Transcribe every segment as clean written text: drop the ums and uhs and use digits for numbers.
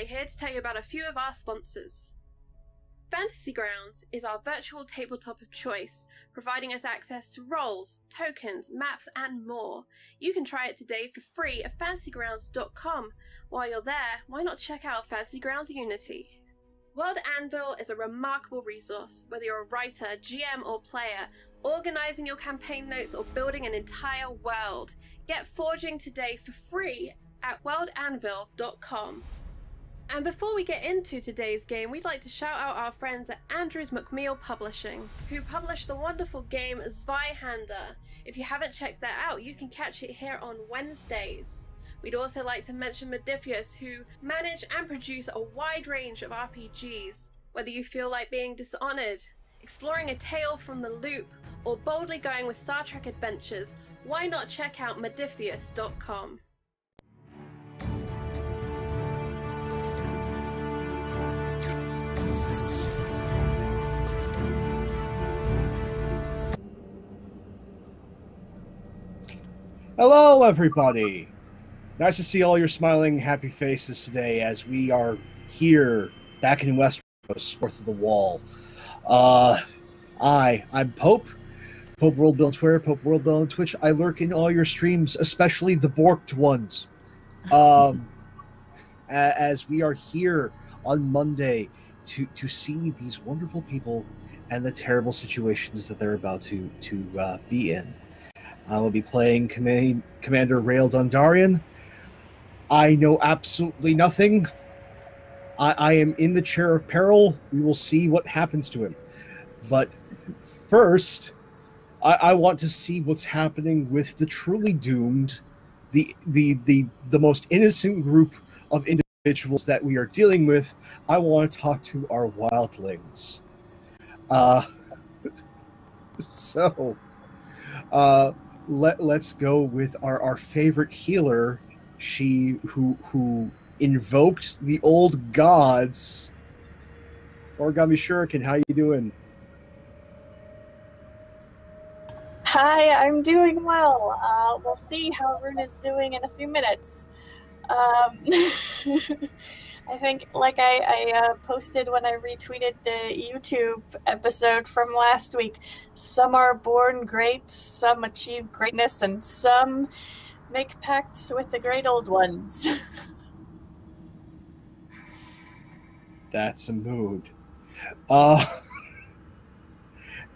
Here to tell you about a few of our sponsors. Fantasy Grounds is our virtual tabletop of choice, providing us access to roles, tokens, maps, and more. You can try it today for free at fantasygrounds.com. While you're there, why not check out Fantasy Grounds Unity? World Anvil is a remarkable resource, whether you're a writer, GM, or player, organizing your campaign notes or building an entire world. Get forging today for free at worldanvil.com. And before we get into today's game, we'd like to shout out our friends at Andrews McMeel Publishing, who published the wonderful game Zweihander. If you haven't checked that out, you can catch it here on Wednesdays. We'd also like to mention Modifius, who manage and produce a wide range of RPGs. Whether you feel like being Dishonored, exploring a tale from the loop, or boldly going with Star Trek adventures, why not check out Modifius.com. Hello, everybody! Nice to see all your smiling, happy faces today as we are here, back in Westeros, north of the Wall. I'm Pope World on Twitter, Pope World on Twitch. I lurk in all your streams, especially the borked ones. As we are here on Monday to see these wonderful people and the terrible situations that they're about to be in. I will be playing Commander Rael Dundarian. I know absolutely nothing. I am in the chair of peril. We will see what happens to him. But first, I want to see what's happening with the truly doomed, the most innocent group of individuals that we are dealing with. I want to talk to our wildlings. Let's go with our favorite healer, she who invoked the old gods. Origami Shuriken, how you doing? Hi, I'm doing well. We'll see how Rune is doing in a few minutes. I think, like I posted when I retweeted the YouTube episode from last week, some are born great, some achieve greatness, and some make pacts with the great old ones. That's a mood.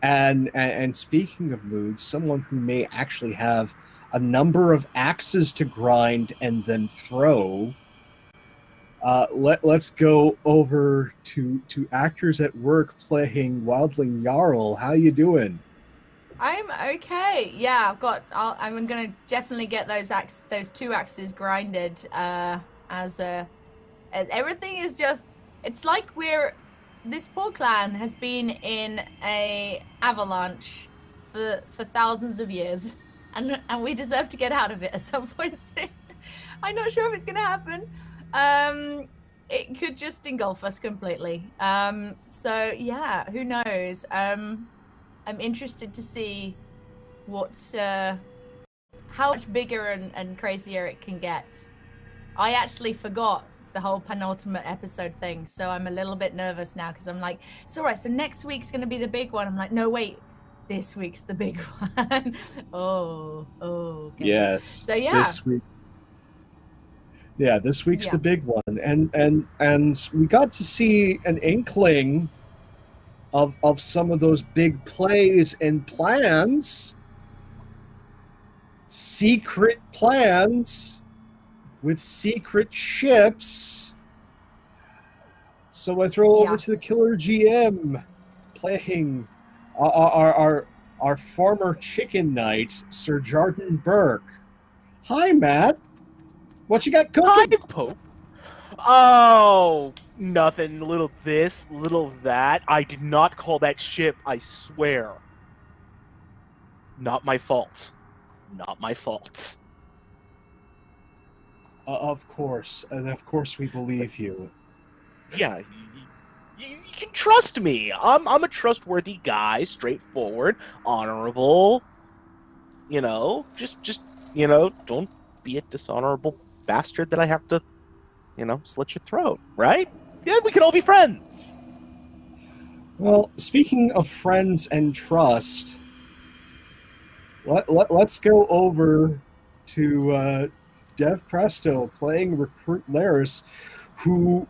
And speaking of moods, someone who may actually have a number of axes to grind and then throw. Let's go over to actors at work playing Wildling Jarl. How you doing? I'm okay. Yeah, I'm gonna definitely get those two axes grinded. As everything is just, it's like this poor clan has been in a avalanche for thousands of years, and we deserve to get out of it at some point soon. I'm not sure if it's gonna happen. It could just engulf us completely. So yeah, who knows? I'm interested to see how much bigger and crazier it can get. I actually forgot the whole penultimate episode thing, so I'm a little bit nervous now because I'm like, it's all right. So next week's gonna be the big one. I'm like, no, wait, this week's the big one. oh. Okay. Yes. So yeah. This week's the big one, and we got to see an inkling of some of those big plays and plans, secret plans with secret ships. So I throw over to the killer GM playing our former chicken knight, Sir Jordan Burke. Hi, Matt. What you got cooking? Hi, Pope. Oh, nothing. Little this, little that. I did not call that ship, I swear. Not my fault. Not my fault. Of course. And of course we believe you. Yeah, you can trust me. I'm a trustworthy guy, straightforward, honorable. You know, just don't be a dishonorable bastard that I have to slit your throat, right? Yeah, we could all be friends. Well, speaking of friends and trust, let's go over to Dev Presto playing Recruit Laris, who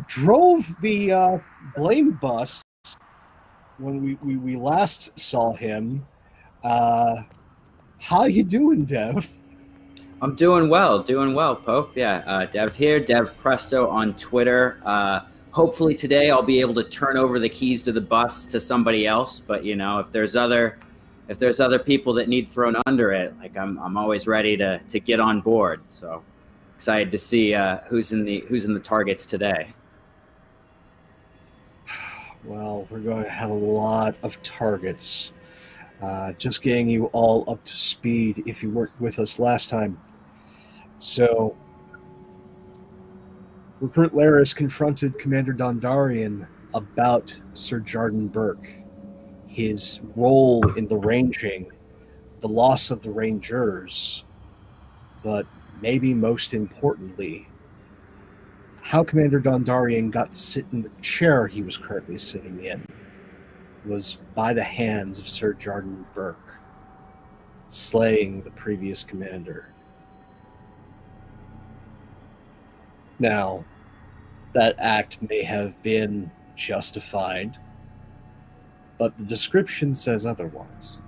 drove the blame bus when we last saw him. How you doing, Dev? I'm doing well, Pope. Yeah, Dev here, Dev Presto on Twitter. Hopefully today I'll be able to turn over the keys to the bus to somebody else. But if there's other people that need thrown under it, like I'm always ready to get on board. So excited to see who's in the targets today. Well, we're going to have a lot of targets. Just getting you all up to speed if you weren't with us last time. So, Recruit Laris confronted Commander Dondarian about Sir Jarden Burke, his role in the ranging, the loss of the Rangers, but maybe most importantly, how Commander Dondarian got to sit in the chair he was currently sitting in was by the hands of Sir Jarden Burke, slaying the previous commander. Now, that act may have been justified, but the description says otherwise.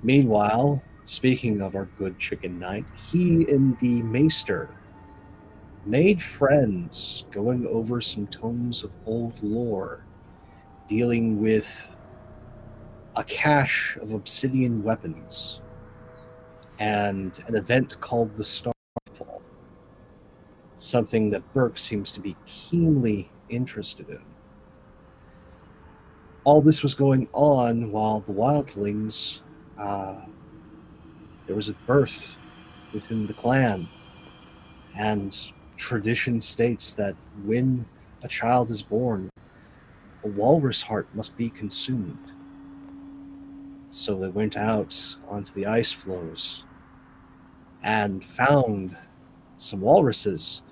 Meanwhile, speaking of our good chicken knight, he and the maester made friends, going over some tomes of old lore, dealing with a cache of obsidian weapons and an event called the Starfall, something that Burke seems to be keenly interested in. All this was going on while the Wildlings, there was a birth within the clan, and tradition states that when a child is born, a walrus heart must be consumed. So they went out onto the ice floes and found some walruses,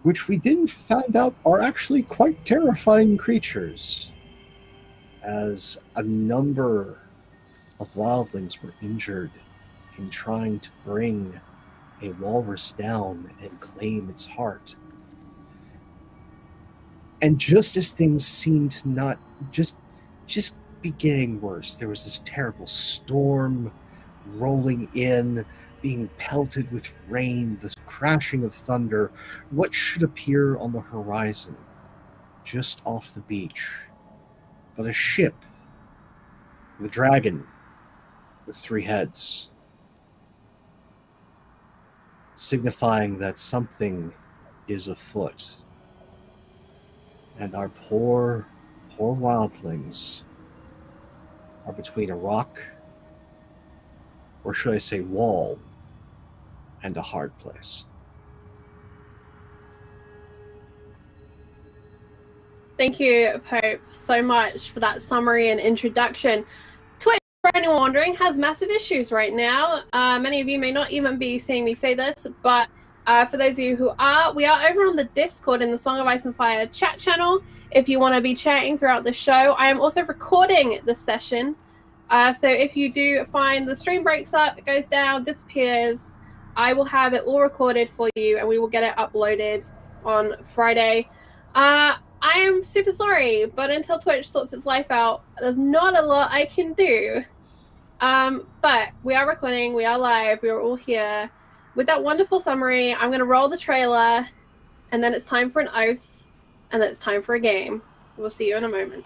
which we didn't find out are actually quite terrifying creatures, as a number of wildlings were injured in trying to bring a walrus down and claim its heart. And just as things seemed to not just be getting worse, there was this terrible storm rolling in, being pelted with rain, this crashing of thunder, what should appear on the horizon, just off the beach, but a ship, the dragon, with 3 heads, signifying that something is afoot. And our poor wildlings are between a rock, or should I say wall, and a hard place. Thank you, Pope, so much for that summary and introduction. Twitch, for anyone wondering, has massive issues right now. Many of you may not even be seeing me say this, but for those of you who are, we are over on the Discord in the Song of Ice and Fire chat channel. If you want to be chatting throughout the show, I am also recording this session. So if you do find the stream breaks up, it goes down, disappears, I will have it all recorded for you and we will get it uploaded on Friday. I am super sorry, but until Twitch sorts its life out, there's not a lot I can do. But we are recording, we are live, we are all here. With that wonderful summary, I'm going to roll the trailer, and then it's time for an oath, and then it's time for a game. We'll see you in a moment.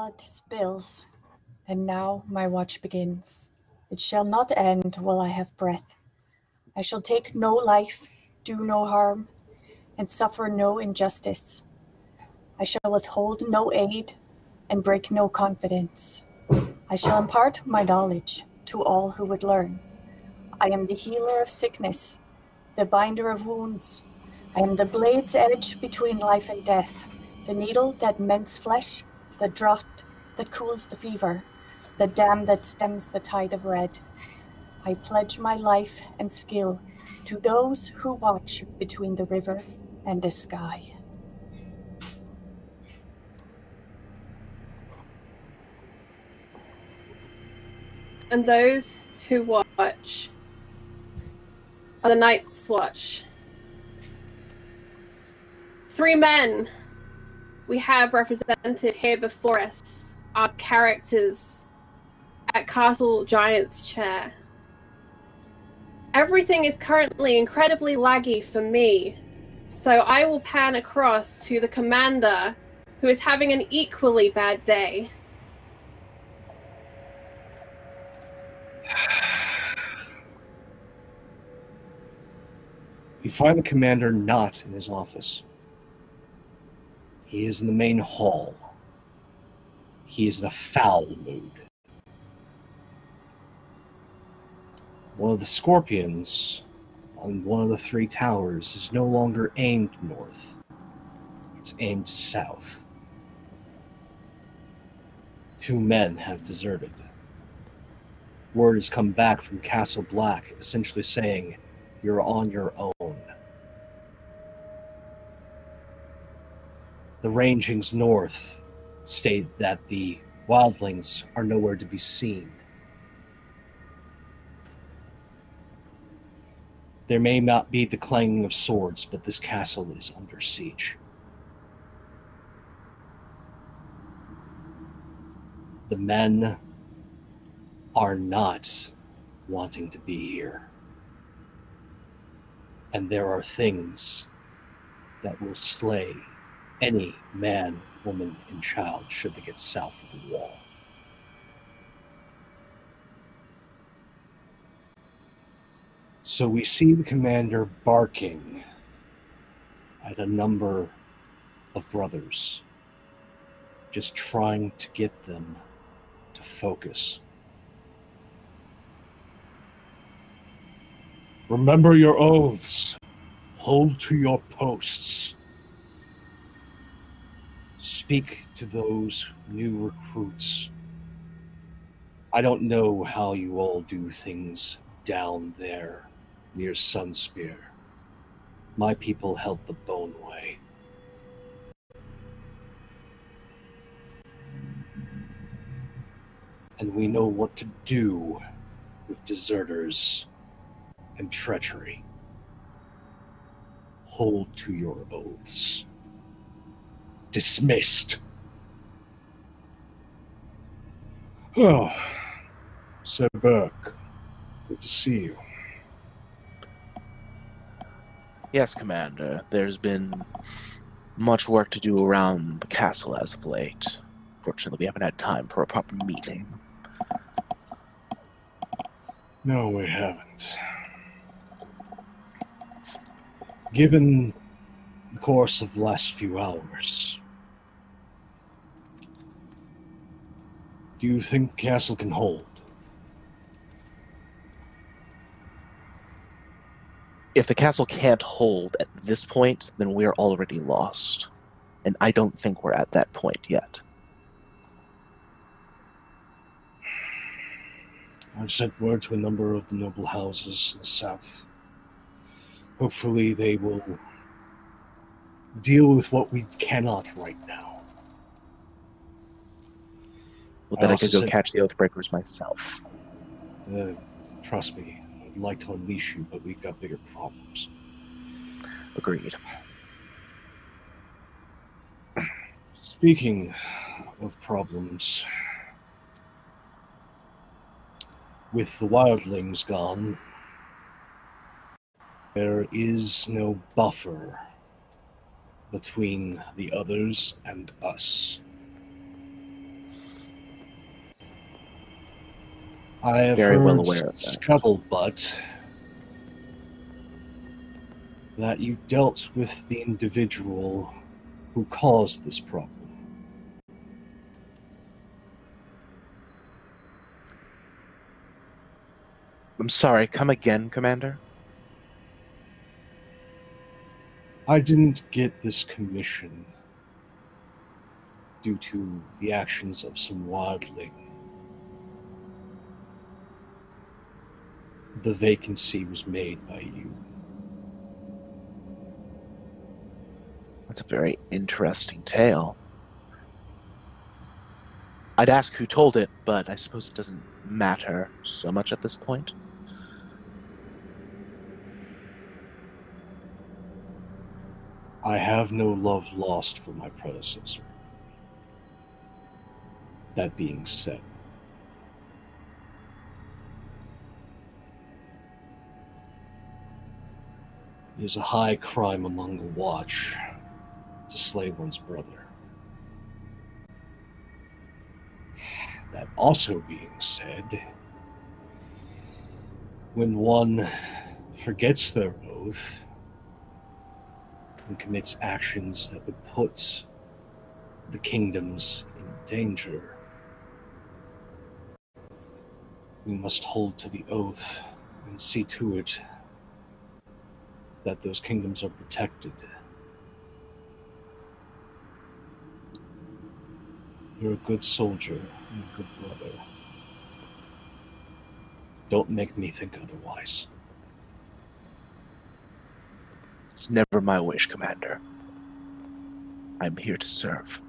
blood spills, and now my watch begins. It shall not end while I have breath. I shall take no life, do no harm, and suffer no injustice. I shall withhold no aid, and break no confidence. I shall impart my knowledge to all who would learn. I am the healer of sickness, the binder of wounds. I am the blade's edge between life and death, the needle that mends flesh, the draught that cools the fever, the dam that stems the tide of red. I pledge my life and skill to those who watch between the river and the sky. And those who watch are the Nightswatch. 3 men we have represented here before us are characters at Castle Giant's Chair. Everything is currently incredibly laggy for me, so I will pan across to the commander, who is having an equally bad day. You find the commander not in his office. He is in the main hall. He is in a foul mood. One of the scorpions on one of the 3 towers is no longer aimed north. It's aimed south. 2 men have deserted. Word has come back from Castle Black, essentially saying, "You're on your own." The rangings north state that the Wildlings are nowhere to be seen. There may not be the clanging of swords, but this castle is under siege. The men are not wanting to be here. And there are things that will slay any man, woman, and child should they get south of the wall. So we see the commander barking at a number of brothers, just trying to get them to focus. Remember your oaths. Hold to your posts. Speak to those new recruits. I don't know how you all do things down there near Sunspear. My people held the Bone Way. And we know what to do with deserters and treachery. Hold to your oaths. Dismissed. Oh, Sir Burke, good to see you. Yes, Commander. There's been much work to do around the castle as of late. Fortunately, we haven't had time for a proper meeting. No, we haven't. Given the course of the last few hours, do you think the castle can hold? If the castle can't hold at this point, then we're already lost. And I don't think we're at that point yet. I've sent word to a number of the noble houses in the south. Hopefully they will deal with what we cannot right now. Well, then I also could go said- catch the Oathbreakers myself. Trust me, I'd like to unleash you, but we've got bigger problems. Agreed. Speaking of problems, with the Wildlings gone, there is no buffer between the others and us. I have Very heard well aware of that. scuttlebutt that you dealt with the individual who caused this problem. I'm sorry, come again, Commander? I didn't get this commission due to the actions of some wildling. The vacancy was made by you. That's a very interesting tale. I'd ask who told it, but I suppose it doesn't matter so much at this point. I have no love lost for my predecessor. That being said, it is a high crime among the Watch to slay one's brother. That also being said, when one forgets their oath and commits actions that would put the kingdoms in danger, we must hold to the oath and see to it that those kingdoms are protected. You're a good soldier and a good brother. Don't make me think otherwise. It's never my wish, Commander. I'm here to serve.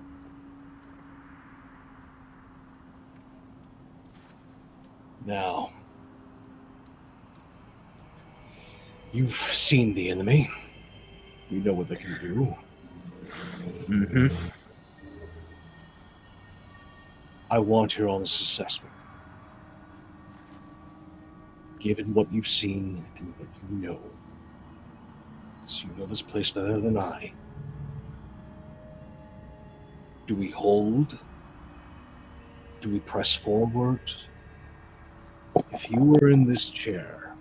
Now, you've seen the enemy. You know what they can do. Mm-hmm. I want your honest assessment. Given what you've seen and what you know, because you know this place better than I, do we hold? Do we press forward? If you were in this chair,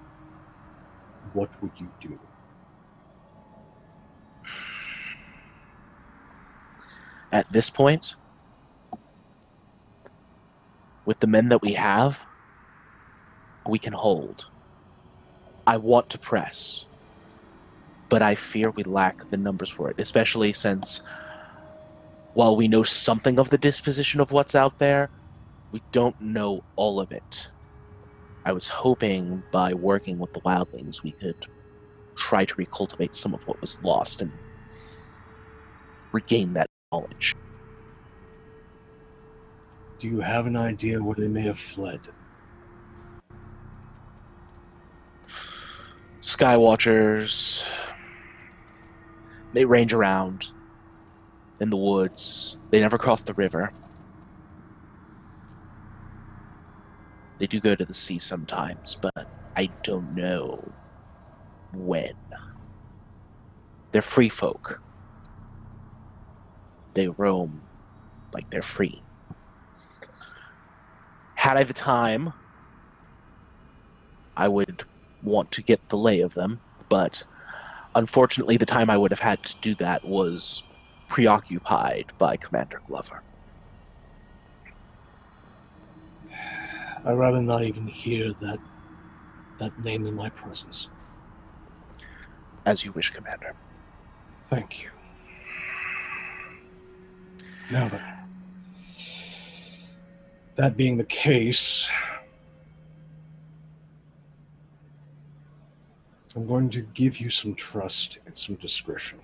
what would you do? At this point, with the men that we have, we can hold. I want to press, but I fear we lack the numbers for it, especially since, while we know something of the disposition of what's out there, we don't know all of it. I was hoping by working with the Wildlings we could try to recultivate some of what was lost and regain that knowledge. Do you have an idea where they may have fled? Skywatchers, they range around in the woods. They never cross the river. They do go to the sea sometimes, but I don't know when. They're free folk. They roam like they're free. Had I the time, I would want to get the lay of them, but unfortunately the time I would have had to do that was preoccupied by Commander Glover. I'd rather not even hear that name in my presence. As you wish, Commander. Thank you. Now then, that being the case, I'm going to give you some trust and some discretion.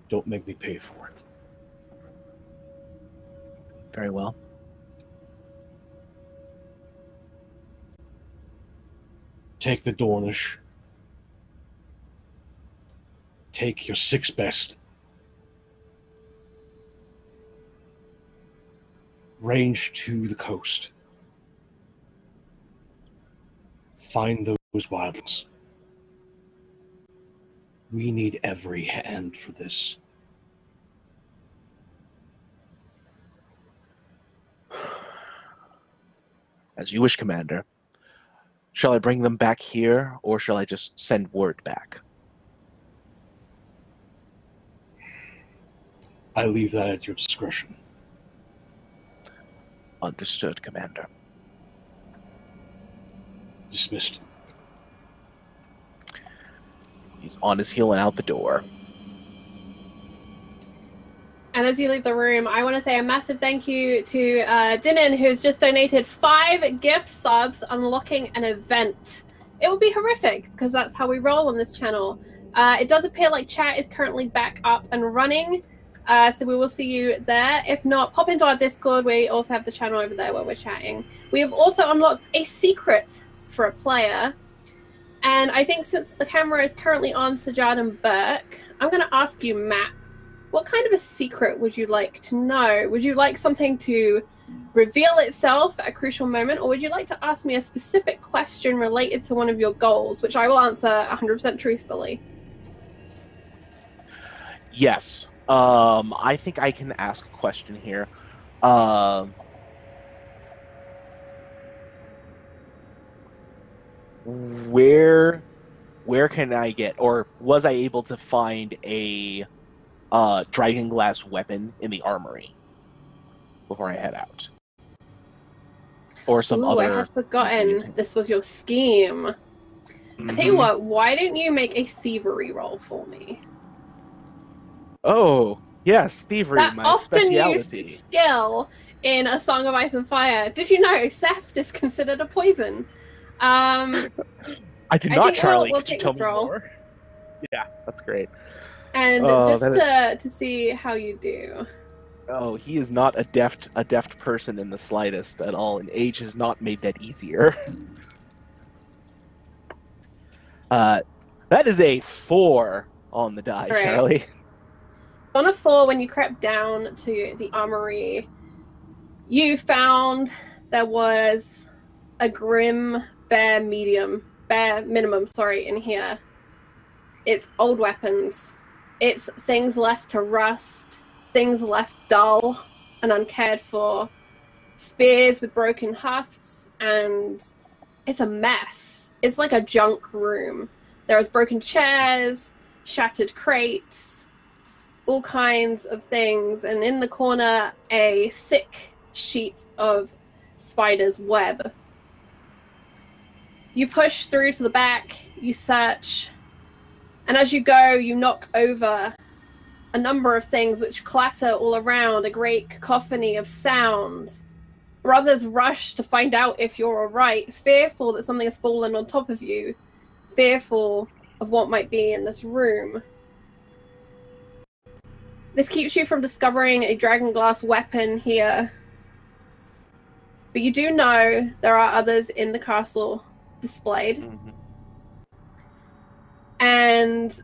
Don't make me pay for it. Very well. Take the Dornish. Take your 6 best. Range to the coast. Find those wildlings. We need every hand for this. As you wish, Commander. Shall I bring them back here, or shall I just send word back? I leave that at your discretion. Understood, Commander. Dismissed. He's on his heel and out the door. And as you leave the room, I want to say a massive thank you to Dinan, who's just donated 5 gift subs, unlocking an event. It will be horrific, because that's how we roll on this channel. It does appear like chat is currently back up and running, so we will see you there. If not, pop into our Discord. We also have the channel over there where we're chatting. We have also unlocked a secret for a player. And I think since the camera is currently on Sajad and Burke, I'm going to ask you, Matt, what kind of a secret would you like to know? Would you like something to reveal itself at a crucial moment, or would you like to ask me a specific question related to one of your goals, which I will answer 100% truthfully? Yes. I think I can ask a question here. Where can I get, or was I able to find a dragon glass weapon in the armory before I head out? Or some other... I had forgotten this was your scheme. I tell you what, why don't you make a thievery roll for me? Oh, yes, thievery, that my often speciality. Used skill in A Song of Ice and Fire. Did you know theft is considered a poison? I did not, Charlie. We'll Could you take tell this me roll. more? Yeah, that's great. And just to see how you do. Oh, he is not a deft person in the slightest at all, and age has not made that easier. That is a 4 on the die, Right. Charlie. On a 4, when you crept down to the armory, you found there was a grim bare minimum, in here. It's old weapons. It's things left to rust, things left dull and uncared for, spears with broken hafts, and it's a mess. It's like a junk room. There's broken chairs, shattered crates, all kinds of things, and in the corner, a thick sheet of spider's web. You push through to the back, you search, and as you go, you knock over a number of things which clatter all around, a great cacophony of sound. Brothers rush to find out if you're alright, fearful that something has fallen on top of you, fearful of what might be in this room. This keeps you from discovering a dragon glass weapon here. But you do know there are others in the castle displayed. And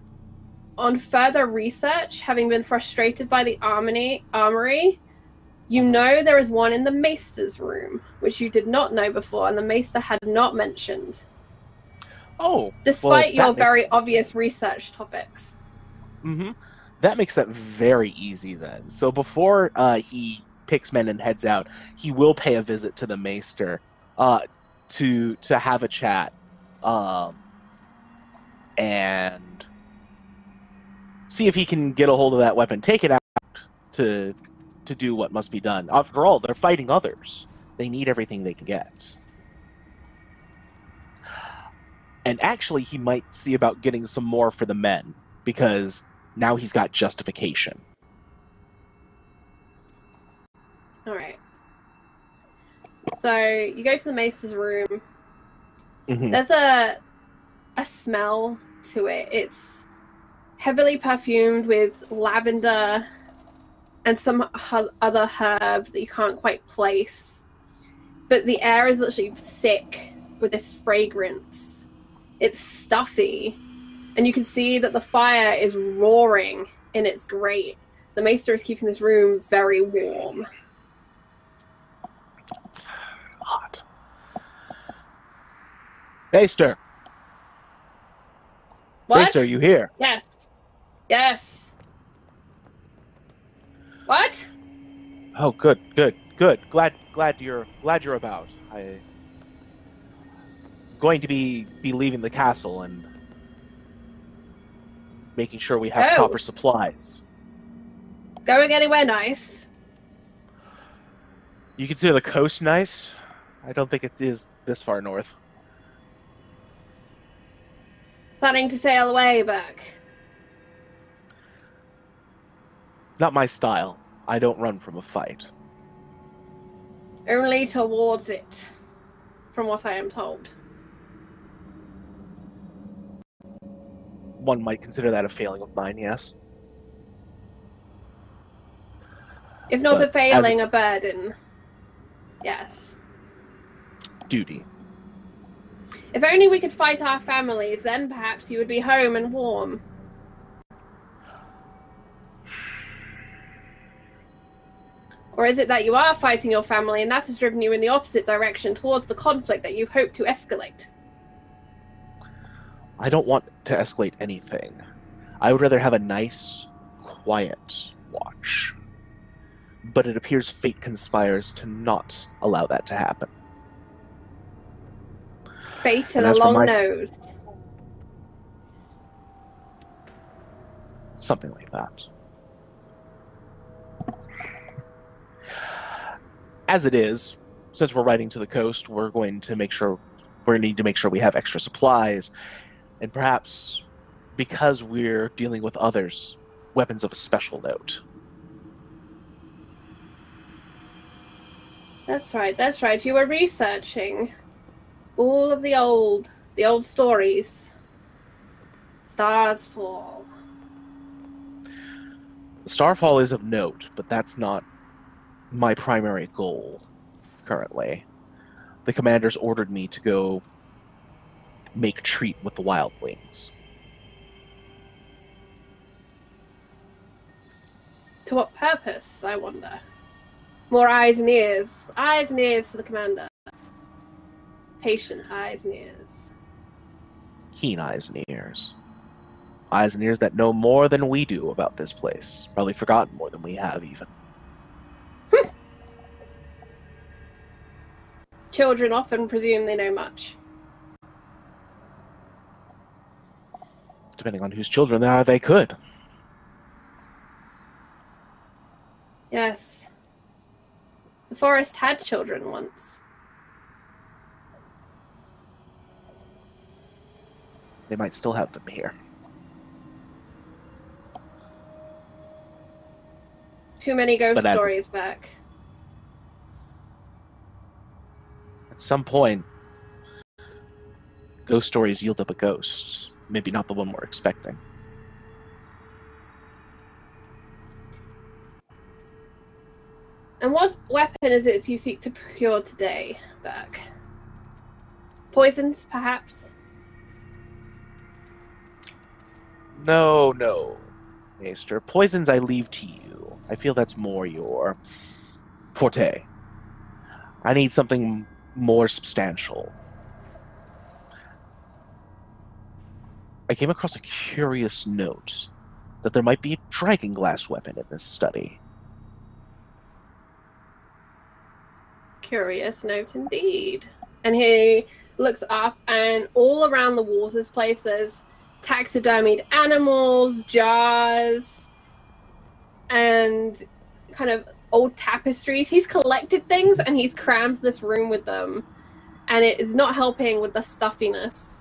on further research, having been frustrated by the armory, you know there is one in the maester's room, which you did not know before, and the maester had not mentioned. Oh, despite your very obvious research topics. That makes that very easy then. So before he picks men and heads out, he will pay a visit to the maester to have a chat and see if he can get a hold of that weapon, take it out to do what must be done. After all, they're fighting others. They need everything they can get. And actually, he might see about getting some more for the men, because now he's got justification. All right. So you go to the maester's room. There's a smell to it. It's heavily perfumed with lavender and some other herb that you can't quite place. But the air is literally thick with this fragrance. It's stuffy, and you can see that the fire is roaring in its grate. The maester is keeping this room very warm. Hot. Maester! What? Maester, are you here? Yes. Yes. What? Oh, good. Glad you're about. going to be leaving the castle and making sure we have Oh. proper supplies. Going anywhere nice? You consider the coast nice? I don't think it is this far north. Planning to sail away back? Not my style. I don't run from a fight. Only towards it, from what I am told. One might consider that a failing of mine, yes. If not But a failing, as a burden. Yes. duty. If only we could fight our families, then perhaps you would be home and warm. Or is it that you are fighting your family and that has driven you in the opposite direction towards the conflict that you hope to escalate? I don't want to escalate anything. I would rather have a nice, quiet watch. But it appears fate conspires to not allow that to happen. Fate and a long nose. Something like that. As it is, since we're riding to the coast, we're going to need to make sure we have extra supplies, and perhaps because we're dealing with others, weapons of a special note. That's right. You were researching all of the old stories. Stars fall. The Starfall is of note, but that's not my primary goal currently. The commanders ordered me to go make treat with the Wildlings. To what purpose, I wonder? More eyes and ears. Eyes and ears for the commander. Patient eyes and ears. Keen eyes and ears. Eyes and ears that know more than we do about this place. Probably forgotten more than we have, even. Children often presume they know much. Depending on whose children they are, they could. Yes. The forest had children once. They might still have them here. Too many ghost stories back. At some point, ghost stories yield up a ghost. Maybe not the one we're expecting. And what weapon is it you seek to procure today, Burke? Poisons, perhaps? No, Maester. Poisons I leave to you. I feel that's more your forte. I need something more substantial. I came across a curious note that there might be a dragonglass weapon in this study. Curious note indeed. And he looks up, and all around the walls of this place there's taxidermied animals, jars, and kind of old tapestries. He's collected things and he's crammed this room with them, and it is not helping with the stuffiness.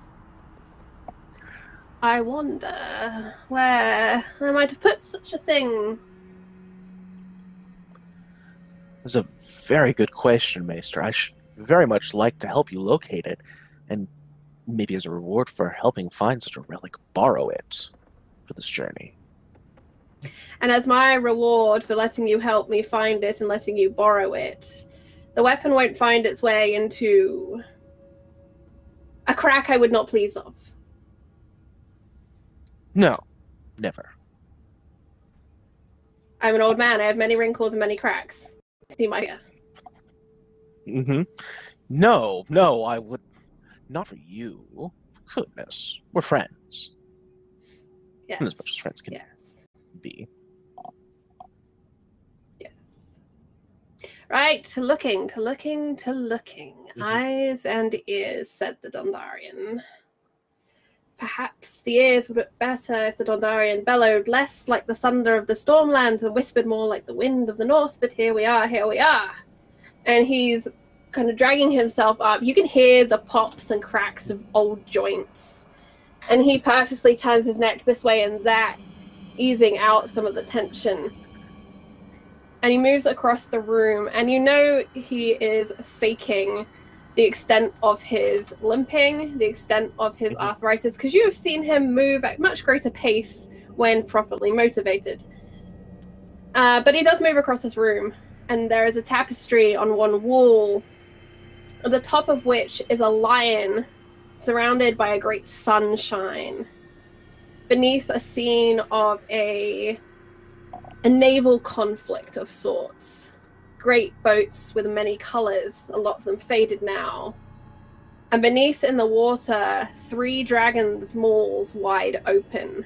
I wonder where I might have put such a thing. That's a very good question, Maester. I should very much like to help you locate it, and maybe as a reward for helping find such a relic, borrow it for this journey. And as my reward for letting you help me find it and letting you borrow it, the weapon won't find its way into a crack I would not please of. No, never. I'm an old man. I have many wrinkles and many cracks. See my hair. Mm-hmm. No, I would not for you. Goodness, we're friends. Yes. As much as friends can Yes. be. Yes. Right, to looking. Eyes and ears, said the Dondarian. Perhaps the ears would look better if the Dondarian bellowed less like the thunder of the Stormlands and whispered more like the wind of the north, but here we are. And he's kind of dragging himself up. You can hear the pops and cracks of old joints. And he purposely turns his neck this way and that, easing out some of the tension. And he moves across the room, and you know he is faking the extent of his limping, the extent of his arthritis, because you have seen him move at much greater pace when properly motivated. But he does move across this room, and there is a tapestry on one wall, at the top of which is a lion surrounded by a great sunshine. Beneath a scene of a naval conflict of sorts. Great boats with many colors, a lot of them faded now. And beneath in the water, 3 dragons' mauls wide open.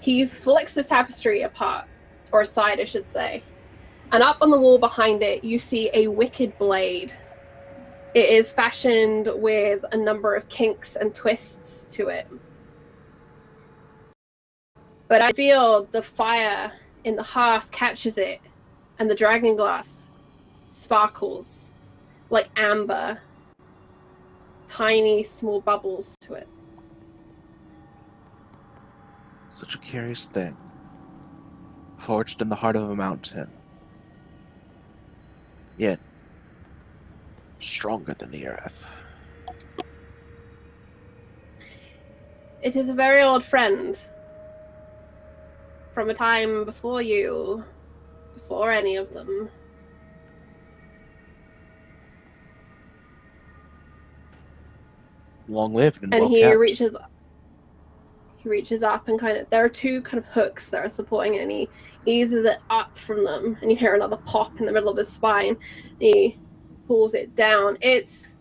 He flicks the tapestry apart, or aside, I should say. And up on the wall behind it, you see a wicked blade. It is fashioned with a number of kinks and twists to it. But I feel the fire in the hearth catches it, and the dragon glass sparkles like amber, tiny small bubbles to it. Such a curious thing. Forged in the heart of a mountain. Yet stronger than the earth. It is a very old friend. From a time before you, before any of them. Long lived and And well he kept. reaches up and there are 2 kind of hooks that are supporting it, and he eases it up from them, and you hear another pop in the middle of his spine. He pulls it down. It's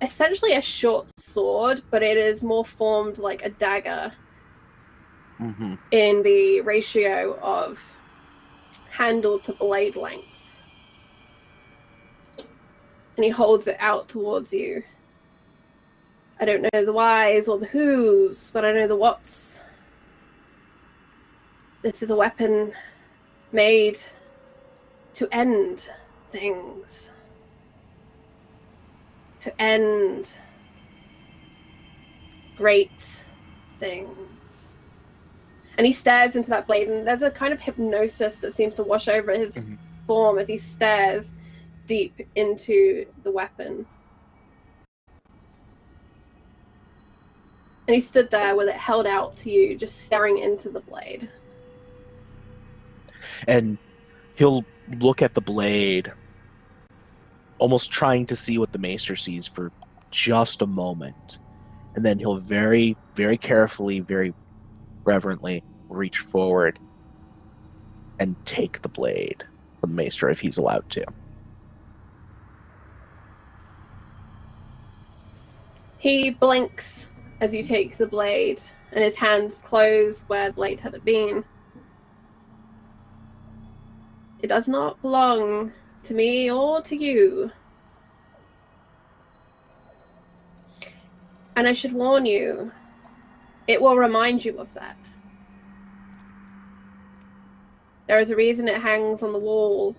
essentially a short sword, but it is more formed like a dagger. Mm-hmm. In the ratio of handle to blade length. And he holds it out towards you. I don't know the whys or the whos, but I know the whats. This is a weapon made to end things. To end great things. And he stares into that blade, and there's a kind of hypnosis that seems to wash over his form as he stares deep into the weapon. And he stood there with it held out to you, just staring into the blade. And he'll look at the blade, almost trying to see what the maester sees for just a moment. And then he'll very, very carefully, very reverently reach forward and take the blade from the maester if he's allowed to. He blinks as you take the blade, and his hands close where the blade had been. It does not belong to me or to you. And I should warn you, it will remind you of that. There is a reason it hangs on the wall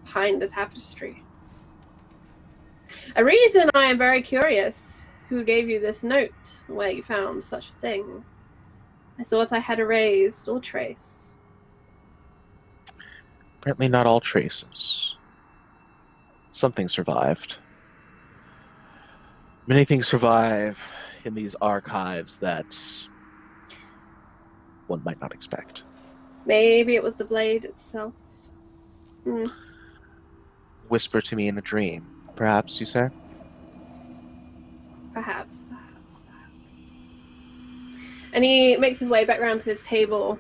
behind the tapestry. A reason I am very curious who gave you this note, where you found such a thing. I thought I had erased all trace. Apparently not all traces. Something survived. Many things survive in these archives that one might not expect. Maybe it was the blade itself. Whisper to me in a dream, perhaps, you say? Perhaps. And he makes his way back around to his table.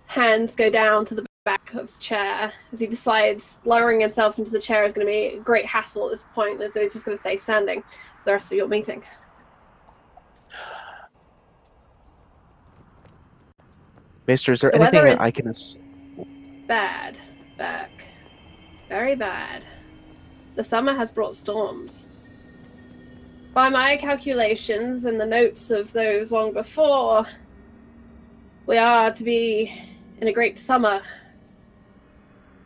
Hands go down to the back of his chair as he decides lowering himself into the chair is going to be a great hassle at this point, and so he's just going to stay standing for the rest of your meeting. Maester, is there anything that I can... Bad, Burke. Very bad. The summer has brought storms. By my calculations and the notes of those long before, we are to be in a great summer.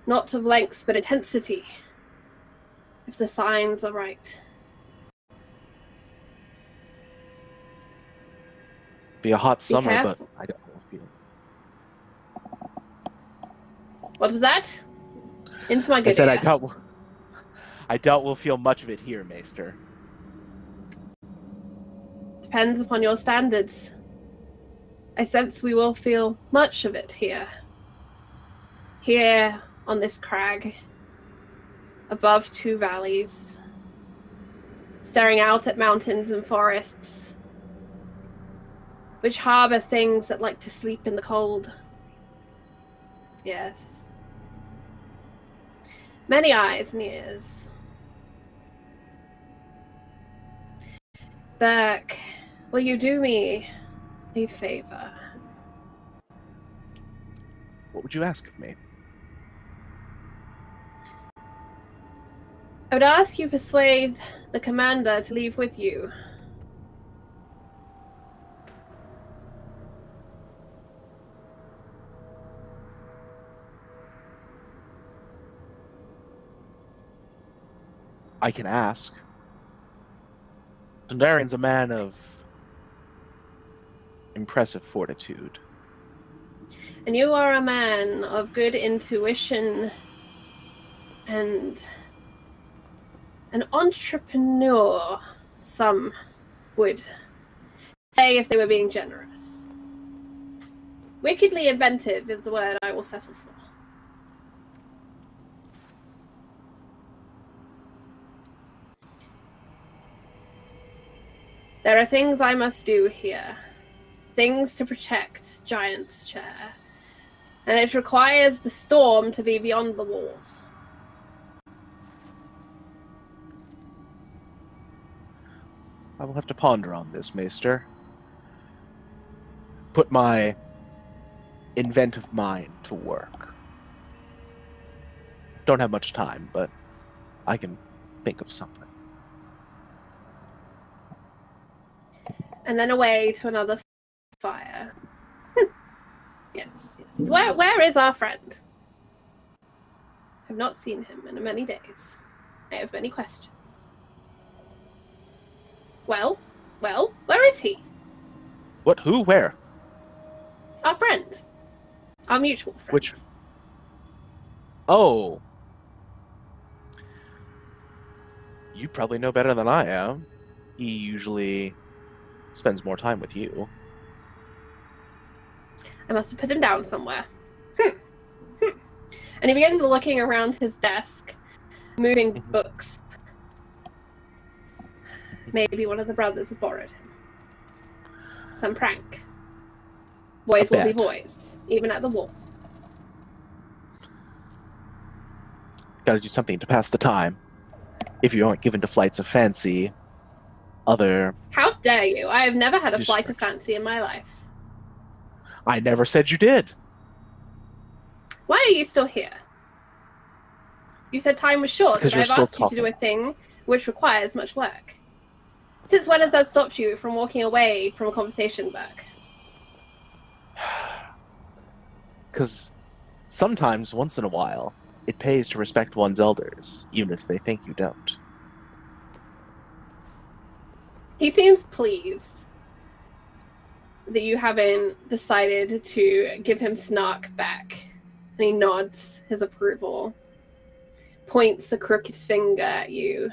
Not of length, but intensity. If the signs are right. Be a hot summer, but careful. I don't feel. What was that? Into my good I said ear. I doubt we'll feel much of it here, Maester. Depends upon your standards. I sense we will feel much of it here. Here on this crag, above two valleys, staring out at mountains and forests, which harbor things that like to sleep in the cold. Yes. Many eyes and ears. Burke, will you do me a favor? What would you ask of me? I would ask you persuade the commander to leave with you. I can ask. Dundarian's a man of impressive fortitude. And you are a man of good intuition and an entrepreneur, some would say if they were being generous. Wickedly inventive is the word I will settle for. There are things I must do here. Things to protect Giant's Chair. And it requires the storm to be beyond the walls. I will have to ponder on this, Maester. Put my inventive mind to work. Don't have much time, but I can think of something. And then away to another fire. Yes, yes. Where is our friend? I have not seen him in many days. I have many questions. Well, where is he? What? Who? Where? Our friend. Our mutual friend. Which? Oh. You probably know better than I am. He usually spends more time with you. I must have put him down somewhere. And he begins looking around his desk, moving books. Maybe one of the brothers has borrowed him. Some prank. Boys will be boys, even at the war. Gotta do something to pass the time. If you aren't given to flights of fancy, other... How dare you? I have never had a flight of fancy in my life. I never said you did. Why are you still here? You said time was short, and I've asked you to do a thing which requires much work. Since when has that stopped you from walking away from a conversation, Burke? Because sometimes, once in a while, it pays to respect one's elders, even if they think you don't. He seems pleased that you haven't decided to give him snark back. And he nods his approval. Points a crooked finger at you.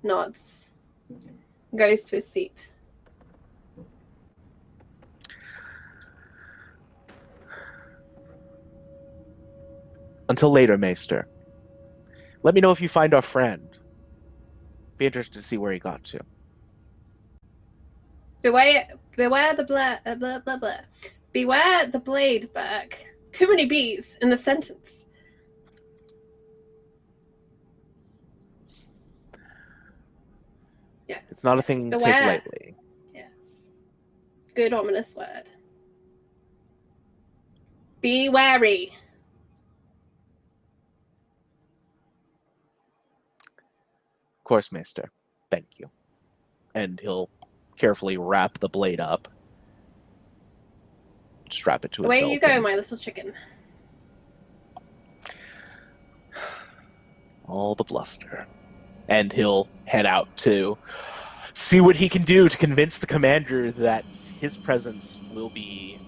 Nods. Goes to his seat. Until later, Maester. Let me know if you find our friend. Be interested to see where he got to. Beware the blah, blah, blah. Beware the blade, Burke. Too many B's in the sentence. Yes. It's not a thing to take lightly. Yes. Good ominous word. Be wary. Of course, Maester. Thank you. And he'll carefully wrap the blade up. Strap it to his Away belt. you go, my little chicken. All the bluster. And he'll head out to see what he can do to convince the commander that his presence will be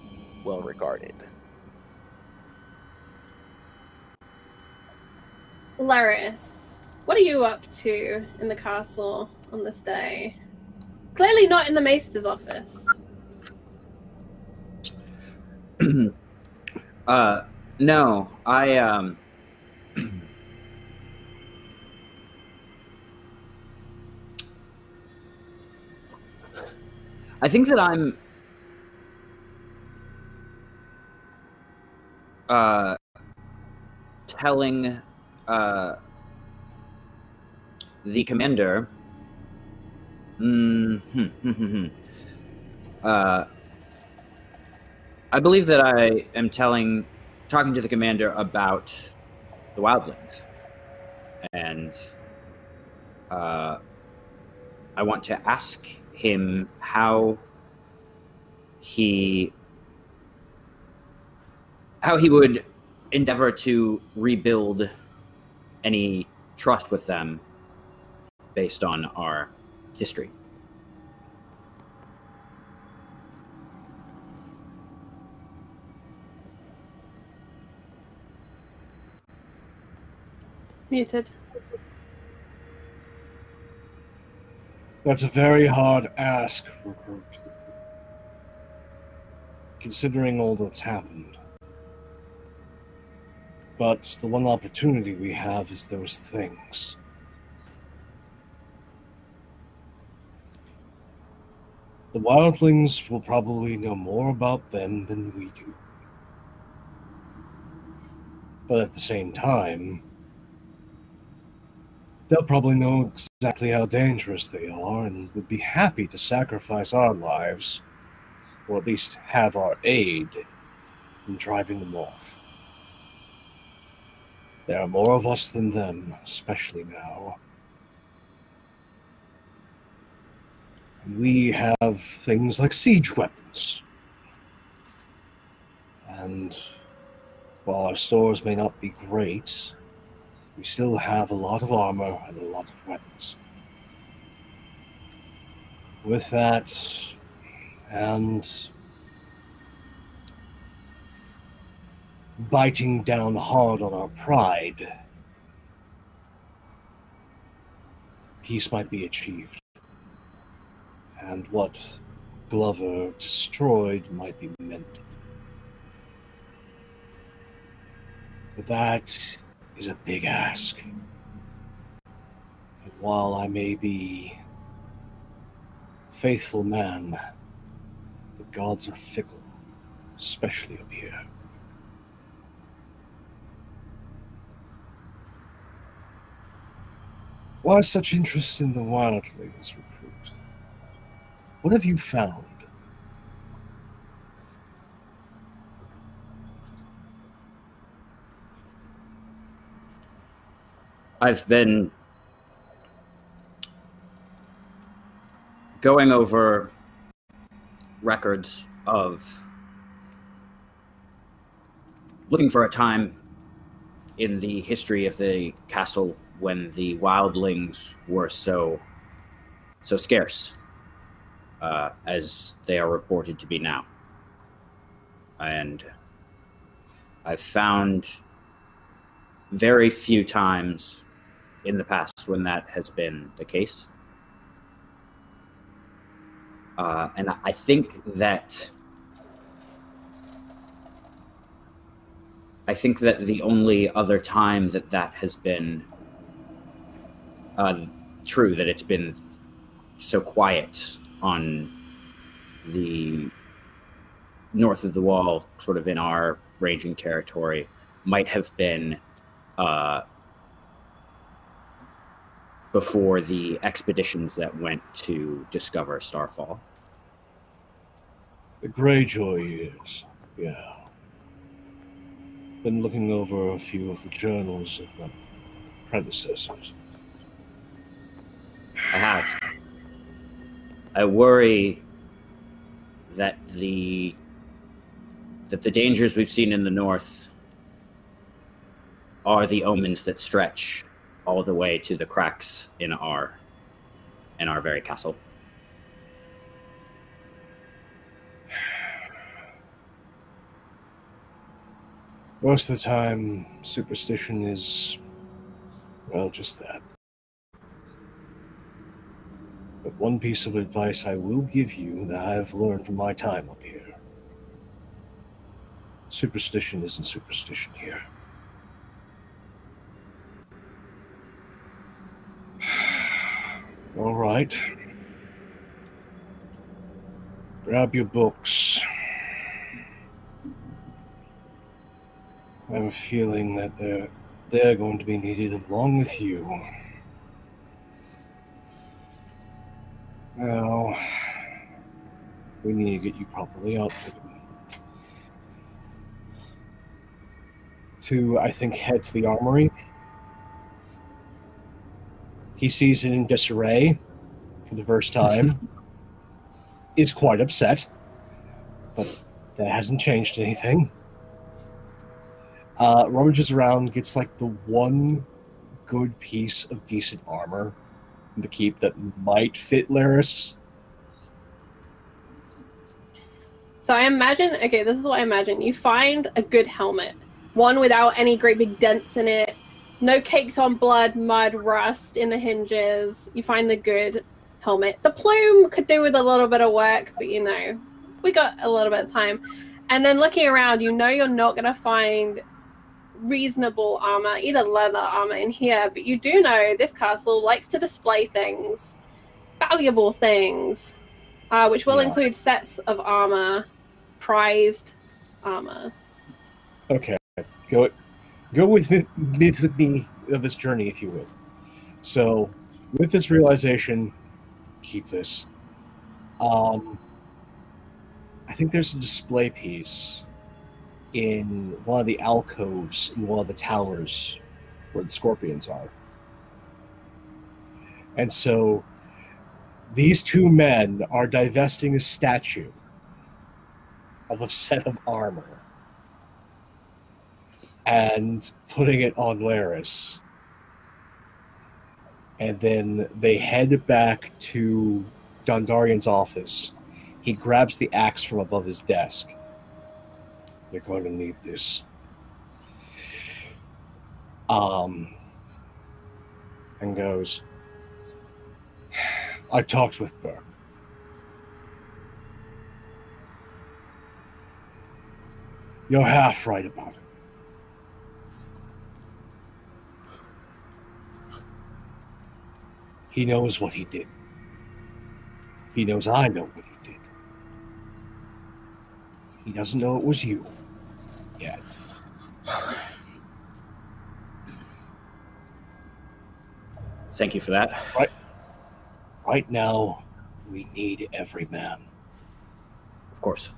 well regarded. Laris, what are you up to in the castle on this day? Clearly not in the Maester's office. No, I think that I'm telling the commander I believe that I am talking to the commander about the Wildlings, and I want to ask him how he would endeavor to rebuild any trust with them based on our history. Muted. That's a very hard ask, Recruit. Considering all that's happened. But the one opportunity we have is those things. The Wildlings will probably know more about them than we do. But at the same time, they'll probably know exactly how dangerous they are and would be happy to sacrifice our lives, or at least have our aid in driving them off. There are more of us than them, especially now. We have things like siege weapons. And while our stores may not be great, we still have a lot of armor and a lot of weapons. With that, and biting down hard on our pride, peace might be achieved. And what Glover destroyed might be mended. But that is a big ask. And while I may be a faithful man, the gods are fickle, especially up here. Why such interest in the Wildlings, Recruit? What have you found? I've been going over records of looking for a time in the history of the castle when the Wildlings were so scarce as they are reported to be now. And I've found very few times in the past when that has been the case. And I think that the only other time that has been true, that it's been so quiet on the north of the wall, sort of in our ranging territory, might have been before the expeditions that went to discover Starfall. The Greyjoy years, yeah. been looking over a few of the journals of my predecessors. I have. I worry that the dangers we've seen in the north are the omens that stretch all the way to the cracks in our very castle. Most of the time, superstition is, well, just that. But one piece of advice I will give you that I have learned from my time up here. Superstition isn't superstition here. All right. Grab your books. I have a feeling that they're going to be needed along with you. Now, we need to get you properly outfitted. To, I think, head to the armory. He sees it in disarray for the first time. Is quite upset, but that hasn't changed anything. Rummages around, gets like the one good piece of decent armor to keep that might fit Laris. So I imagine, okay, this is what I imagine. You find a good helmet. One without any great big dents in it. No caked on blood, mud, rust in the hinges. You find the good helmet. The plume could do with a little bit of work, but you know, we got a little bit of time. And then looking around, you know you're not going to find reasonable armor, either leather armor in here, but you do know this castle likes to display things, valuable things, which will include sets of armor, prized armor. Okay, go with me of this journey, if you will. So, with this realization, keep this. I think there's a display piece in one of the alcoves in one of the towers where the scorpions are. And so these two men are divesting a statue of a set of armor and putting it on Laris. And then they head back to Dondarian's office. He grabs the axe from above his desk. You're going to need this. And goes, I talked with Burke. You're half right about it. He knows what he did. He knows I know what he did. He doesn't know it was you yet. Thank you for that. Right now, we need every man. Of course.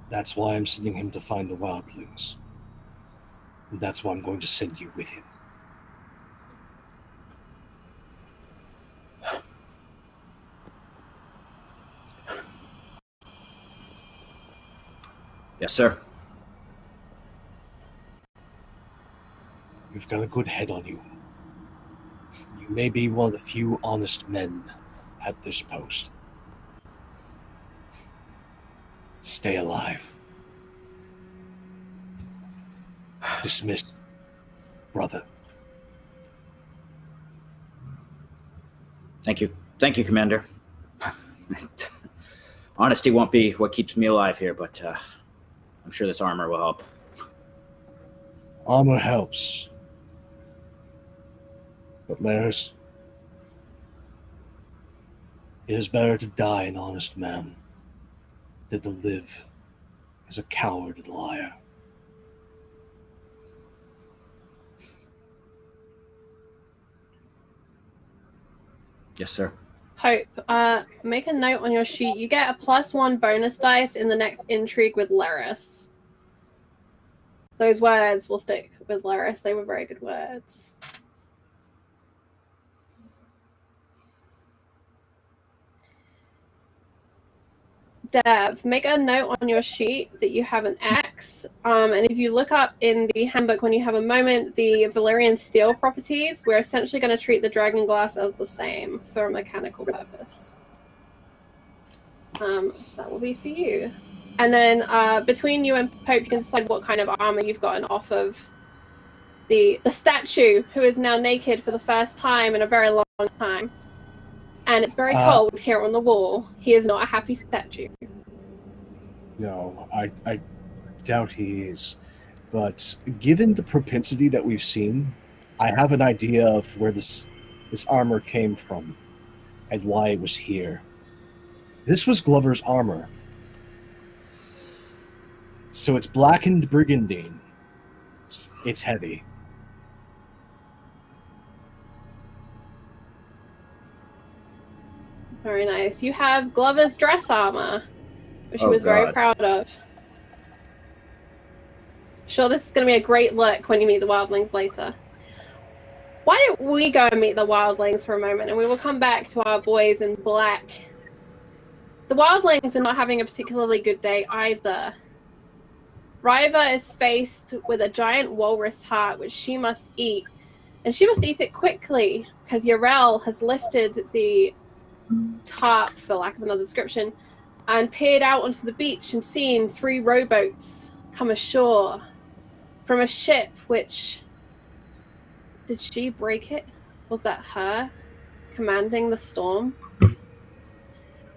That's why I'm sending him to find the Wildlings. And that's why I'm going to send you with him. Yes, sir. You've got a good head on you. You may be one of the few honest men at this post. Stay alive. Dismissed, brother. Thank you. Thank you, Commander. Honesty won't be what keeps me alive here, but I'm sure this armor will help. Armor helps. But Laris, it is better to die an honest man than to live as a coward and liar. Yes, sir. Hope, make a note on your sheet. You get a +1 bonus dice in the next intrigue with Laris. those words will stick with Laris. They were very good words. Dev, make a note on your sheet that you have an axe. And if you look up in the handbook when you have a moment, the Valyrian steel properties, we're essentially going to treat the dragon glass as the same for a mechanical purpose. That will be for you. And then between you and Pope, you can decide what kind of armor you've gotten off of the statue, who is now naked for the first time in a very long time. And it's very cold here on the wall. He is not a happy statue. No, I doubt he is. But given the propensity that we've seen, I have an idea of where this armor came from and why it was here. This was Glover's armor. So it's blackened brigandine. It's heavy. Very nice. You have Glover's dress armor, which he was very proud of. Sure, this is going to be a great look when you meet the Wildlings later. Why don't we go and meet the Wildlings for a moment, and we will come back to our boys in black. The Wildlings are not having a particularly good day either. Ryva is faced with a giant walrus heart, which she must eat. And she must eat it quickly, because Yarel has lifted the tarp, for lack of another description, and peered out onto the beach and seen 3 rowboats come ashore from a ship which... Did she break it? Was that her commanding the storm?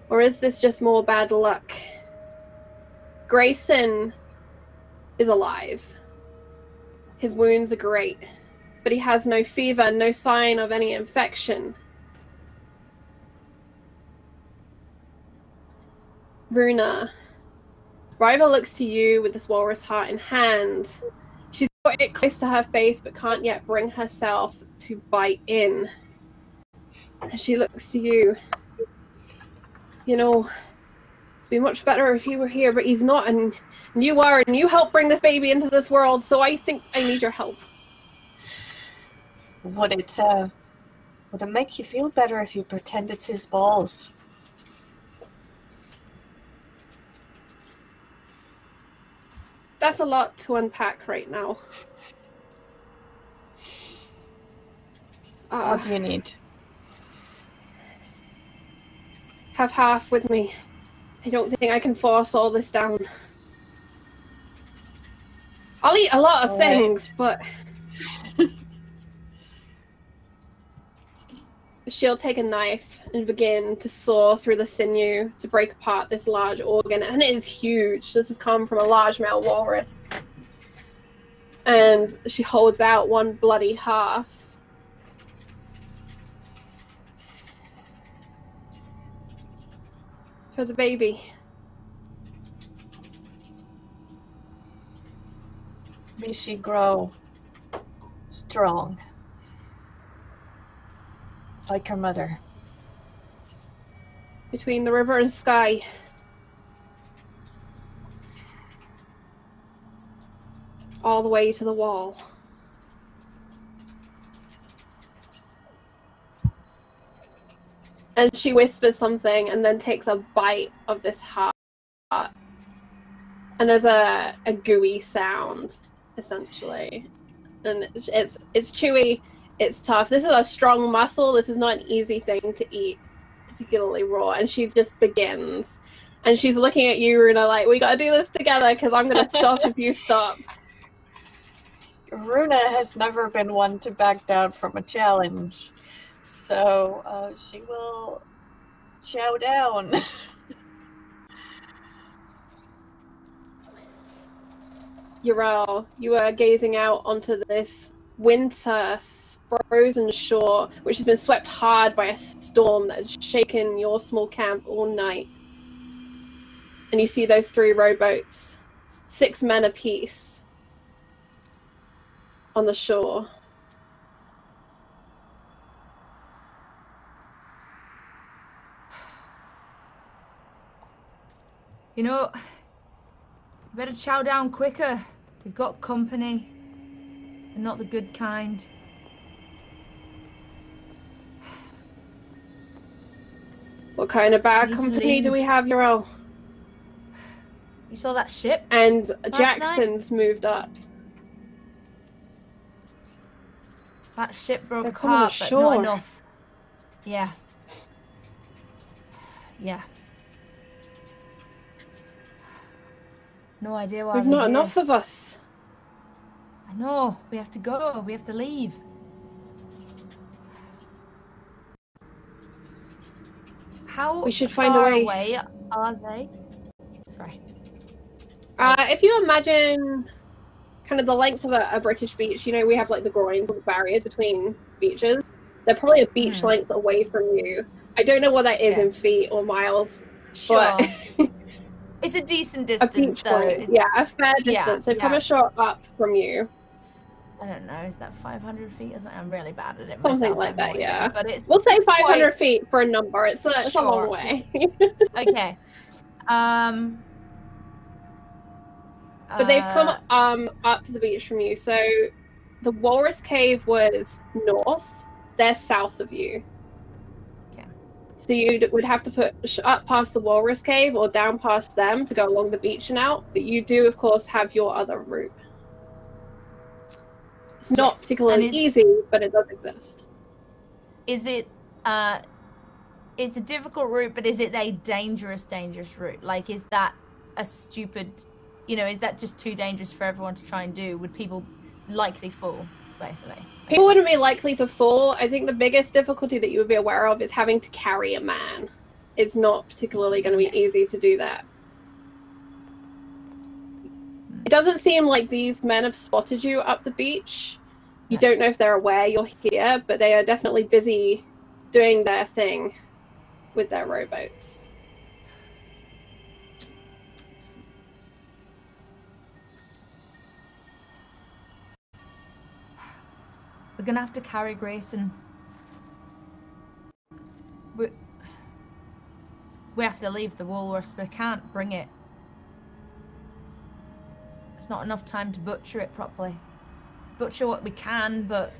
Or is this just more bad luck? Grayson is alive. His wounds are great, but he has no fever, no sign of any infection. Runa, Ryva looks to you with this walrus heart in hand. She's got it close to her face, but can't yet bring herself to bite in. And she looks to you. You know, it'd be much better if he were here, but he's not, and you are, and you helped bring this baby into this world, so I think I need your help. Would it make you feel better if you pretend it's his balls? That's a lot to unpack right now. What do you need? Have half with me. I don't think I can force all this down. I'll eat a lot of things, but... She'll take a knife and begin to saw through the sinew to break apart this large organ. And it is huge. This has come from a large male walrus. And she holds out one bloody half. For the baby. May she grow strong. Like her mother. Between the river and sky. All the way to the wall. And she whispers something and then takes a bite of this heart. And there's a gooey sound, essentially. And it's chewy. It's tough. This is a strong muscle. This is not an easy thing to eat, particularly raw. And she just begins. And she's looking at you, Runa, like, we gotta do this together because I'm gonna stop if you stop. Runa has never been one to back down from a challenge. So she will chow down. Yarel, you are gazing out onto this winter frozen shore, which has been swept hard by a storm that has shaken your small camp all night. And you see those 3 rowboats, 6 men apiece, on the shore. You know, you better chow down quicker We've got company, and not the good kind. What kind of bad We need to company do we leave. have, Urel? You saw that ship? And night? Jackson's moved up. That ship broke They're coming apart, but ashore. not enough. Yeah. Yeah. No idea why We've they're not here. enough of us. I know. We have to go. We have to leave. How We should find a far way. away are they? Sorry. If you imagine kind of the length of a British beach, you know, we have like the groins or the barriers between beaches. They're probably a beach length away from you. I don't know what that is in feet or miles. Sure. But It's a decent a distance, beach though. point. Yeah, a fair distance. They've come ashore up from you. I don't know. Is that 500 feet or something? I'm really bad at it. Something myself, like that, no idea, yeah. But it's We'll say it's 500 quite... feet for a number. It's a long way. Okay. But they've come up the beach from you. So the Walrus Cave was north. They're south of you. Okay. So you would have to push up past the Walrus Cave or down past them to go along the beach and out. But you do, of course, have your other route. It's not particularly easy, but it does exist. Is it it's a difficult route, but is it a dangerous route? Like, is that a stupid, is that just too dangerous for everyone to try and do? Would people likely fall, basically? People wouldn't be likely to fall. I think the biggest difficulty that you would be aware of is having to carry a man. It's not particularly going to be easy to do that. It doesn't seem like these men have spotted you up the beach. You don't know if they're aware you're here, but they are definitely busy doing their thing with their rowboats. We're gonna have to carry Grayson. We have to leave the Walrus. We can't bring it. There's not enough time to butcher it properly. Butcher what we can, but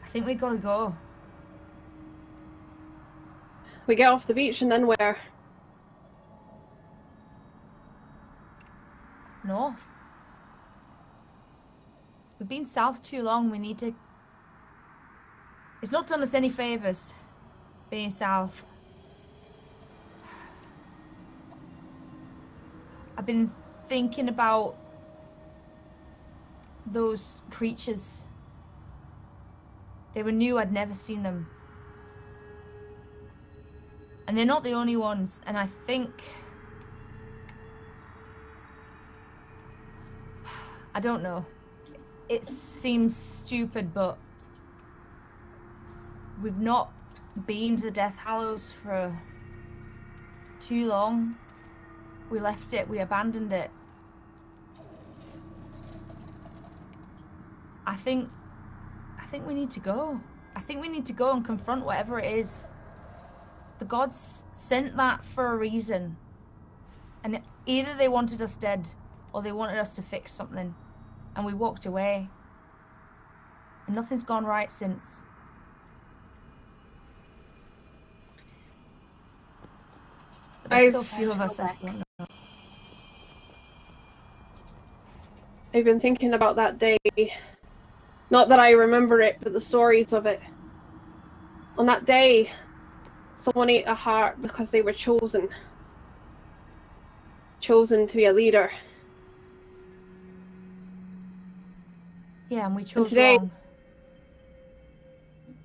I think we gotta go. We get off the beach and then where? North. We've been south too long. We need to... It's not done us any favors, being south. I've been thinking about those creatures. They were new. I'd never seen them. And they're not the only ones. And I think... I don't know. It seems stupid, but we've not been to the Death Hallows for too long. We left it. We abandoned it. I think we need to go. I think we need to go and confront whatever it is. The gods sent that for a reason. And either they wanted us dead or they wanted us to fix something. And we walked away. And nothing's gone right since. But there's so few of us. I've been thinking about that day. Not that I remember it, but the stories of it. On that day, someone ate a heart because they were chosen. Chosen to be a leader. Yeah, and we chose today, wrong.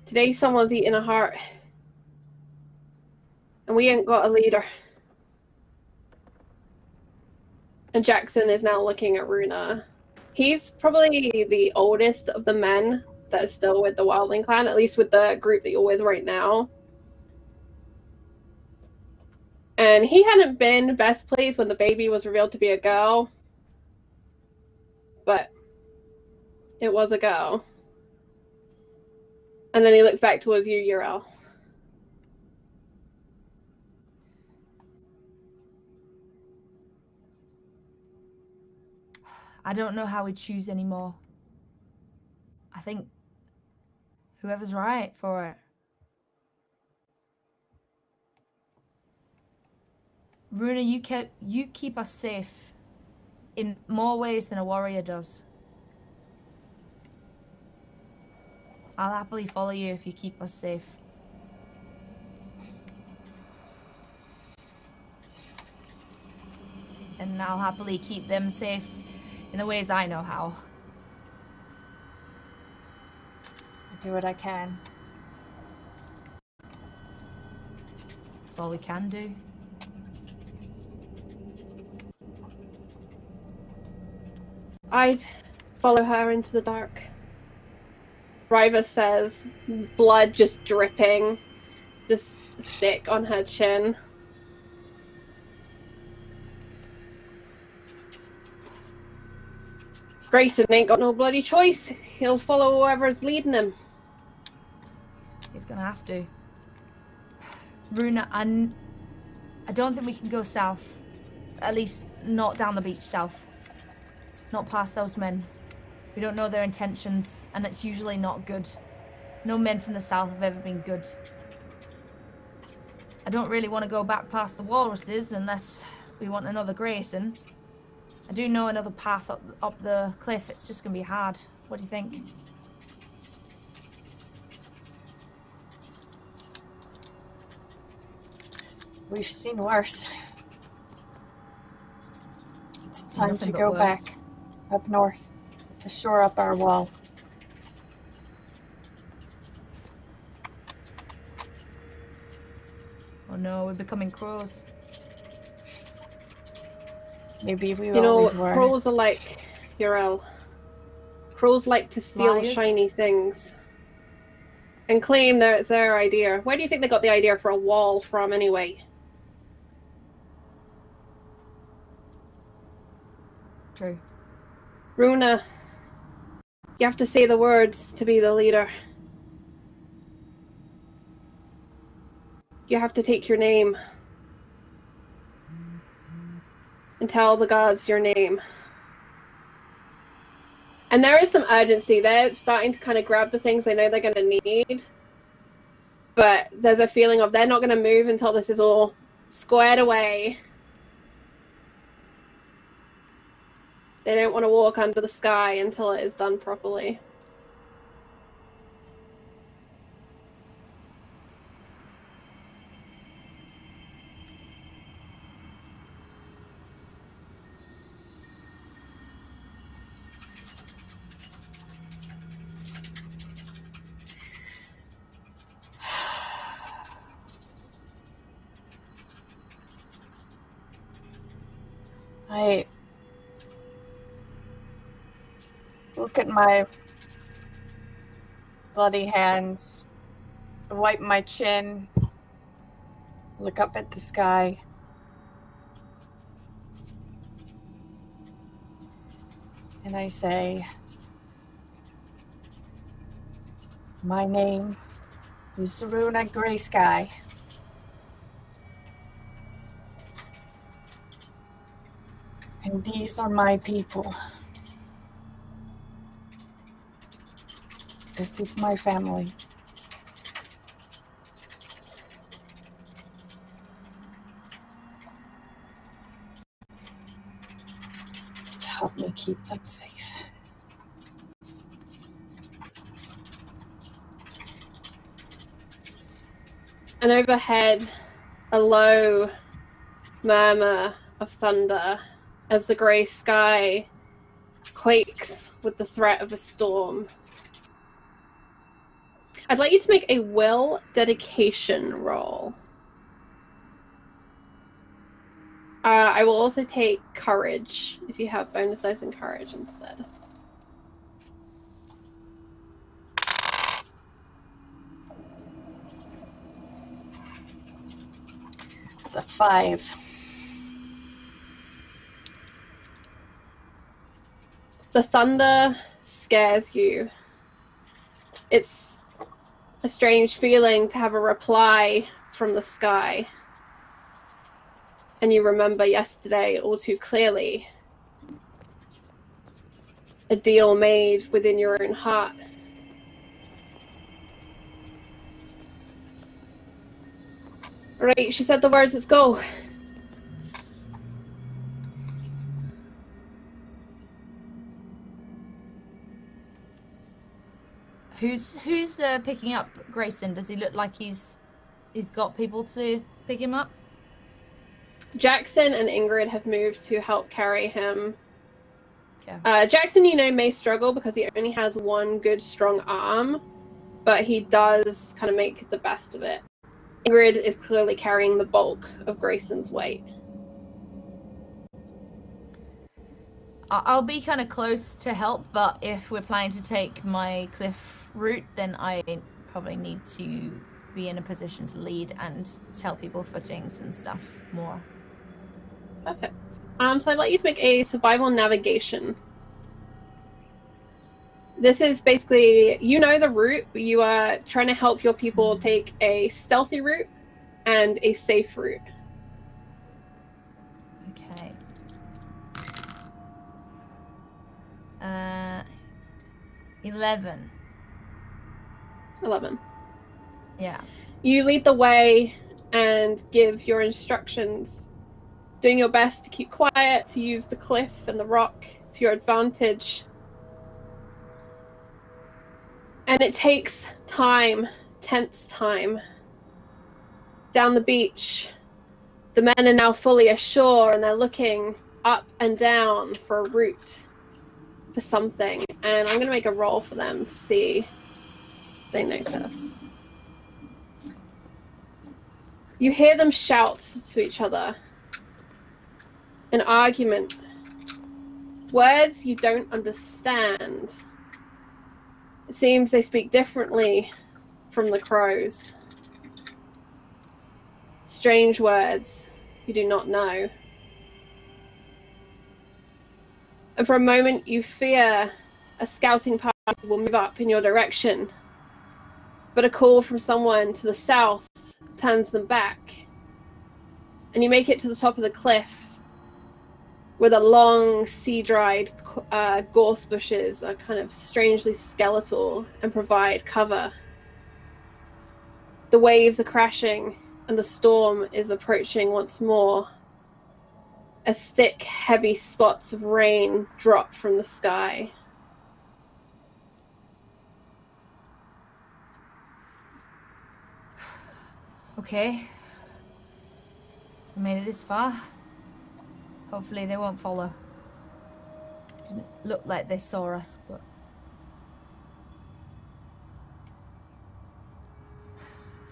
Today someone's eating a heart. And we ain't got a leader. And Jackson is now looking at Runa. He's probably the oldest of the men that is still with the Wildling clan, at least with the group that you're with right now. And he hadn't been best pleased when the baby was revealed to be a girl. But it was a girl. And then he looks back towards you, Urel. I don't know how we choose anymore. I think whoever's right for it. Runa, you keep us safe in more ways than a warrior does. I'll happily follow you if you keep us safe. And I'll happily keep them safe in the ways I know how. I'll do what I can. That's all we can do. I'd follow her into the dark. Riva says, blood just dripping, just thick on her chin. Grayson ain't got no bloody choice. He'll follow whoever's leading him. He's gonna have to. Runa, I don't think we can go south. At least not down the beach south. Not past those men. We don't know their intentions, and it's usually not good. No men from the south have ever been good. I don't really want to go back past the walruses unless we want another Grayson. I do know another path up the cliff. It's just going to be hard. What do you think? We've seen worse. It's time Nothing to but go worse. back up north to shore up our wall. Oh no, we're becoming crows. Maybe we You know, always were. crows are like Urel. Crows like to steal Liars. shiny things. And claim that it's their idea. Where do you think they got the idea for a wall from, anyway? True. Runa, you have to say the words to be the leader. You have to take your name. And tell the gods your name. And there is some urgency. They're starting to kind of grab the things they know they're going to need. But there's a feeling of they're not going to move until this is all squared away. They don't want to walk under the sky until it is done properly. I look at my bloody hands, wipe my chin, look up at the sky. And I say, my name is Runa Grey Sky. And these are my people. This is my family. Help me keep them safe. And overhead, a low murmur of thunder as the grey sky quakes with the threat of a storm. I'd like you to make a will dedication roll. I will also take courage if you have bonus dice in courage instead. It's a 5. The thunder scares you. It's a strange feeling to have a reply from the sky. And you remember yesterday all too clearly. a deal made within your own heart. Alright, she said the words, let's go. Who's picking up Grayson? Does he look like he's got people to pick him up? Jackson and Ingrid have moved to help carry him. Okay. Jackson, may struggle because he only has one good, strong arm, but he does kind of make the best of it. Ingrid is clearly carrying the bulk of Grayson's weight. I'll be kind of close to help, but if we're planning to take my cliff route, then I probably need to be in a position to lead and tell people footings and stuff more. Perfect. So I'd like you to make a survival navigation. This is basically, the route, but you are trying to help your people take a stealthy route and a safe route. Okay. 11. 11. Yeah. You lead the way and give your instructions, doing your best to keep quiet, to use the cliff and the rock to your advantage. And it takes time, tense time. Down the beach, the men are now fully ashore and they're looking up and down for a route, for something. And I'm going to make a roll for them to see if they notice. You hear them shout to each other. An argument. Words you don't understand. It seems they speak differently from the crows. Strange words you do not know. And for a moment you fear a scouting party will move up in your direction. But a call from someone to the south turns them back. And you make it to the top of the cliff where the long, sea-dried gorse bushes are kind of strangely skeletal and provide cover. The waves are crashing and the storm is approaching once more as thick, heavy spots of rain drop from the sky. Okay. We made it this far. Hopefully they won't follow. Didn't look like they saw us, but...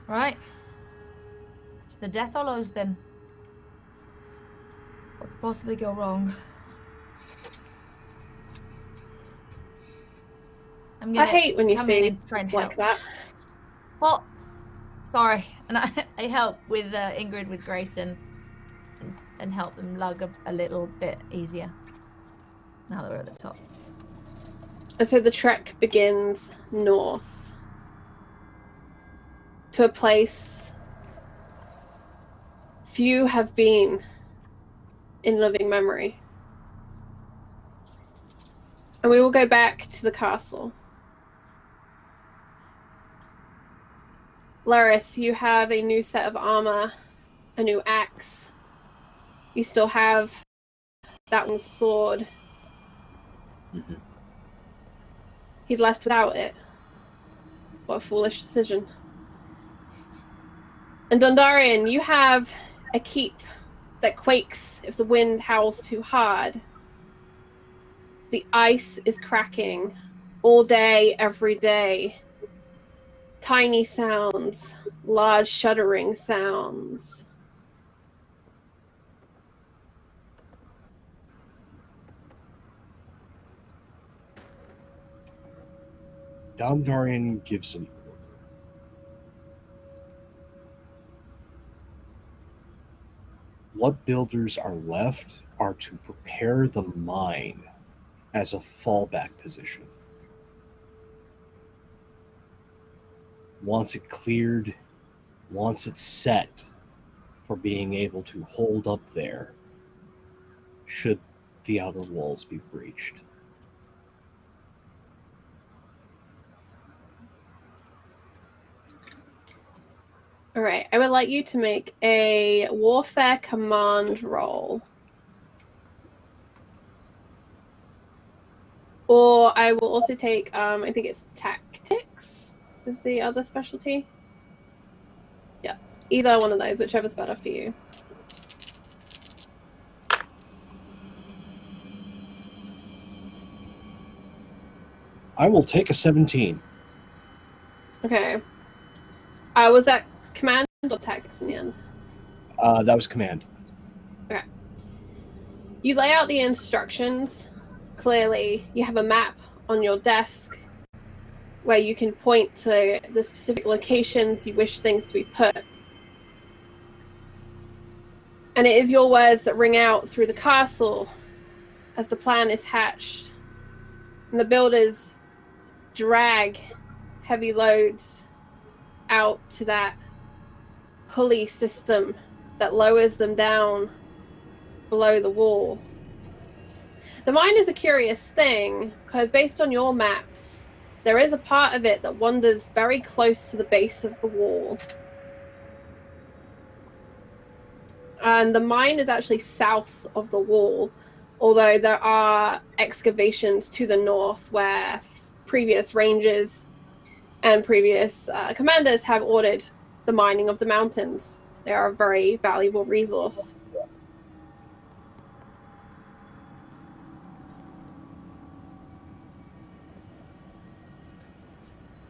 Right. To the Death Hollows, then. What could possibly go wrong? I hate when you come say in and try and like help. that. Well, sorry. And I help with Ingrid with Grayson and help them lug a little bit easier now that we're at the top. And so the trek begins north to a place few have been in living memory. And we will go back to the castle. Laris, you have a new set of armor, a new axe. You still have that one's sword. Mm-hmm. He'd left without it. What a foolish decision. And Dondarian, you have a keep that quakes if the wind howls too hard. The ice is cracking all day, every day. Tiny sounds, large shuddering sounds. Dondarian gives an order. What builders are left are to prepare the mine as a fallback position. Once it cleared, once it's set for being able to hold up there, should the outer walls be breached. Alright, I would like you to make a warfare command roll. Or I will also take, I think it's tactics is the other specialty. Yeah, either one of those, whichever's better for you. I will take a 17. Okay. Was that command or tactics in the end? That was command. Okay. You lay out the instructions. Clearly, you have a map on your desk where you can point to the specific locations you wish things to be put. And it is your words that ring out through the castle as the plan is hatched. And the builders drag heavy loads out to that pulley system that lowers them down below the wall. The mine is a curious thing, because based on your maps, there is a part of it that wanders very close to the base of the wall. And the mine is actually south of the wall, although there are excavations to the north where previous rangers and previous commanders have ordered the mining of the mountains. They are a very valuable resource.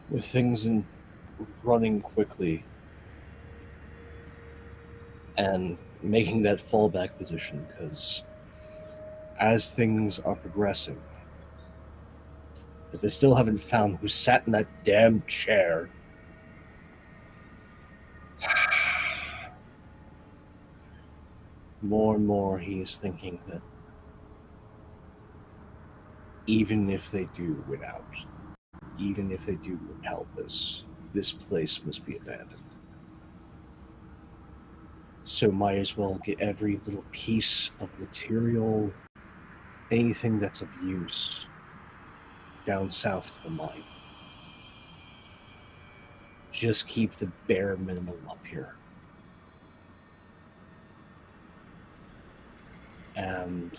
With things running quickly and making that fallback position, because as things are progressing, as they still haven't found who sat in that damn chair, more and more he is thinking that even if they do win out, even if they do repel this place must be abandoned. So might as well get every little piece of material, anything that's of use, down south to the mine. Just keep the bare minimum up here. And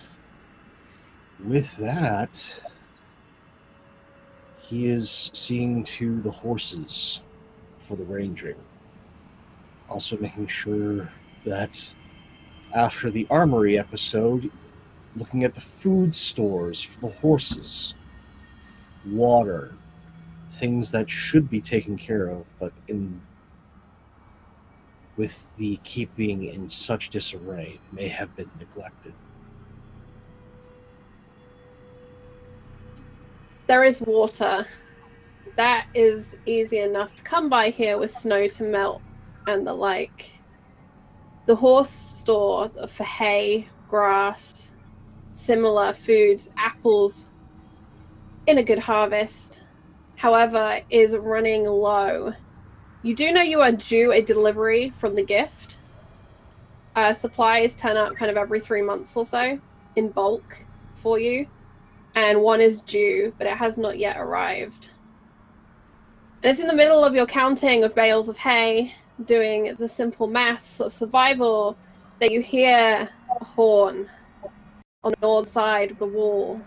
with that, he is seeing to the horses for the ranging. Also making sure that after the armory episode, looking at the food stores for the horses, water, things that should be taken care of, but with the keeping in such disarray, may have been neglected. There is water. That is easy enough to come by here with snow to melt and the like. The horse store for hay, grass, similar foods, apples, in a good harvest, however, is running low. You do know you are due a delivery from the gift. Supplies turn up kind of every 3 months or so in bulk for you. And one is due, but it has not yet arrived. And it's in the middle of your counting of bales of hay, doing the simple maths of survival, that you hear a horn on the north side of the wall,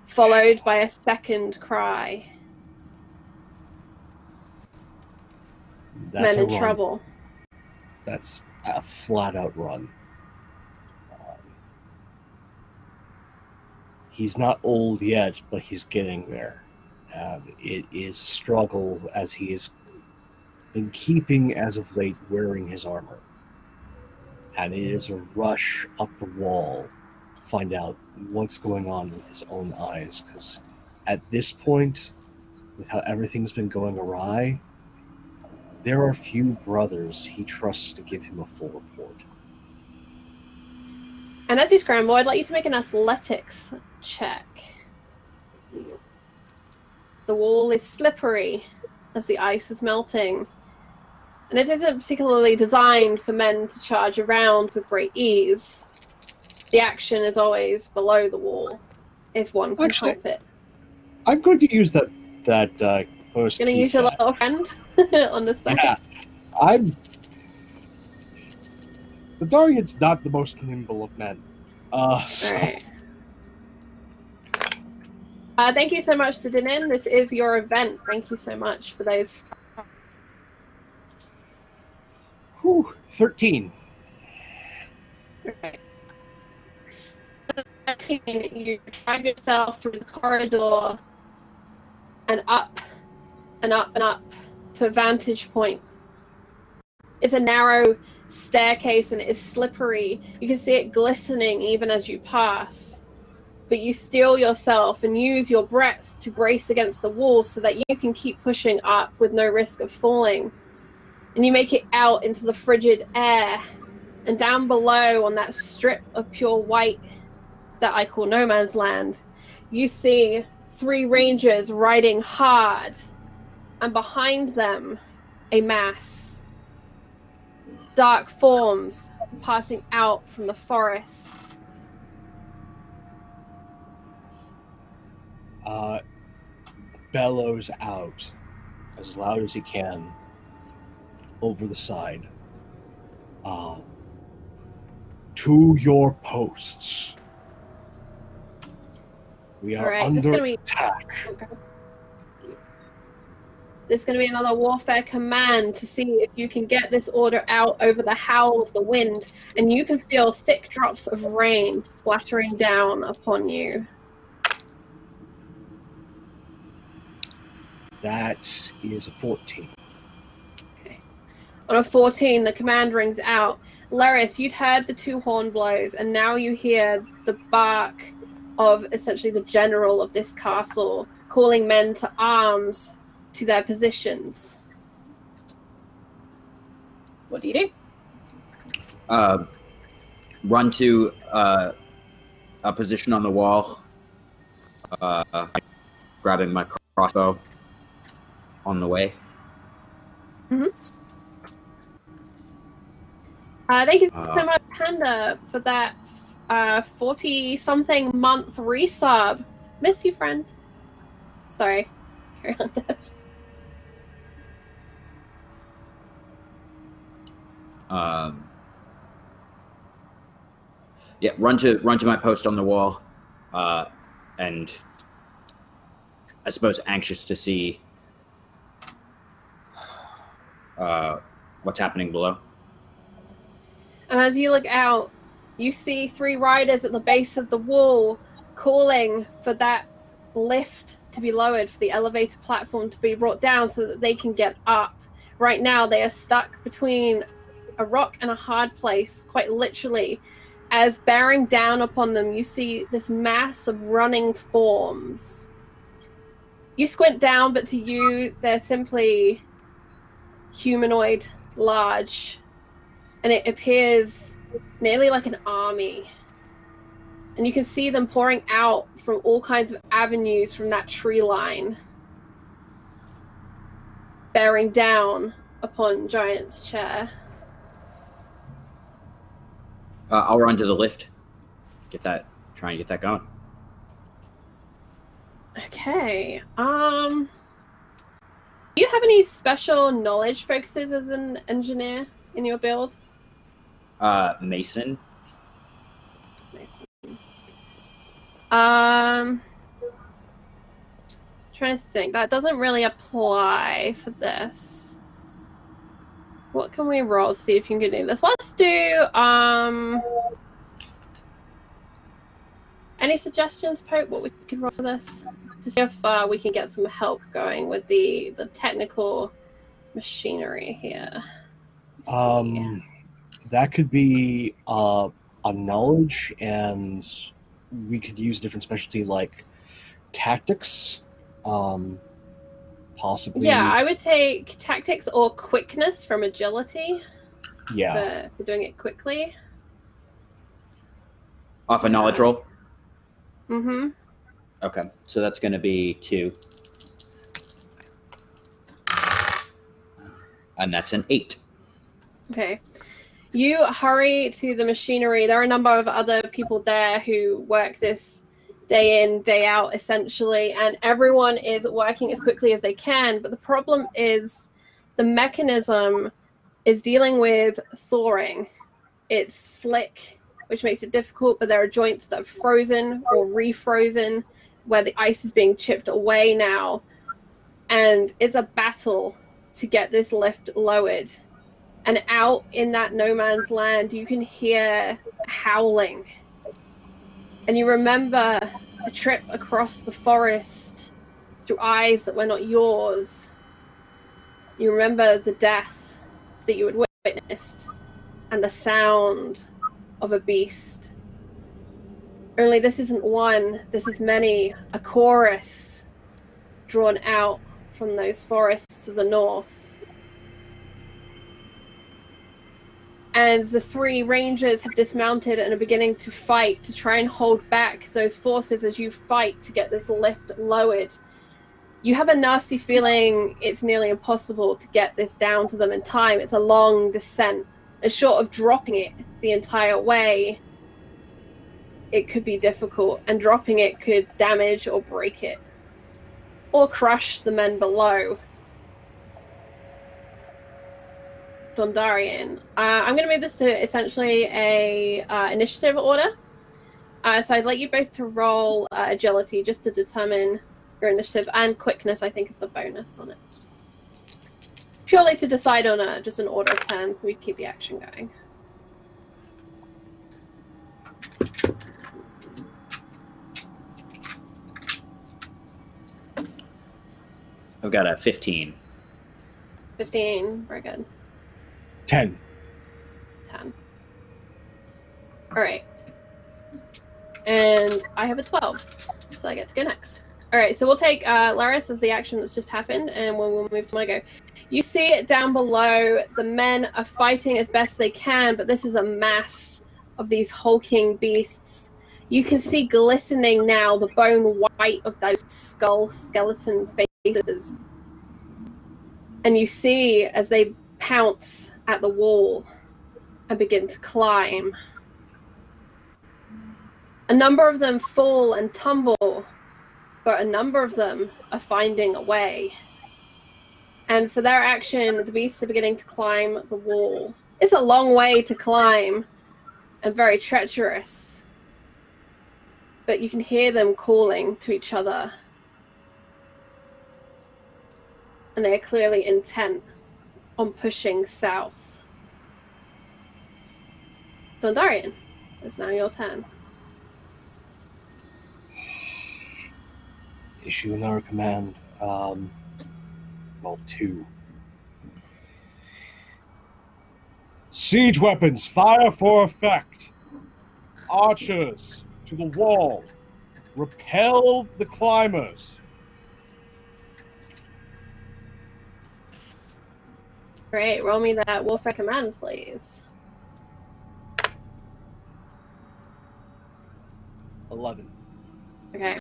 followed by a second cry. That's Men a in run. trouble. That's a flat-out run. He's not old yet, but he's getting there. It is a struggle as he has been keeping, as of late, wearing his armor. And it is a rush up the wall to find out what's going on with his own eyes, because at this point, with how everything's been going awry, there are few brothers he trusts to give him a full report. And as you scramble, I'd like you to make an athletics check. The wall is slippery as the ice is melting. And it isn't particularly designed for men to charge around with great ease. The action is always below the wall, if one can help it. I'm going to use that post. Gonna use your little friend on the side. The Darian's not the most nimble of men. So. Alright. Thank you so much to Dinin. This is your event. Thank you so much for those. 13. Okay. 13, you drag yourself through the corridor and up and up and up to a vantage point. It's a narrow staircase and it is slippery. You can see it glistening even as you pass. But you steel yourself and use your breath to brace against the wall so that you can keep pushing up with no risk of falling. And you make it out into the frigid air. And down below on that strip of pure white that I call no man's land, you see 3 rangers riding hard. And behind them, a mass. Dark forms passing out from the forest. Bellows out as loud as he can over the side. To your posts. We are under attack. Okay. There's going to be another warfare command to see if you can get this order out over the howl of the wind, and you can feel thick drops of rain splattering down upon you. That is a 14. Okay. On a 14, the command rings out. Laris, you'd heard the 2 horn blows, and now you hear the bark of essentially the general of this castle calling men to arms to their positions. What do you do? Run to a position on the wall, grabbing my crossbow on the way. Mm-hmm. Thank you so much, Panda, for that 40-something month resub. Miss you, friend. Sorry. Carry on, Dev. Yeah, run to my post on the wall, and I suppose anxious to see what's happening below. And as you look out, you see 3 riders at the base of the wall calling for that lift to be lowered, for the elevator platform to be brought down so that they can get up. Right now, they are stuck between a rock and a hard place, quite literally. As bearing down upon them, you see this mass of running forms. You squint down, but to you, they're simply humanoid, large, and it appears nearly like an army. And you can see them pouring out from all kinds of avenues from that tree line, bearing down upon Giant's chair. I'll run to the lift. Try and get that going. Okay. Do you have any special knowledge focuses as an engineer in your build? Mason. Trying to think. That doesn't really apply for this. What can we roll to see if you can do this? Let's do any suggestions, Pope, what we could roll for this? To see if we can get some help going with the technical machinery here. That could be a knowledge, and we could use different specialty like tactics, possibly. Yeah, I would take tactics or quickness from agility. Yeah, for doing it quickly. Off a knowledge roll. Mm-hmm. Okay, so that's going to be 2, and that's an 8. Okay. You hurry to the machinery. There are a number of other people there who work this day in, day out, essentially, and everyone is working as quickly as they can. But the problem is the mechanism is dealing with thawing. It's slick, which makes it difficult, but there are joints that are frozen or refrozen where the ice is being chipped away now. And it's a battle to get this lift lowered. And out in that no man's land, you can hear howling. And you remember a trip across the forest through eyes that were not yours. You remember the death that you had witnessed and the sound of a beast. Only this isn't one, this is many, a chorus drawn out from those forests of the north. And the three rangers have dismounted and are beginning to fight to try and hold back those forces as you fight to get this lift lowered. You have a nasty feeling it's nearly impossible to get this down to them in time. It's a long descent. And short of dropping it the entire way, it could be difficult. And dropping it could damage or break it. Or crush the men below. Dondarian. I'm going to move this to essentially a initiative order. So I'd like you both to roll agility just to determine your initiative, and quickness I think is the bonus on it. Purely to decide on just an order of turn so we keep the action going. I've got a 15. 15, very good. 10. 10. Alright. And I have a 12, so I get to go next. Alright, so we'll take Laris as the action that's just happened, and we'll move to my go. You see it down below, the men are fighting as best they can, but this is a mass of these hulking beasts. You can see glistening now the bone white of those skeleton faces. And you see as they pounce at the wall and begin to climb. A number of them fall and tumble, but a number of them are finding a way. And for their action, the beasts are beginning to climb the wall. It's a long way to climb and very treacherous, but you can hear them calling to each other. And they are clearly intent on pushing south. Dondarian, it's now your turn. Issue another command. Well, 2. Siege weapons, fire for effect. Archers to the wall. Repel the climbers. Great, roll me that warfare command, please. 11. Okay.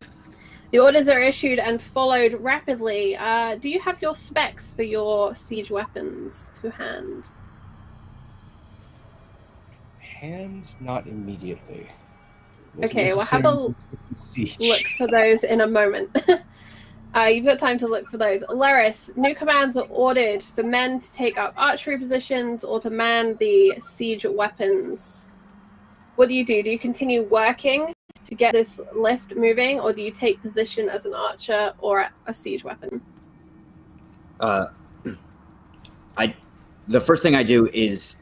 The orders are issued and followed rapidly. Do you have your specs for your siege weapons to hand? Hands, not immediately. Okay, we'll have a look for those in a moment. You've got time to look for those. Laris, new commands are ordered for men to take up archery positions or to man the siege weapons. What do? Do you continue working to get this lift moving, or do you take position as an archer or a siege weapon? The first thing I do is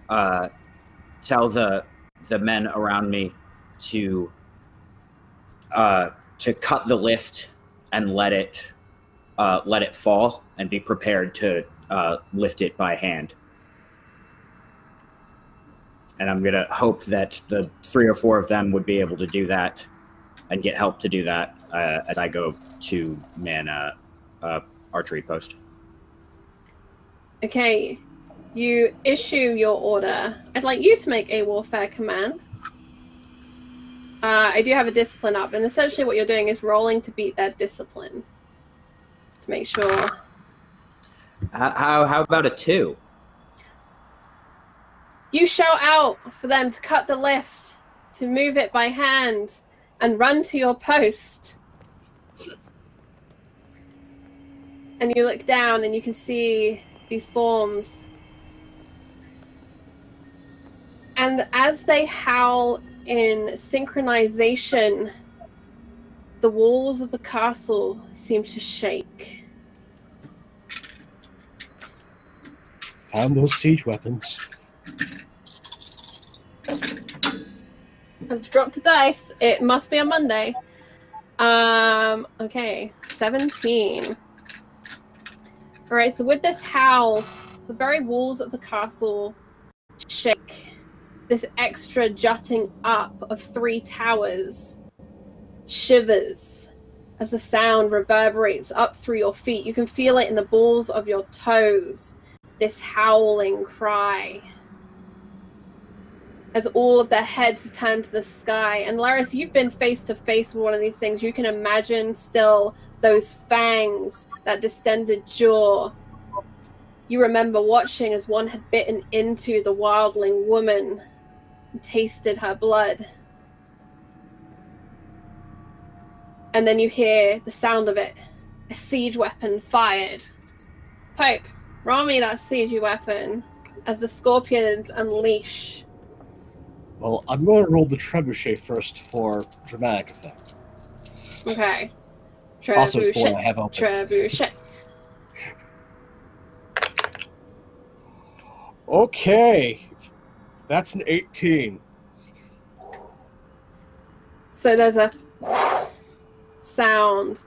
tell the men around me to cut the lift and let it fall, and be prepared to lift it by hand. And I'm going to hope that the 3 or 4 of them would be able to do that and get help to do that as I go to man archery post. Okay, you issue your order. I'd like you to make a warfare command. I do have a discipline up, and essentially what you're doing is rolling to beat their discipline. To make sure. How about a 2? You shout out for them to cut the lift, to move it by hand, and run to your post. And you look down and you can see these forms And as they howl in synchronization, the walls of the castle seem to shake. Found those siege weapons. Let's drop the dice. It must be on Monday. Okay, 17. Alright, so with this howl, the very walls of the castle shake. This extra jutting up of 3 towers shivers as the sound reverberates up through your feet. You can feel it in the balls of your toes, this howling cry. As all of their heads turn to the sky. And Laris, you've been face to face with one of these things. You can imagine still those fangs, that distended jaw. You remember watching as one had bitten into the wildling woman and tasted her blood. And then you hear the sound of it. A siege weapon fired. Pope, roll me that siege weapon as the scorpions unleash. Well, I'm going to roll the trebuchet first for dramatic effect. Okay. Also, it's the one I have open. Trebuchet. Okay. That's an 18. So there's a sound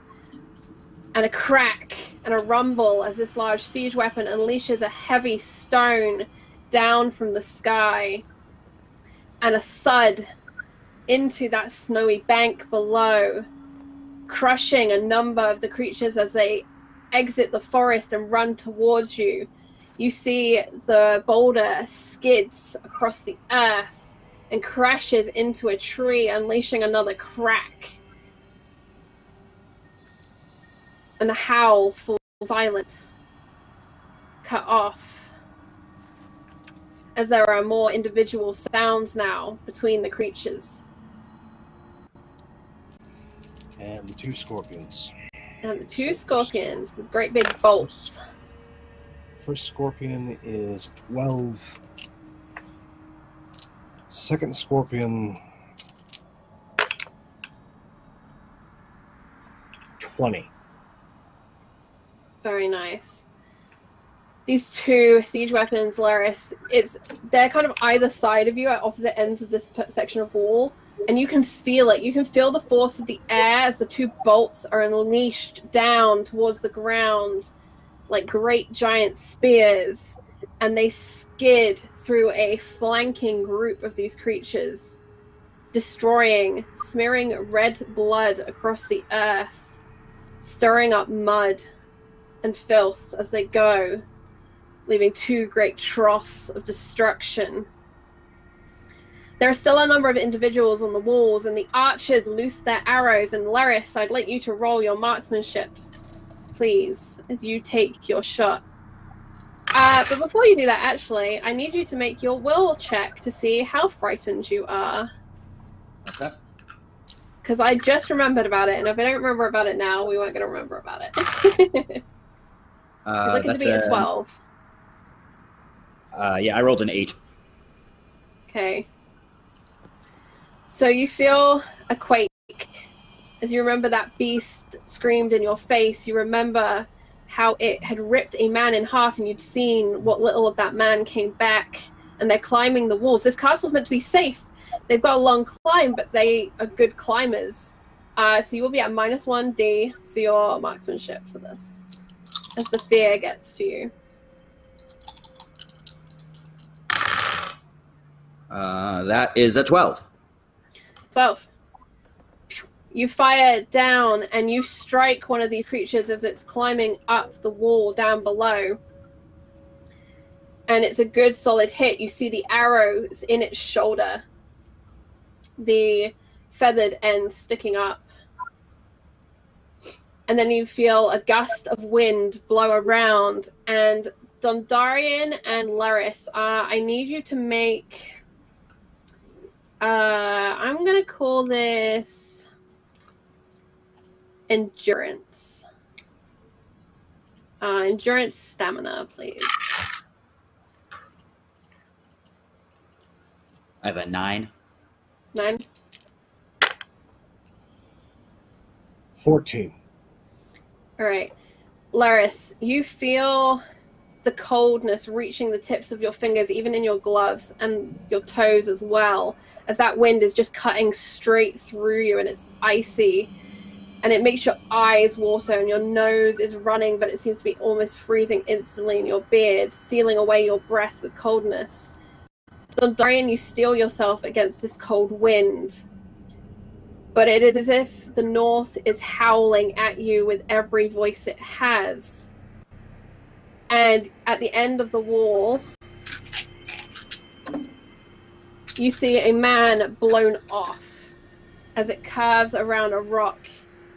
and a crack and a rumble as this large siege weapon unleashes a heavy stone down from the sky, and a thud into that snowy bank below, crushing a number of the creatures as they exit the forest and run towards you. You see the boulder skids across the earth and crashes into a tree, unleashing another crack. And the howl falls silent, cut off, as there are more individual sounds now between the creatures. And the 2 scorpions. And the 2 scorpions with great big bolts. First scorpion is 12. Second scorpion, 20. Very nice. These 2 siege weapons, Laris, they're kind of either side of you at opposite ends of this section of wall, and you can feel it. You can feel the force of the air as the 2 bolts are unleashed down towards the ground like great giant spears, and they skid through a flanking group of these creatures, destroying, smearing red blood across the earth, stirring up mud and filth as they go, leaving 2 great troughs of destruction. There are still a number of individuals on the walls, and the archers loose their arrows. And Laris, I'd like you to roll your marksmanship, please, as you take your shot. But before you do that, actually, I need you to make your will check to see how frightened you are. Okay. Because I just remembered about it, and if I don't remember about it now, we weren't going to remember about it. You're looking to be a 12. Yeah, I rolled an 8. Okay. So you feel a quake as you remember that beast screamed in your face. You remember how it had ripped a man in half, and you'd seen what little of that man came back, and they're climbing the walls. This castle's meant to be safe. They've got a long climb, but they are good climbers. So you will be at -1d for your marksmanship for this, as the fear gets to you. That is a 12. 12. You fire down and you strike one of these creatures as it's climbing up the wall down below. And it's a good solid hit. You see the arrows in its shoulder, the feathered end sticking up. And then you feel a gust of wind blow around. And Dondarian and Laris, I need you to make... I'm going to call this endurance. Endurance stamina, please. I have a 9. 9. 14. All right. Laris, you feel the coldness reaching the tips of your fingers, even in your gloves and your toes as well, as that wind is just cutting straight through you and it's icy. And it makes your eyes water and your nose is running, but it seems to be almost freezing instantly in your beard, stealing away your breath with coldness. Dorian, you steel yourself against this cold wind. But it is as if the north is howling at you with every voice it has. And at the end of the wall, you see a man blown off as it curves around a rock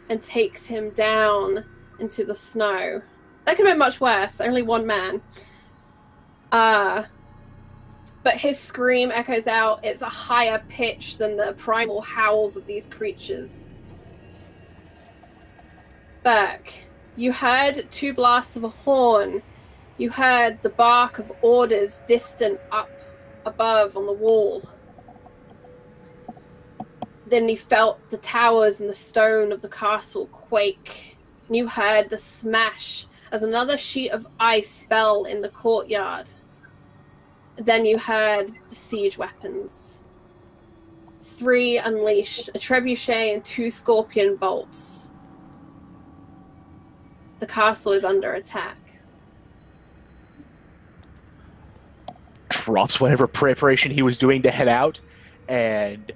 and takes him down into the snow. That could have been much worse. Only one man. But his scream echoes out. It's a higher pitch than the primal howls of these creatures. Burke, you heard 2 blasts of a horn. You heard the bark of orders distant up above on the wall. Then you felt the towers and the stone of the castle quake. And you heard the smash as another sheet of ice fell in the courtyard. Then you heard the siege weapons. 3 unleashed, a trebuchet and 2 scorpion bolts. The castle is under attack. Drops whatever preparation he was doing to head out, and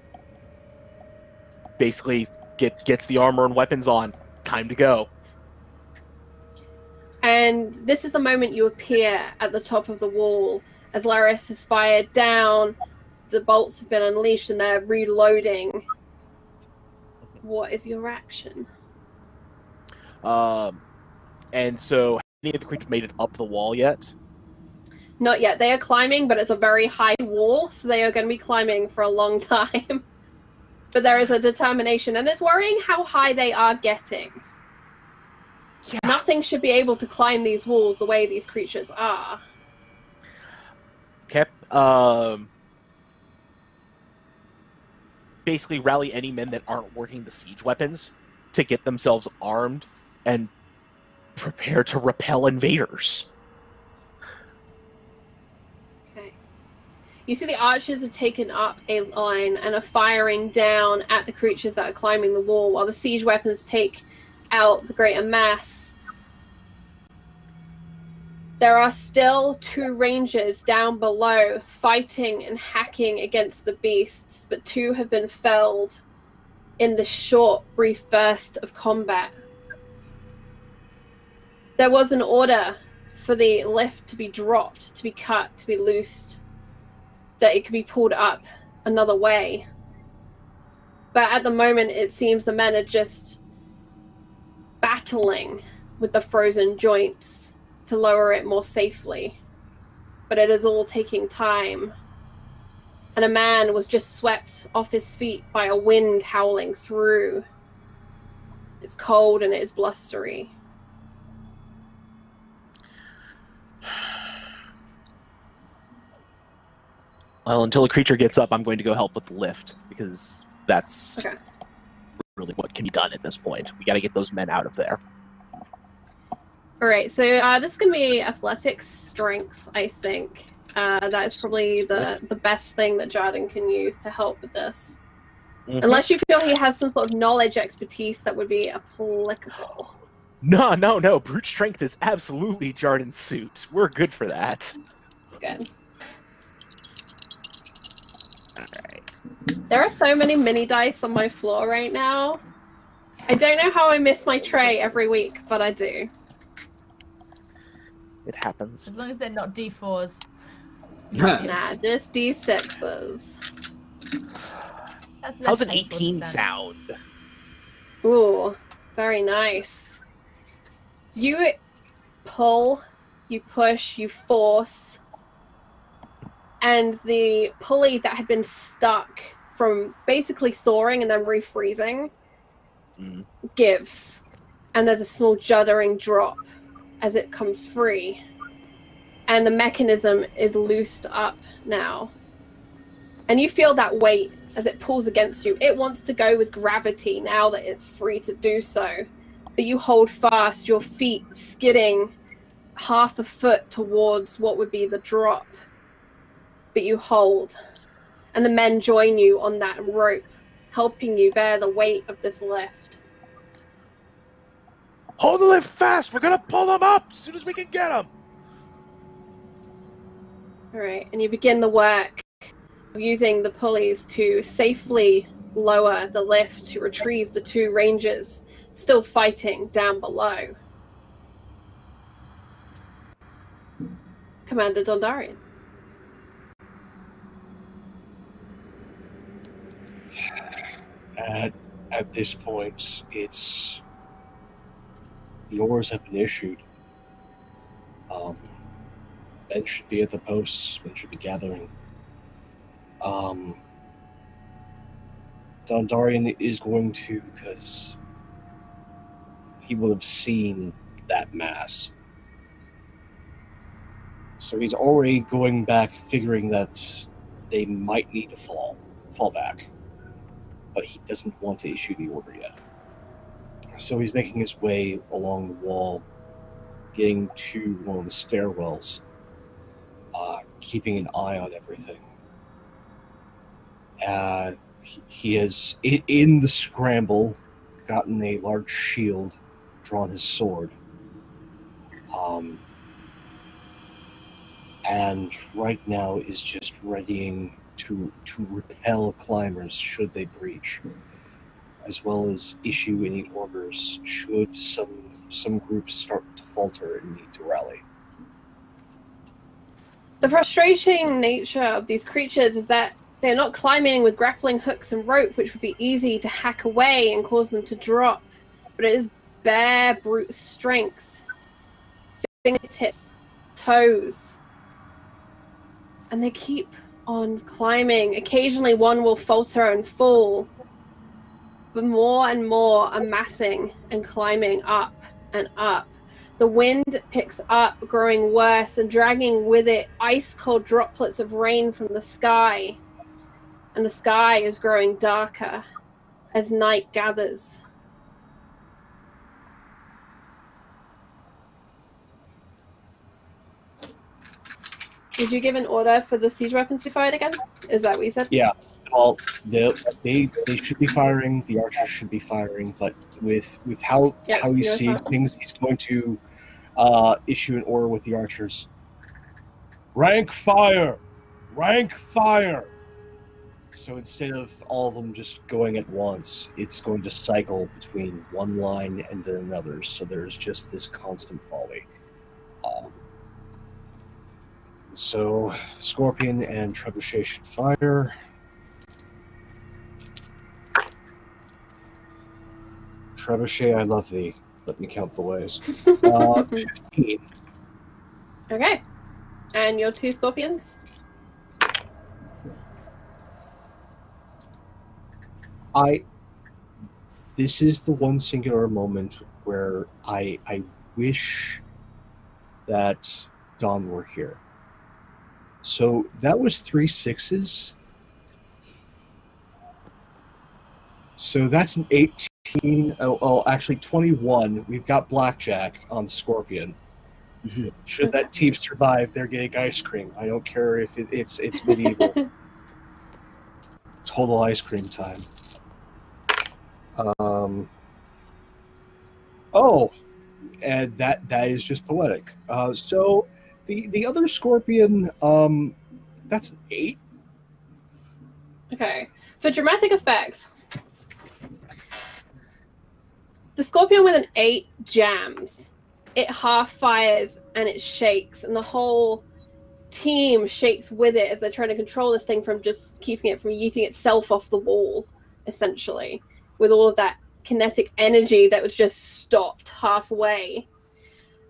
basically gets the armor and weapons on. Time to go. And this is the moment you appear at the top of the wall. As Laris has fired down, the bolts have been unleashed and they're reloading. What is your action? And so, any of the creatures made it up the wall yet? Not yet. They are climbing, but it's a very high wall, so they are going to be climbing for a long time. But there is a determination, and it's worrying how high they are getting. Yeah. Nothing should be able to climb these walls the way these creatures are. Okay. Basically rally any men that aren't working the siege weapons to get themselves armed and prepare to repel invaders. Okay. You see the archers have taken up a line and are firing down at the creatures that are climbing the wall, while the siege weapons take out the greater mass. There are still 2 rangers down below fighting and hacking against the beasts, but 2 have been felled in this short, brief burst of combat. There was an order for the lift to be dropped, to be cut, to be loosed, that it could be pulled up another way. But at the moment, it seems the men are just battling with the frozen joints to lower it more safely. But it is all taking time. And a man was just swept off his feet by a wind howling through. It's cold and it is blustery. Well, until a creature gets up, I'm going to go help with the lift, because that's really what can be done at this point. We got to get those men out of there. All right, so this is going to be athletics strength, I think. That is probably the best thing that Jarden can use to help with this. Mm-hmm. Unless you feel he has some sort of knowledge expertise that would be applicable. No. Brute strength is absolutely Jarden's suit. We're good for that. Good. Alright. There are so many mini dice on my floor right now. I don't know how I miss my tray every week, but I do. It happens. As long as they're not D4s. Nah, just D6s. How's an 18 sound? Ooh, very nice. You pull, you push, you force, and the pulley that had been stuck from basically thawing and then refreezing gives. And there's a small juddering drop as it comes free. And the mechanism is loosed up now. And you feel that weight as it pulls against you. It wants to go with gravity now that it's free to do so. But you hold fast, your feet skidding half a foot towards what would be the drop. But you hold. And the men join you on that rope, helping you bear the weight of this lift. Hold the lift fast! We're gonna pull them up as soon as we can get them! Alright, and you begin the work of using the pulleys to safely lower the lift to retrieve the two rangers still fighting down below. Commander Dondarian. At this point, it's the orders have been issued. Men should be at the posts. Men should be gathering. Dondarian is going to, because he would have seen that mass. So he's already going back, figuring that they might need to fall back. But he doesn't want to issue the order yet. So he's making his way along the wall, getting to one of the stairwells, keeping an eye on everything. He has, in the scramble, gotten a large shield, drawn his sword. And right now is just readying to repel climbers should they breach, as well as issue any orders should some groups start to falter and need to rally. The frustrating nature of these creatures is that they're not climbing with grappling hooks and rope, which would be easy to hack away and cause them to drop, but it is bare brute strength, fingertips, toes, and they keep on climbing. Occasionally one will falter and fall, but more and more amassing and climbing up and up. The wind picks up, growing worse and dragging with it ice-cold droplets of rain from the sky. And the sky is growing darker as night gathers. Did you give an order for the siege weapons to be fired again? Is that what you said? Yeah. Well, they should be firing. The archers should be firing. But with how you see things, he's going to issue an order with the archers. Rank fire! Rank fire! So instead of all of them just going at once, it's going to cycle between one line and then another. So there's just this constant volley. So Scorpion and Trebuchet should fire. Trebuchet, I love thee. Let me count the ways. 15. Okay. And your two Scorpions? This is the one singular moment where I wish that Dawn were here. So that was 3 6s. So that's an 18. Oh, actually 21. We've got Blackjack on Scorpion. Should that team survive, they're getting ice cream. I don't care if it's medieval. Total ice cream time. And that is just poetic. So the other Scorpion, that's an 8. Okay. For dramatic effect, the Scorpion with an 8 jams. It half fires and it shakes, and the whole team shakes with it as they're trying to control this thing from just keeping it from yeeting itself off the wall, essentially, with all of that kinetic energy that was just stopped halfway.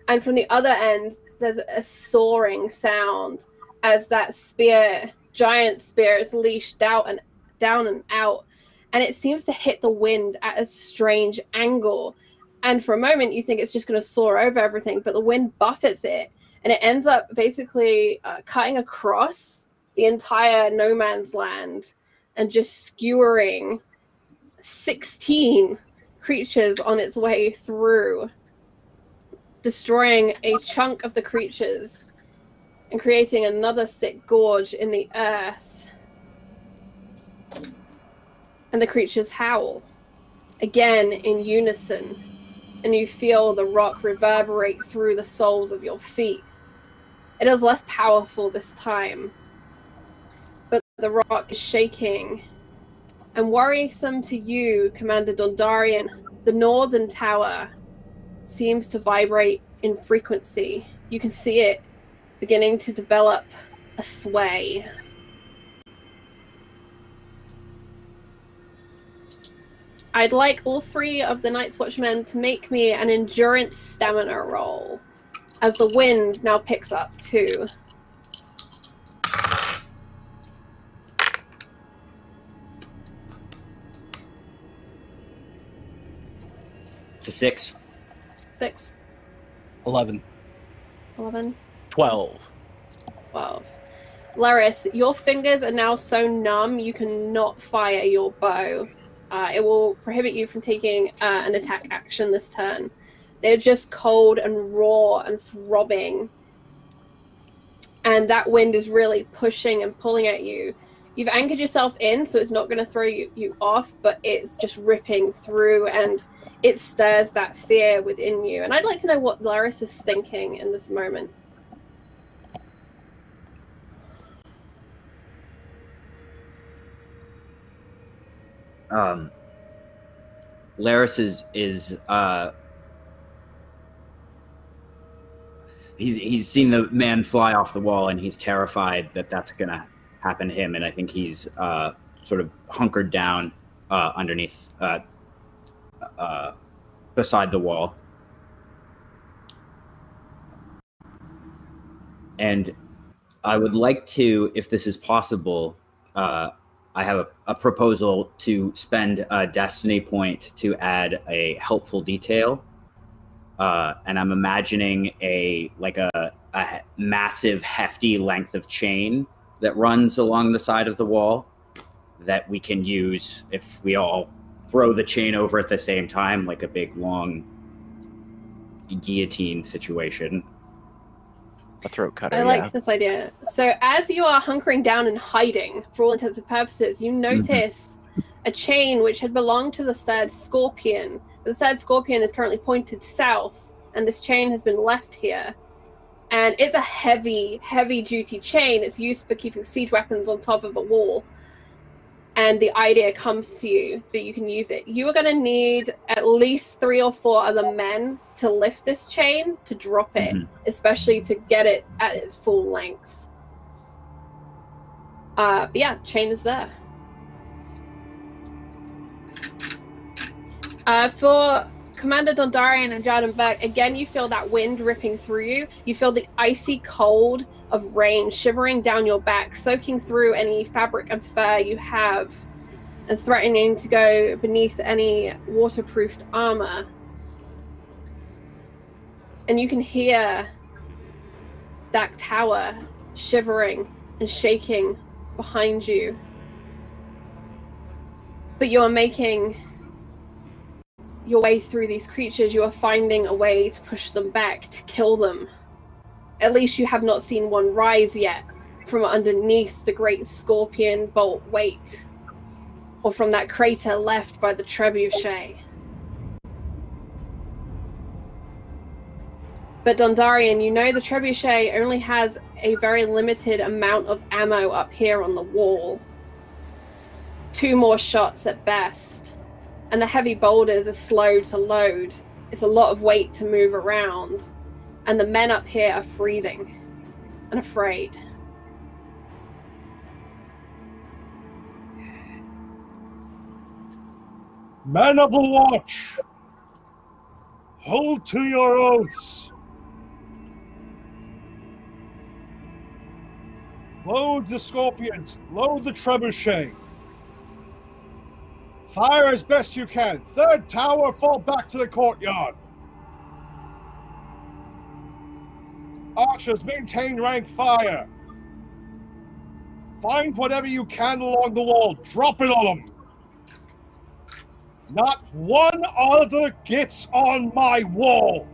And from the other end, there's a soaring sound as that spear, giant spear, is leashed out and down and out, and it seems to hit the wind at a strange angle. And for a moment, you think it's just going to soar over everything, but the wind buffets it, and it ends up basically cutting across the entire no man's land and just skewering 16 creatures on its way through, destroying a chunk of the creatures and creating another thick gorge in the earth. And the creatures howl, again in unison, and you feel the rock reverberate through the soles of your feet. It is less powerful this time, but the rock is shaking. And worrisome to you, Commander Dondarian, the northern tower seems to vibrate in frequency. You can see it beginning to develop a sway. I'd like all three of the Nightswatch men to make me an endurance stamina roll, as the wind now picks up too. It's a 6. 6. 11. 11. 12. 12. Laris, your fingers are now so numb you cannot fire your bow. It will prohibit you from taking an attack action this turn. They're just cold and raw and throbbing. And that wind is really pushing and pulling at you. You've anchored yourself in, so it's not going to throw you off, but it's just ripping through, and it stirs that fear within you. And I'd like to know what Laris is thinking in this moment. Laris he's seen the man fly off the wall, and he's terrified that that's gonna happen to him, and I think he's sort of hunkered down underneath beside the wall. And I would like to, if this is possible, I have a proposal to spend a destiny point to add a helpful detail. And I'm imagining a massive, hefty length of chain that runs along the side of the wall that we can use if we all throw the chain over at the same time, like a big, long guillotine situation. A throat cutter. I like this idea. So as you are hunkering down and hiding, for all intents and purposes, you notice a chain which had belonged to the third scorpion. The third scorpion is currently pointed south, and this chain has been left here. And it's a heavy, heavy-duty chain. It's used for keeping siege weapons on top of a wall. And the idea comes to you that you can use it. You are going to need at least 3 or 4 other men to lift this chain, to drop it, especially to get it at its full length. But yeah, chain is there. For Commander Dondarian and Jardenberg, again, you feel that wind ripping through you. You feel the icy cold of rain shivering down your back, soaking through any fabric and fur you have, and threatening to go beneath any waterproofed armor. And you can hear that tower shivering and shaking behind you. But you are making your way through these creatures. You are finding a way to push them back, to kill them. At least you have not seen one rise yet from underneath the great scorpion bolt weight, or from that crater left by the trebuchet. But Dondarian, you know the trebuchet only has a very limited amount of ammo up here on the wall. 2 more shots at best. And the heavy boulders are slow to load. It's a lot of weight to move around. And the men up here are freezing and afraid. Men of the watch, hold to your oaths. Load the scorpions, load the trebuchet. Fire as best you can. Third tower, fall back to the courtyard. Archers, maintain rank fire. Find whatever you can along the wall. Drop it on them. Not one other gets on my wall.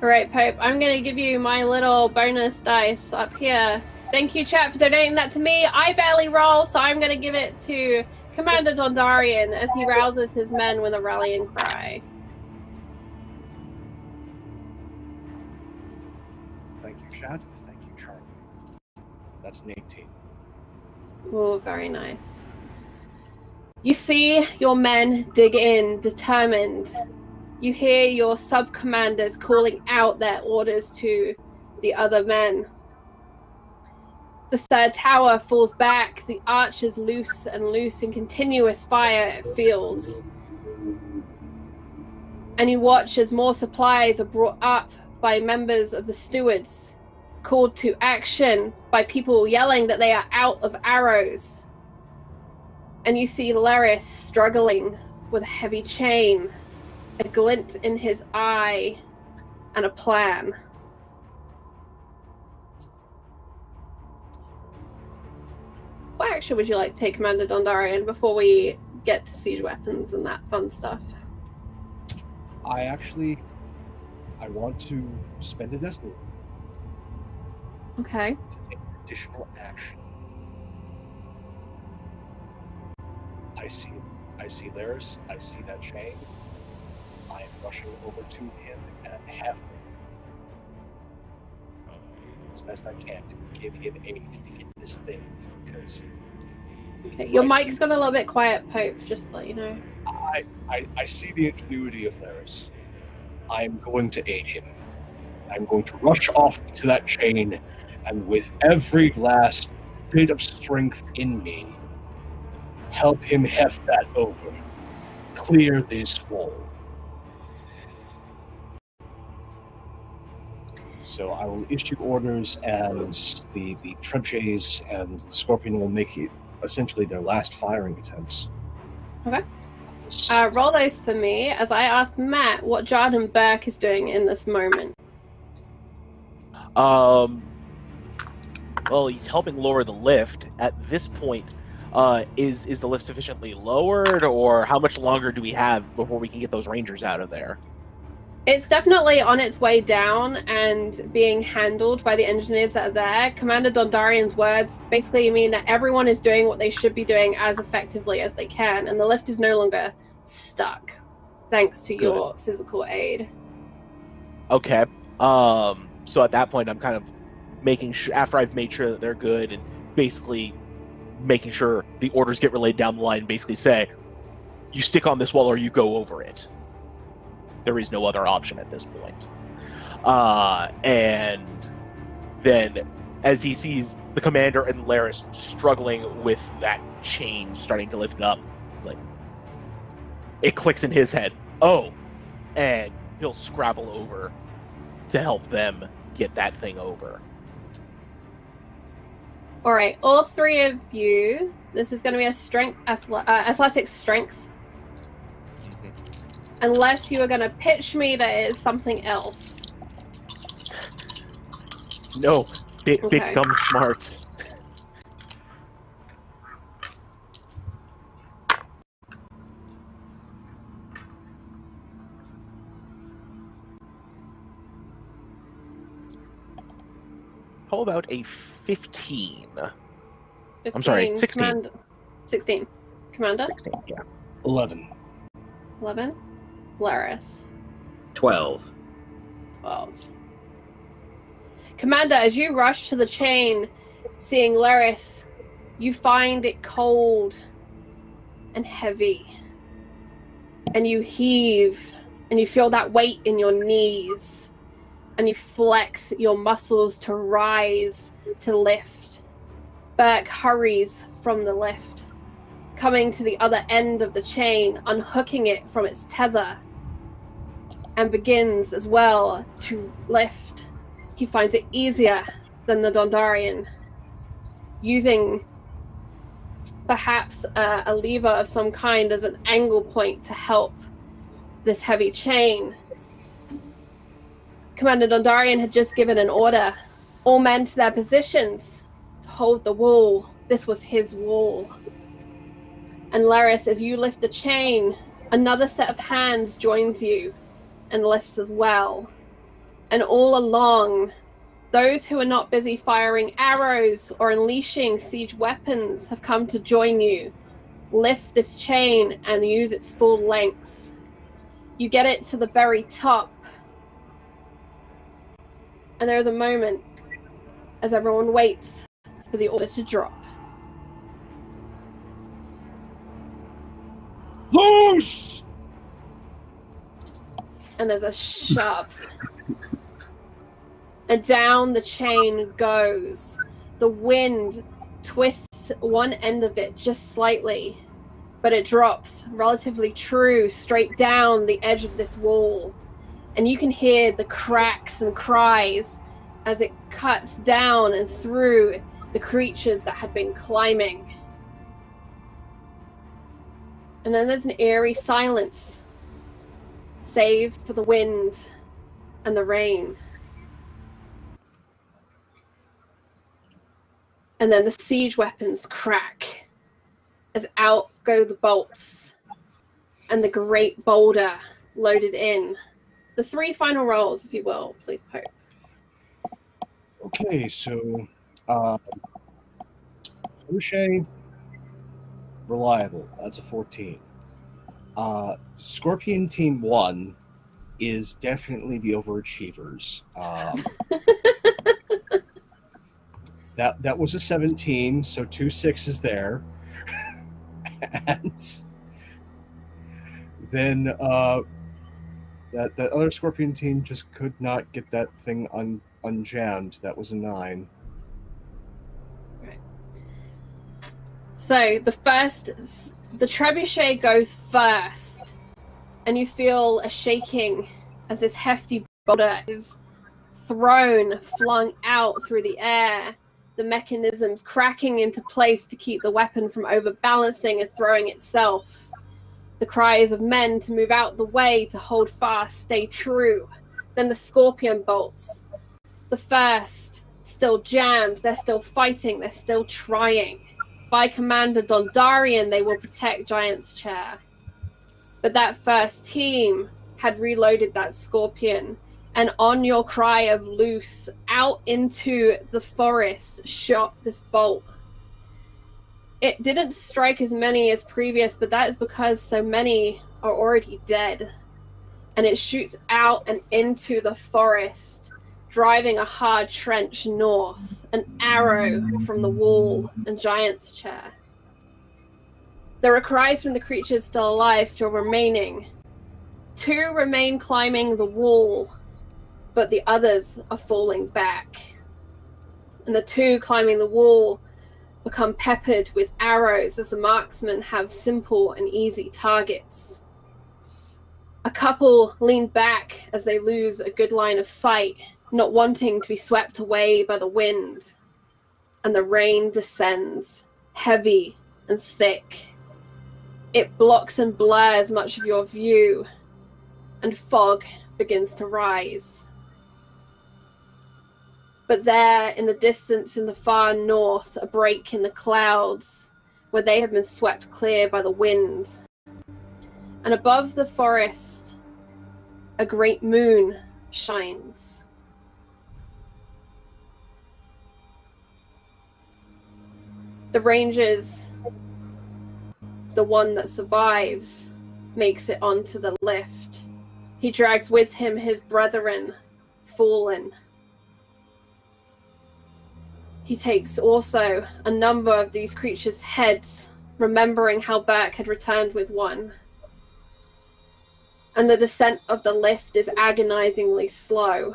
Alright, Pope, I'm going to give you my little bonus dice up here. Thank you, chat, for donating that to me. I barely roll, so I'm going to give it to Commander Dondarian as he rouses his men with a rallying cry. Thank you, Chad. Thank you, Charlie. That's an 18. Oh, very nice. You see your men dig in, determined. You hear your sub-commanders calling out their orders to the other men. The third tower falls back, the archers loose in continuous fire, it feels. And you watch as more supplies are brought up by members of the stewards, called to action by people yelling that they are out of arrows. And you see Laris struggling with a heavy chain, a glint in his eye, and a plan. What action would you like to take, Commander Dondarian, before we get to siege weapons and that fun stuff? I want to spend a destiny Okay. to take additional action. I see Laris, I see that chain. I am rushing over to him at half as best I can to give him aid to get this thing, because Okay. Your mic's got a little bit quiet, Pope, just to let you know. I see the ingenuity of Laris. I'm going to aid him. I'm going to rush off to that chain, and with every last bit of strength in me, help him heft that over. Clear this wall. So I will issue orders, and the trebuchets and the Scorpion will make it essentially their last firing attempts. Okay. Roll those for me as I ask Matt what Jordan Burke is doing in this moment. Well, he's helping lower the lift. At this point, is the lift sufficiently lowered, or how much longer do we have before we can get those rangers out of there? It's definitely on its way down and being handled by the engineers that are there. Commander Dondarian's words basically mean that everyone is doing what they should be doing as effectively as they can, and the lift is no longer stuck, thanks to your physical aid. Okay. So at that point, I'm kind of making sure, after I've made sure that they're good, and basically making sure the orders get relayed down the line, basically say, you stick on this wall or you go over it. There is no other option at this point. And then as he sees the commander and Laris struggling with that chain starting to lift up, it's like, it clicks in his head. Oh, and he'll scrabble over to help them get that thing over. All right, all three of you. This is going to be a athletic strength. Unless you are going to pitch me that it is something else. No, big dumb smarts. How about a 15? I'm sorry, 16. 16. Commander? 16, yeah. 11. 11. Laris. 12. 12. Commander, as you rush to the chain, seeing Laris, you find it cold and heavy. And you heave, and you feel that weight in your knees. And you flex your muscles to rise, to lift. Burke hurries from the lift, coming to the other end of the chain, unhooking it from its tether, and begins as well to lift. He finds it easier than the Dondarian, using perhaps a lever of some kind as an angle point to help this heavy chain. Commander Dondarian had just given an order. All men to their positions to hold the wall. This was his wall. And Laris, as you lift the chain, another set of hands joins you and lifts as well. And all along, those who are not busy firing arrows or unleashing siege weapons have come to join you. Lift this chain and use its full length. You get it to the very top. And there is a moment as everyone waits for the order to drop. Loose! And there's a sharp. And down the chain goes. The wind twists one end of it just slightly, but it drops relatively true straight down the edge of this wall. And you can hear the cracks and cries as it cuts down and through the creatures that had been climbing. And then there's an eerie silence, save for the wind and the rain. And then the siege weapons crack as out go the bolts and the great boulder loaded in. The 3 final rolls, if you will, please, Pope. Okay, so Crochet, reliable. That's a 14. Scorpion Team 1 is definitely the overachievers. That was a 17, so 2 6s there. And then that other Scorpion team just could not get that thing unjammed. That was a 9. Right. So the trebuchet goes first, and you feel a shaking as this hefty boulder is flung out through the air. The mechanisms cracking into place to keep the weapon from overbalancing and throwing itself. The cries of men to move out the way, to hold fast, stay true. Then the scorpion bolts. The first, still jammed, they're still fighting, they're still trying. By Commander Dondarian, they will protect Giant's Chair. But that first team had reloaded that scorpion, and on your cry of loose, out into the forest shot this bolt. It didn't strike as many as previous, but that is because so many are already dead. And it shoots out and into the forest, driving a hard trench north, an arrow from the wall and Giant's Chair. There are cries from the creatures still alive, still remaining. 2 remain climbing the wall, but the others are falling back. And the 2 climbing the wall become peppered with arrows as the marksmen have simple and easy targets. A couple lean back as they lose a good line of sight, not wanting to be swept away by the wind. And the rain descends, heavy and thick. It blocks and blurs much of your view, and fog begins to rise. But there, in the distance in the far north, a break in the clouds, where they have been swept clear by the wind. And above the forest, a great moon shines. The rangers, the one that survives, makes it onto the lift. He drags with him his brethren, fallen. He takes also a number of these creatures' heads, remembering how Burke had returned with one. And the descent of the lift is agonizingly slow.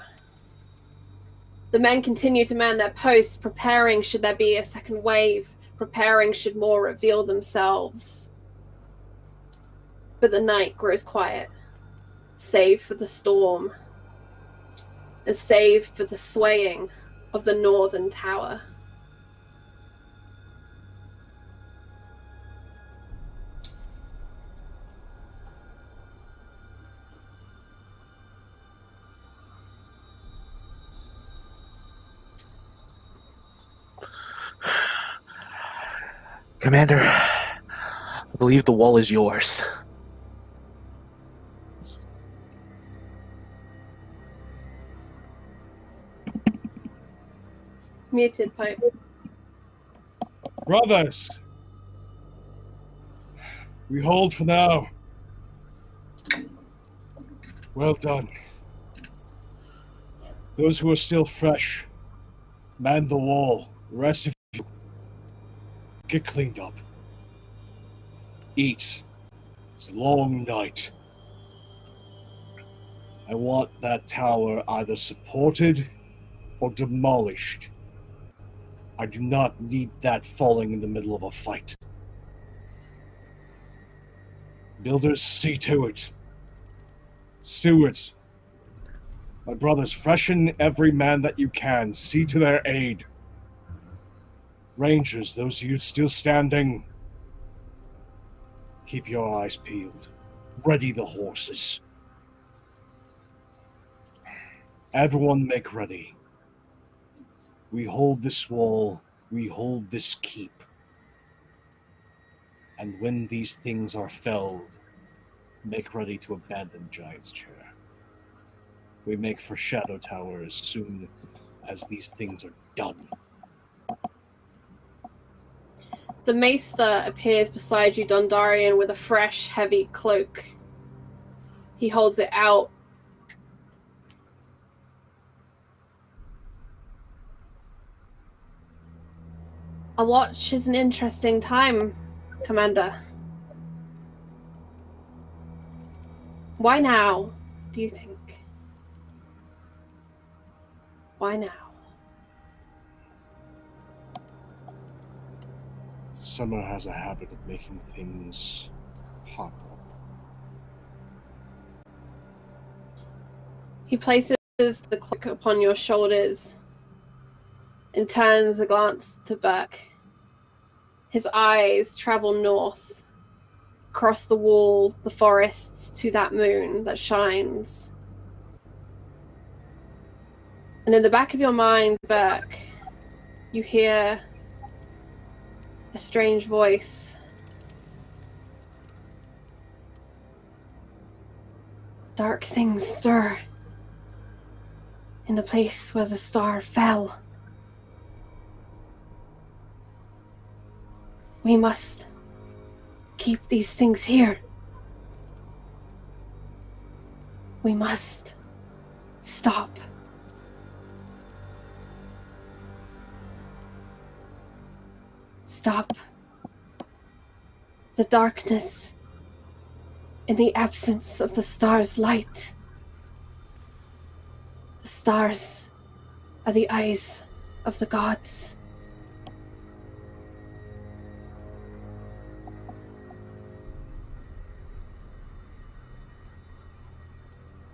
The men continue to man their posts, preparing should there be a second wave, preparing should more reveal themselves. But the night grows quiet, save for the storm, and save for the swaying of the northern tower. Commander, I believe the wall is yours. Muted pipe. Brothers, we hold for now. Well done. Those who are still fresh, man the wall. The rest of you, get cleaned up. Eat. It's a long night. I want that tower either supported or demolished. I do not need that falling in the middle of a fight. Builders, see to it. Stewards, my brothers, freshen every man that you can. See to their aid. Rangers, those of you still standing, keep your eyes peeled. Ready the horses. Everyone make ready. We hold this wall, we hold this keep. And when these things are felled, make ready to abandon Giant's Chair. We make for Shadow Tower as soon as these things are done. The maester appears beside you, Dondarian, with a fresh, heavy cloak. He holds it out. A watch is an interesting time, Commander. Why now, do you think? Why now? Summer has a habit of making things pop up. He places the cloak upon your shoulders and turns a glance to Burke. His eyes travel north, across the wall, the forests, to that moon that shines. And in the back of your mind, Burke, you hear a strange voice. Dark things stir in the place where the star fell. We must keep these things here. We must stop. Stop the darkness in the absence of the star's light. The stars are the eyes of the gods.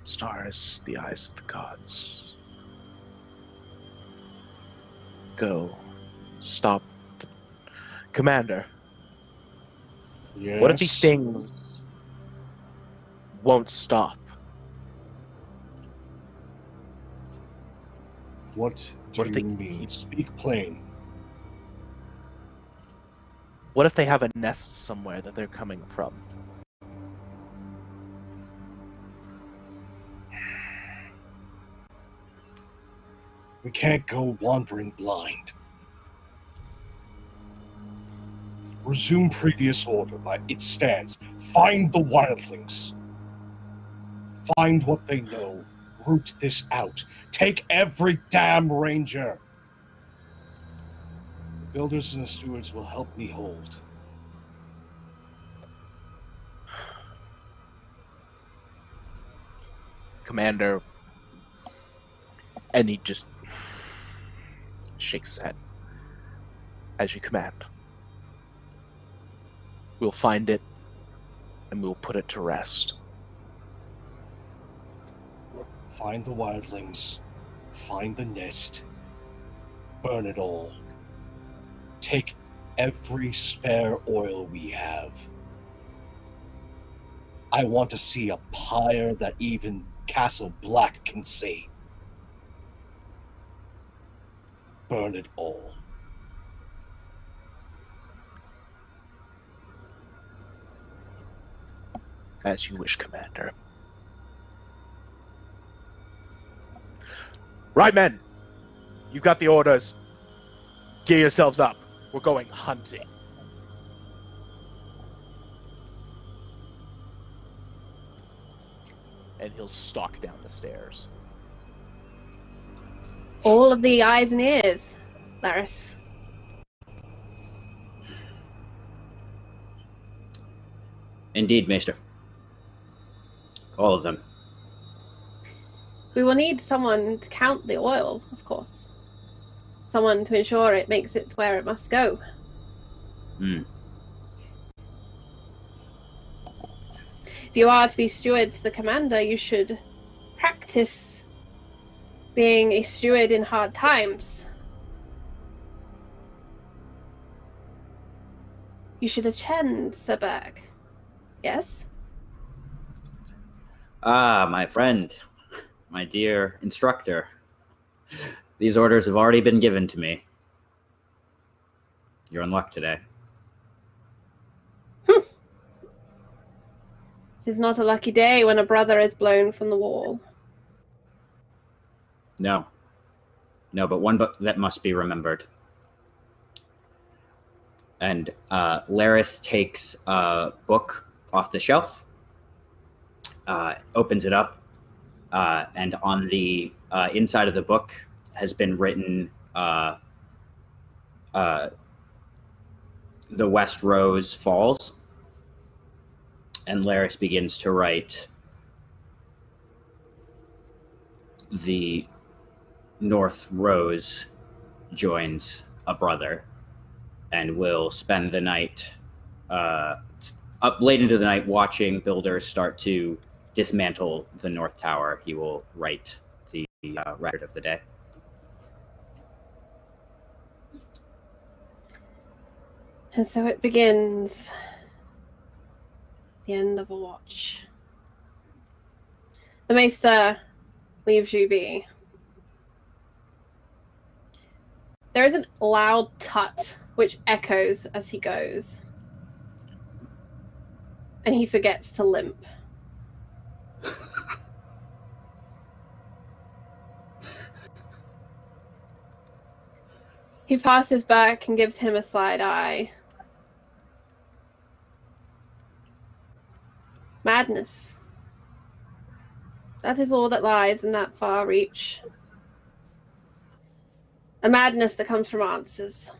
Stars, the eyes of the gods. Go. Stop. Commander, Yes. what if these things won't stop? What do What if you they- mean? Speak plain. What if they have a nest somewhere that they're coming from? We can't go wandering blind. Resume previous order by it stands. Find the Wildlings. Find what they know. Root this out. Take every damn ranger. The builders and the stewards will help me hold. Commander, and he just shakes his head. As you command. We'll find it, and we'll put it to rest. Find the Wildlings. Find the nest. Burn it all. Take every spare oil we have. I want to see a pyre that even Castle Black can see. Burn it all. As you wish, Commander. Right, men! You got the orders. Gear yourselves up. We're going hunting. And he'll stalk down the stairs. All of the eyes and ears, Laris. Indeed, Maester. All of them. We will need someone to count the oil, of course. Someone to ensure it makes it where it must go. Hmm. If you are to be steward to the commander, you should practice being a steward in hard times. You should attend, Sir Berg. Yes? Ah, my friend. My dear instructor. These orders have already been given to me. You're in luck today. It is not a lucky day when a brother is blown from the wall. No. No, but one book that must be remembered. And Laris takes a book off the shelf, opens it up, and on the inside of the book has been written The West Rose Falls. And Laris begins to write the North Rose joins a brother and will spend the night up late into the night watching builders start to dismantle the North Tower. He will write the record of the day. And so it begins. The end of a watch. The Maester leaves you be. There is a loud tut which echoes as he goes. And he forgets to limp. He passes back and gives him a side eye. Madness. That is all that lies in that far reach. A madness that comes from answers.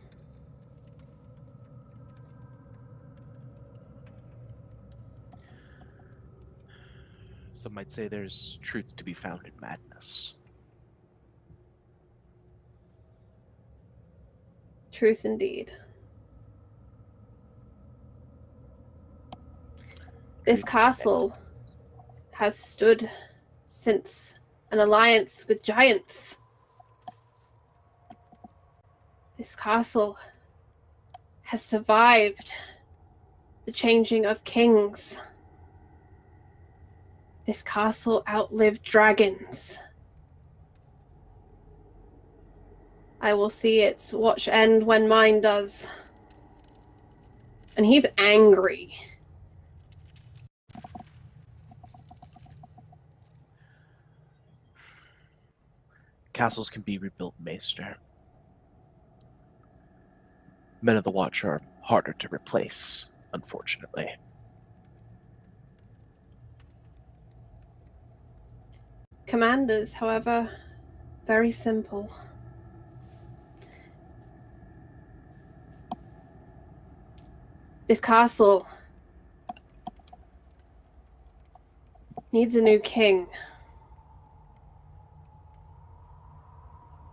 Some might say there's truth to be found in madness. Truth indeed. This castle has stood since an alliance with giants. This castle has survived the changing of kings. This castle outlived dragons. I will see its watch end when mine does. And he's angry. Castles can be rebuilt, Maester. Men of the Watch are harder to replace, unfortunately. Commanders, however, very simple. This castle needs a new king.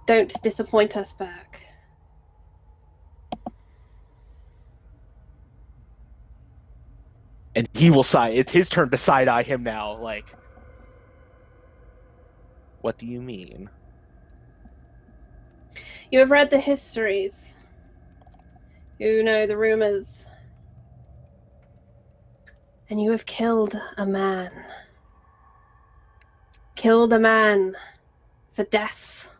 Don't disappoint us, Berg. And he will side. It's his turn to side-eye him now, like... What do you mean? You have read the histories. You know the rumors. And you have killed a man. Killed a man for death.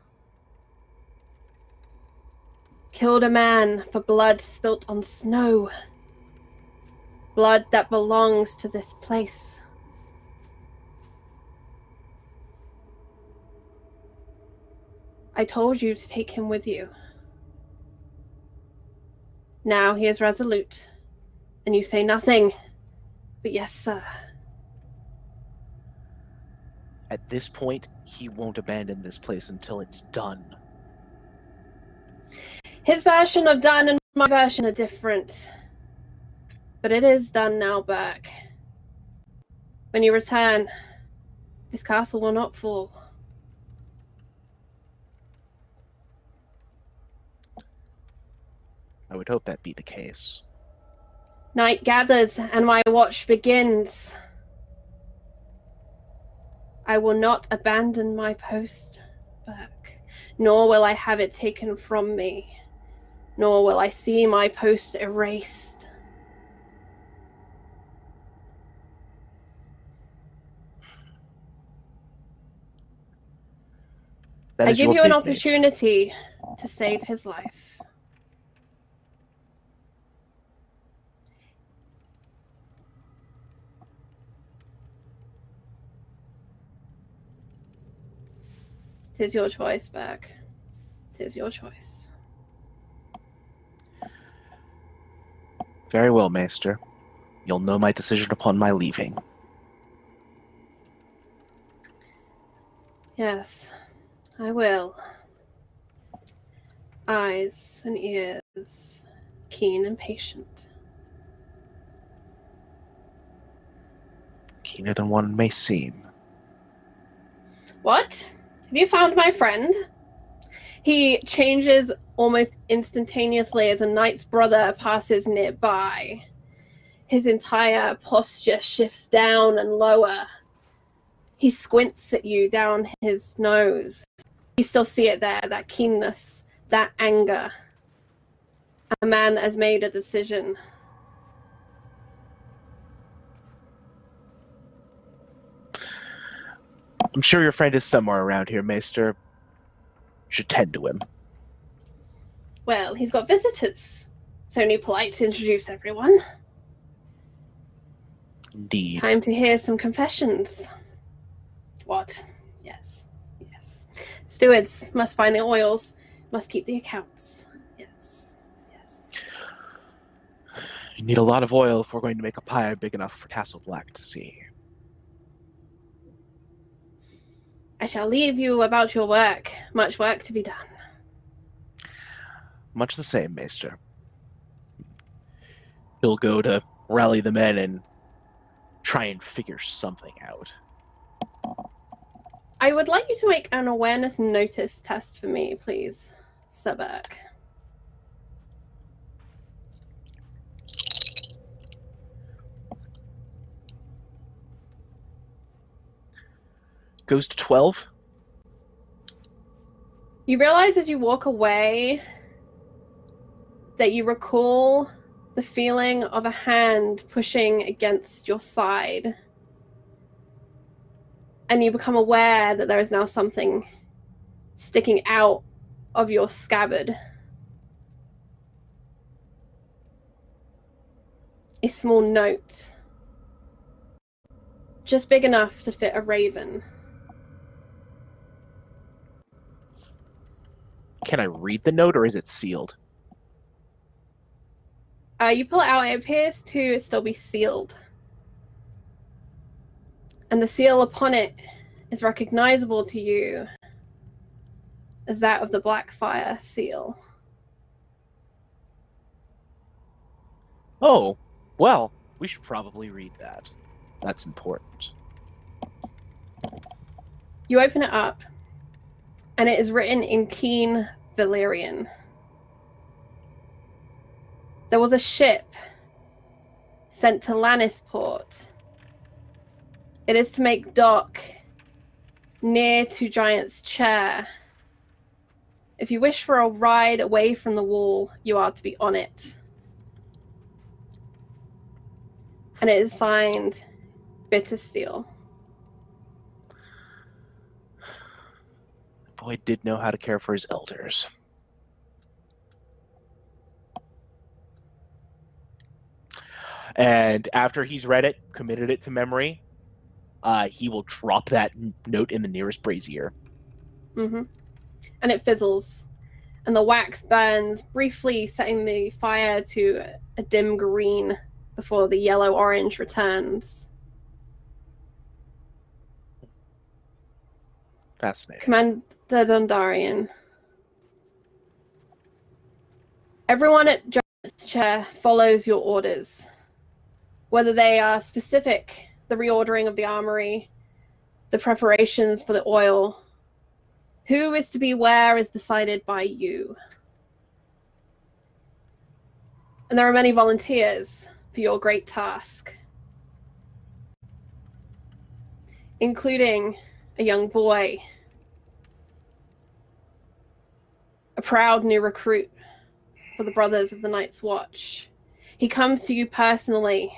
Killed a man for blood spilt on snow. Blood that belongs to this place. I told you to take him with you. Now he is resolute, and you say nothing but yes, sir. At this point, he won't abandon this place until it's done. His version of done and my version are different. But it is done now, Burke. When you return, this castle will not fall. I would hope that be the case. Night gathers, and my watch begins. I will not abandon my post, Burke, nor will I have it taken from me, nor will I see my post erased. That I is give your you an bid, Mace. opportunity to save his life. Tis your choice, Burke. Tis your choice. Very well, Maester. You'll know my decision upon my leaving. Yes, I will. Eyes and ears, keen and patient. Keener than one may seem. What? Have you found my friend? He changes almost instantaneously as a knight's brother passes nearby. His entire posture shifts down and lower. He squints at you down his nose. You still see it there, that keenness, that anger. A man that has made a decision. I'm sure your friend is somewhere around here, Maester. You should tend to him. Well, he's got visitors. It's only polite to introduce everyone. Indeed. Time to hear some confessions. What? Yes. Yes. Stewards must find the oils, must keep the accounts. Yes. Yes. You need a lot of oil if we're going to make a pyre big enough for Castle Black to see. I shall leave you about your work. Much work to be done. Much the same, Maester. He'll go to rally the men and try and figure something out. I would like you to make an awareness notice test for me, please, Sir Burke. Goes to 12. You realize as you walk away that you recall the feeling of a hand pushing against your side. And you become aware that there is now something sticking out of your scabbard. A small note. Just big enough to fit a raven. Can I read the note, or is it sealed? You pull it out, it appears to still be sealed. And the seal upon it is recognizable to you as that of the Blackfire seal. Oh, well, we should probably read that. That's important. You open it up, and it is written in keen Valyrian. There was a ship sent to Lannisport. It is to make dock near to Giant's Chair. If you wish for a ride away from the wall, you are to be on it. And it is signed Bittersteel. The boy did know how to care for his elders. And after he's read it, committed it to memory, he will drop that note in the nearest brazier. Mm-hmm. And it fizzles, and the wax burns, briefly setting the fire to a dim green before the yellow-orange returns. Fascinating. Commander Dondarian. Everyone at Giant's Chair follows your orders. Whether they are specific, the reordering of the armory, the preparations for the oil, who is to be where is decided by you. And there are many volunteers for your great task, including a young boy, a proud new recruit for the Brothers of the Nightswatch. He comes to you personally.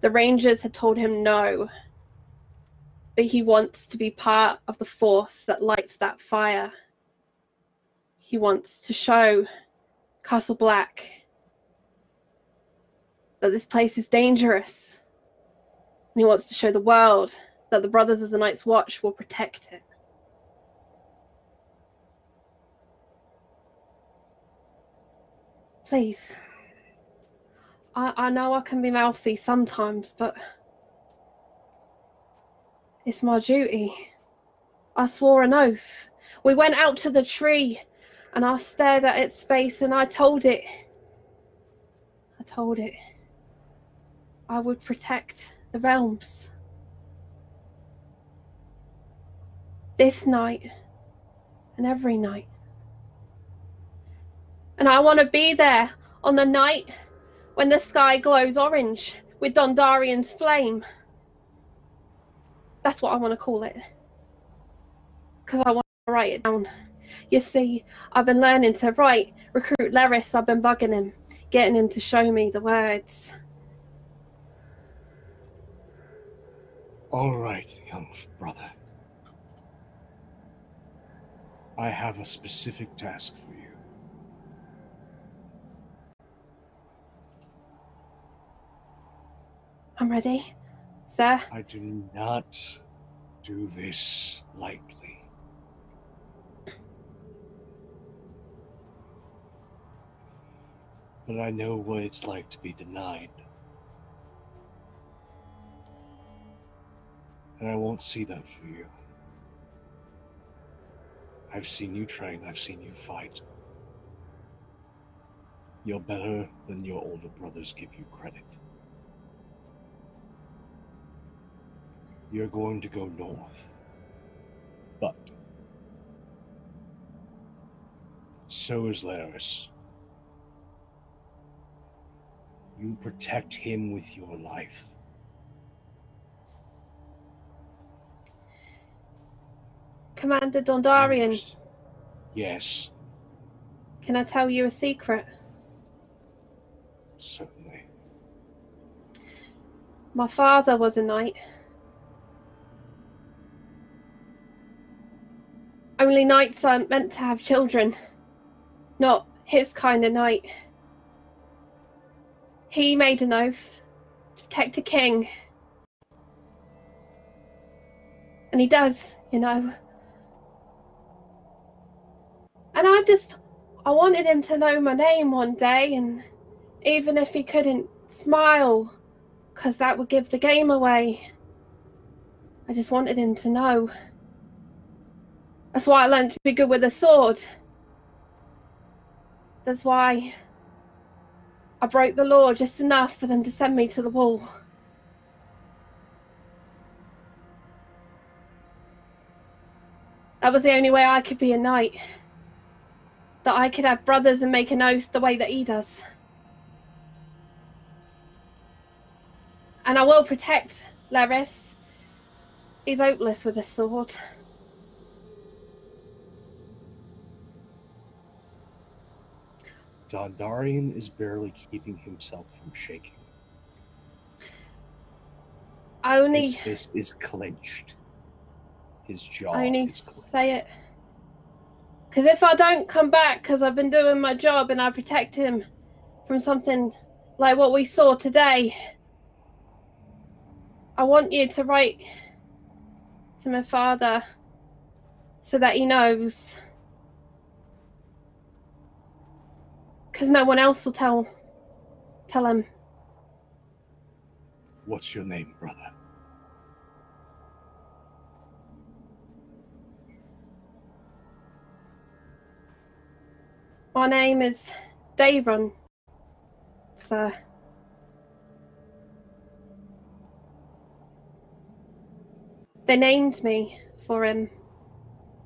The Rangers had told him no, but he wants to be part of the force that lights that fire. He wants to show Castle Black that this place is dangerous. And he wants to show the world that the Brothers of the Nightswatch will protect it. Please. I know I can be mouthy sometimes, but it's my duty. I swore an oath. We went out to the tree, and I stared at its face, and I told it I would protect the realms. This night, and every night. And I want to be there on the night when the sky glows orange with Dondarian's flame. That's what I want to call it. Because I want to write it down. You see, I've been learning to write. Recruit Leris, I've been bugging him, getting him to show me the words. All right, young brother. I have a specific task for you. I'm ready, sir. I do not do this lightly. But I know what it's like to be denied. And I won't see that for you. I've seen you train, I've seen you fight. You're better than your older brothers give you credit. You're going to go north. But so is Laris. You protect him with your life. Commander Dondarian. Yes. Can I tell you a secret? Certainly. My father was a knight. Only knights aren't meant to have children. Not his kind of knight. He made an oath to protect a king. And he does, you know. And I wanted him to know my name one day, and even if he couldn't smile, because that would give the game away, I just wanted him to know. That's why I learned to be good with a sword. That's why I broke the law just enough for them to send me to the wall. That was the only way I could be a knight. That I could have brothers and make an oath the way that he does. And I will protect Laris. He's hopeless with a sword. Dondarian is barely keeping himself from shaking. His fist is clenched. His jaw I only is clenched. say it because if I don't come back, because I've been doing my job and I protect him from something like what we saw today. I want you to write to my father so that he knows. Because no one else will tell him. What's your name, brother? My name is Davron, sir. They named me for him.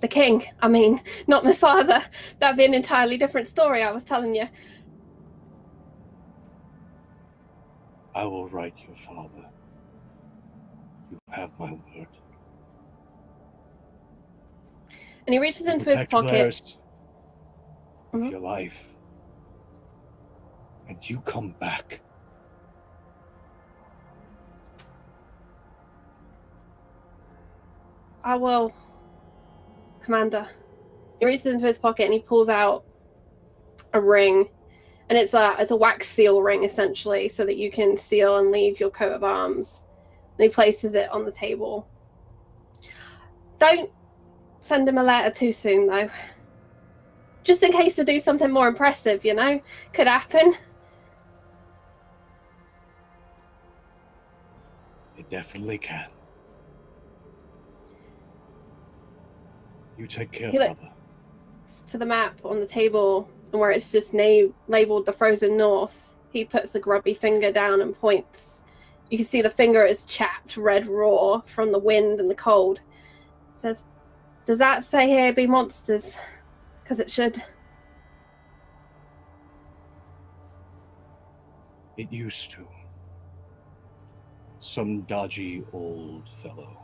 The king, I mean, not my father. That'd be an entirely different story, I was telling you. I will write your father. You have my word. And he reaches You into his protect pocket. Laris with Mhm. your life. And you come back. I will, Commander. He reaches into his pocket and he pulls out a ring. And it's a wax seal ring, essentially, so that you can seal and leave your coat of arms. And he places it on the table. Don't send him a letter too soon, though. Just in case to do something more impressive, you know? Could happen. It definitely can. You take care, He brother. looks to the map on the table, and where it's just labeled the Frozen North, he puts a grubby finger down and points. You can see the finger is chapped red raw from the wind and the cold. Says, "Does that say here be monsters? Because it should." It used to. Some dodgy old fellow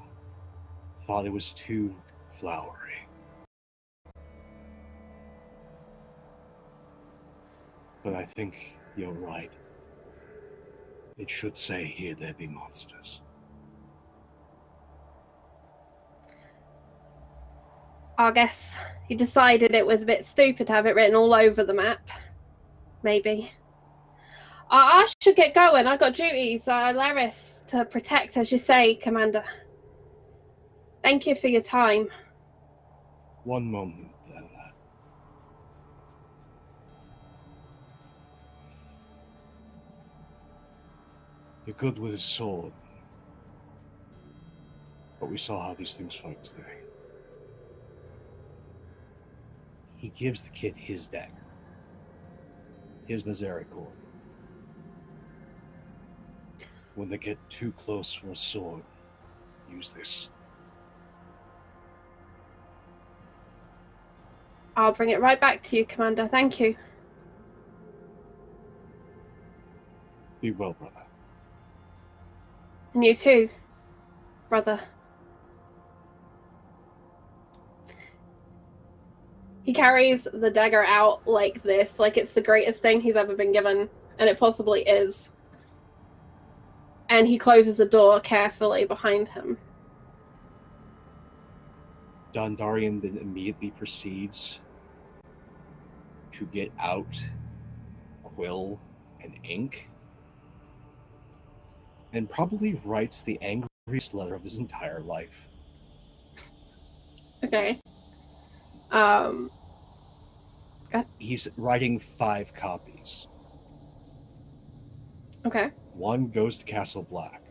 thought it was too flowery. But I think you're right. It should say here there be monsters. I guess he decided it was a bit stupid to have it written all over the map. Maybe. I should get going. I got duties, Laris, to protect, as you say, Commander. Thank you for your time. One moment there, lad. You're good with his sword. But we saw how these things fight today. He gives the kid his dagger. His misericord. When they get too close for a sword, use this. I'll bring it right back to you, Commander. Thank you. Be well, brother. And you too, brother. He carries the dagger out like this, like it's the greatest thing he's ever been given, and it possibly is. And he closes the door carefully behind him. Dondarian then immediately proceeds to get out quill and ink and probably writes the angriest letter of his entire life. Okay. He's writing 5 copies. Okay. One goes to Castle Black.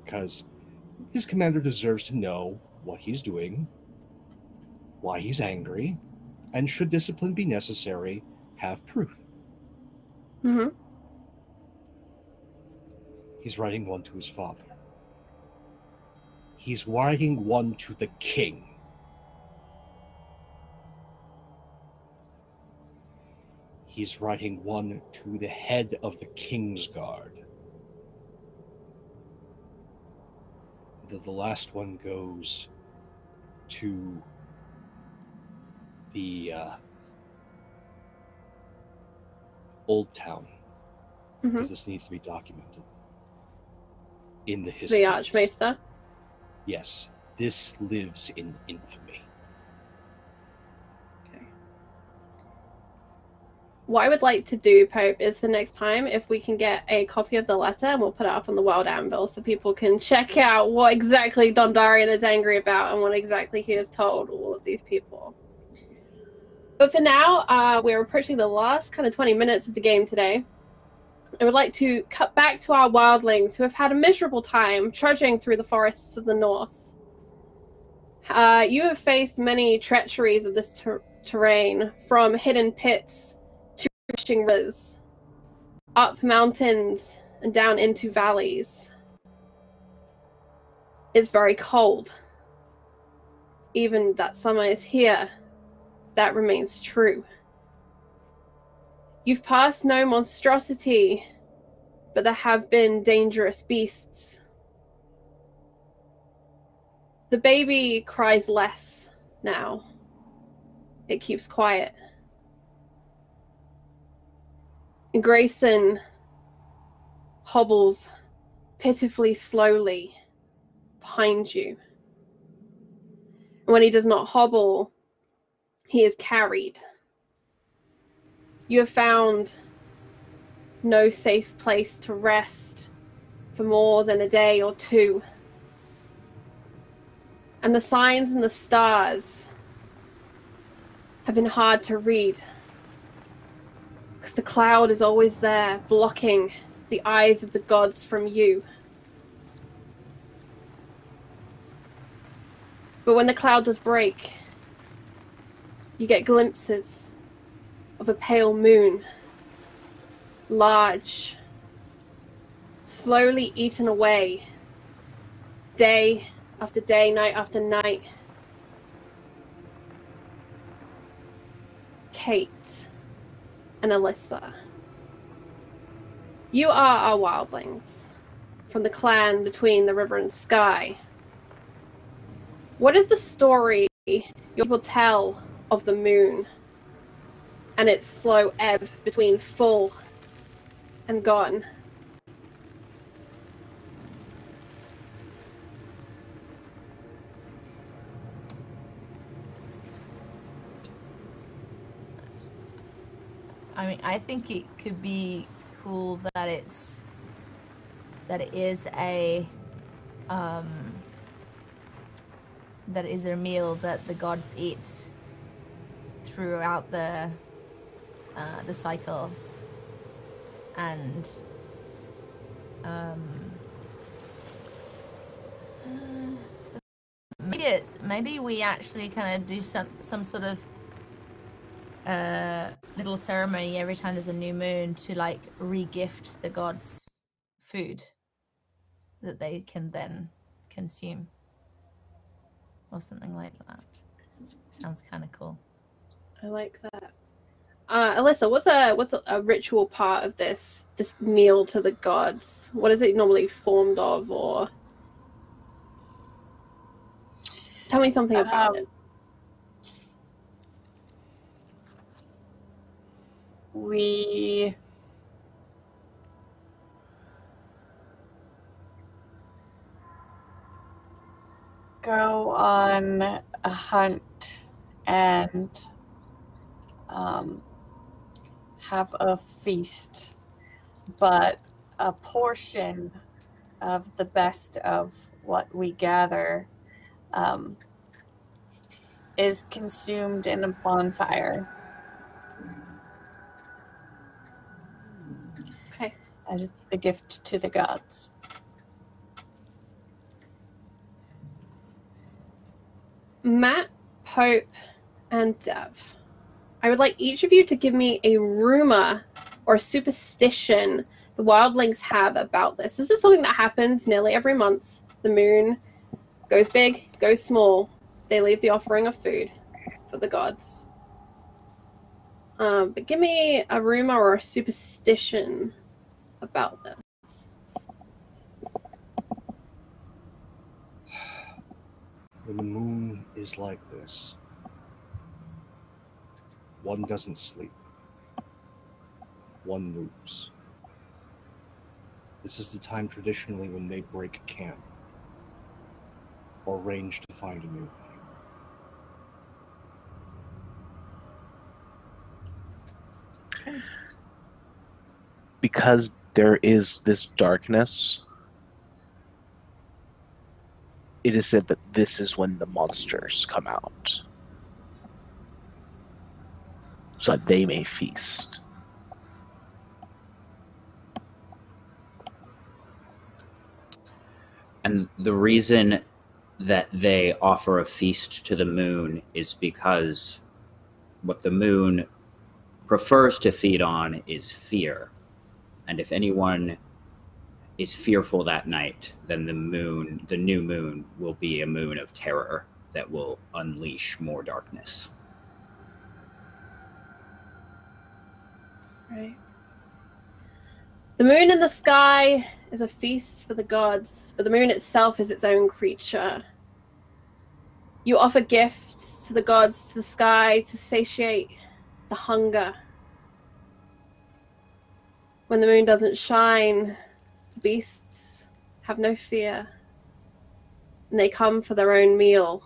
Because his commander deserves to know what he's doing, why he's angry, and should discipline be necessary, have proof. Mm-hmm. He's writing one to his father. He's writing one to the king. He's writing one to the head of the King's Guard. The last one goes to the Old Town, because this needs to be documented in the history. The Archmaester? Yes, this lives in infamy. what I would like to do, Pope, is the next time if we can get a copy of the letter and we'll put it up on the Wild Anvil so people can check out what exactly Dondarian is angry about and what exactly he has told all of these people. But for now, we're approaching the last kind of 20 minutes of the game today. I would like to cut back to our wildlings who have had a miserable time trudging through the forests of the north. You have faced many treacheries of this terrain, from hidden pits to rushing rivers, up mountains and down into valleys. It's very cold. Even that summer is here, that remains true. You've passed no monstrosity, but there have been dangerous beasts. The baby cries less now. It keeps quiet. And Grayson hobbles pitifully slowly behind you. And when he does not hobble, he is carried. You have found no safe place to rest for more than a day or two. And the signs and the stars have been hard to read, because the cloud is always there, blocking the eyes of the gods from you. But when the cloud does break, you get glimpses of a pale moon, large, slowly eaten away, day after day, night after night. Kate and Alyssa, you are our wildlings from the clan between the river and sky. What is the story you will tell of the moon and its slow ebb between full and gone? I mean, I think it could be cool that it is a meal that the gods eat throughout the cycle, and maybe we actually kind of do some sort of little ceremony every time there's a new moon to like re-gift the gods food that they can then consume or something like that. Sounds kind of cool. I like that. Alyssa, what's a ritual part of this meal to the gods? What is it normally formed of, or tell me something about it. We go on a hunt and have a feast, but a portion of the best of what we gather is consumed in a bonfire. Okay. As the gift to the gods. Matt, Pope, and Dev, I would like each of you to give me a rumor or superstition the wildlings have about this. This is something that happens nearly every month. The moon goes big, goes small. They leave the offering of food for the gods. But give me a rumor or a superstition about this. When the moon is like this, one doesn't sleep. One moves. This is the time traditionally when they break camp or range to find a new one. Okay. Because there is this darkness, it is said that this is when the monsters come out, so that they may feast. And the reason that they offer a feast to the moon is because what the moon prefers to feed on is fear. And if anyone is fearful that night, then the new moon, will be a moon of terror that will unleash more darkness. Right. The moon in the sky is a feast for the gods, but the moon itself is its own creature. You offer gifts to the gods, to the sky, to satiate the hunger. When the moon doesn't shine, the beasts have no fear, and they come for their own meal.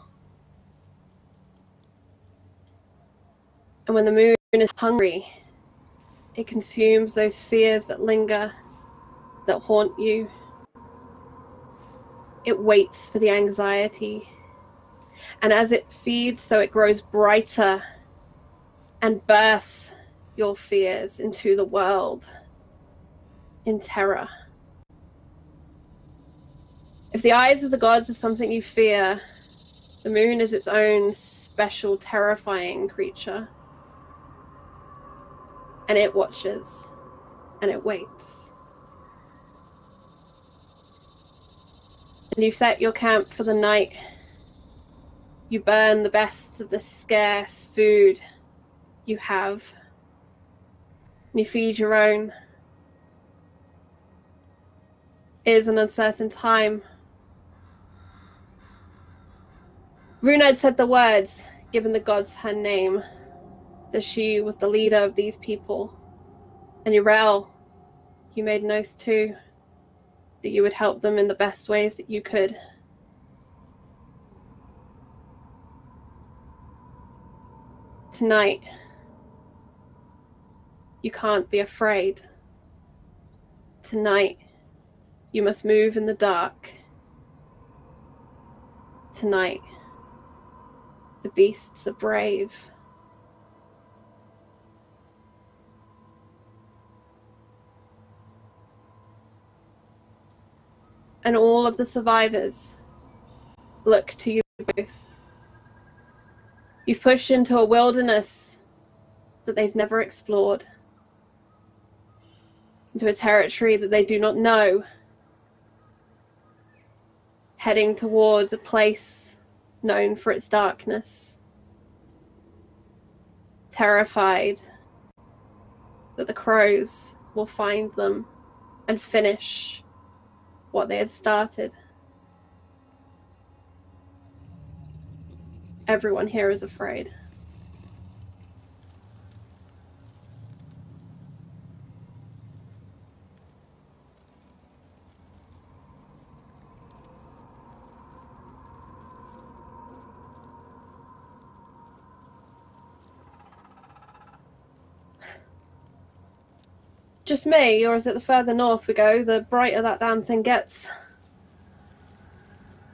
And when the moon is hungry, it consumes those fears that linger, that haunt you. It waits for the anxiety. And as it feeds, so it grows brighter and births your fears into the world in terror. If the eyes of the gods are something you fear, the moon is its own special, terrifying creature. And it watches, and it waits. And you set your camp for the night. You burn the best of the scarce food you have. And you feed your own. It is an uncertain time. Runad said the words, given the gods her name, that she was the leader of these people. And Yrel, you made an oath too, that you would help them in the best ways that you could. Tonight, you can't be afraid. Tonight, you must move in the dark. Tonight, the beasts are brave. And all of the survivors look to you both. You've pushed into a wilderness that they've never explored, into a territory that they do not know, heading towards a place known for its darkness, terrified that the crows will find them and finish what they had started. Everyone here is afraid. Just me, or is it the further north we go, the brighter that damn thing gets?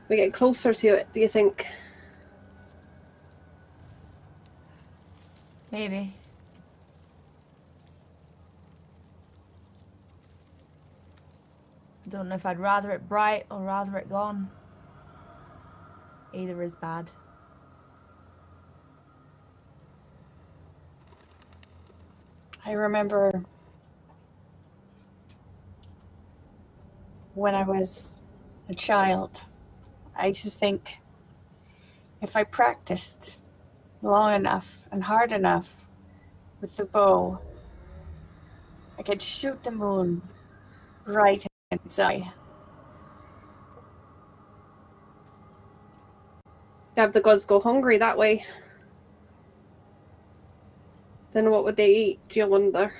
We get closer to it, do you think? Maybe. I don't know if I'd rather it bright or rather it gone. Either is bad. I remember when I was a child, I used to think if I practiced long enough and hard enough with the bow, I could shoot the moon right in its eye. Have the gods go hungry that way. Then what would they eat, do you wonder?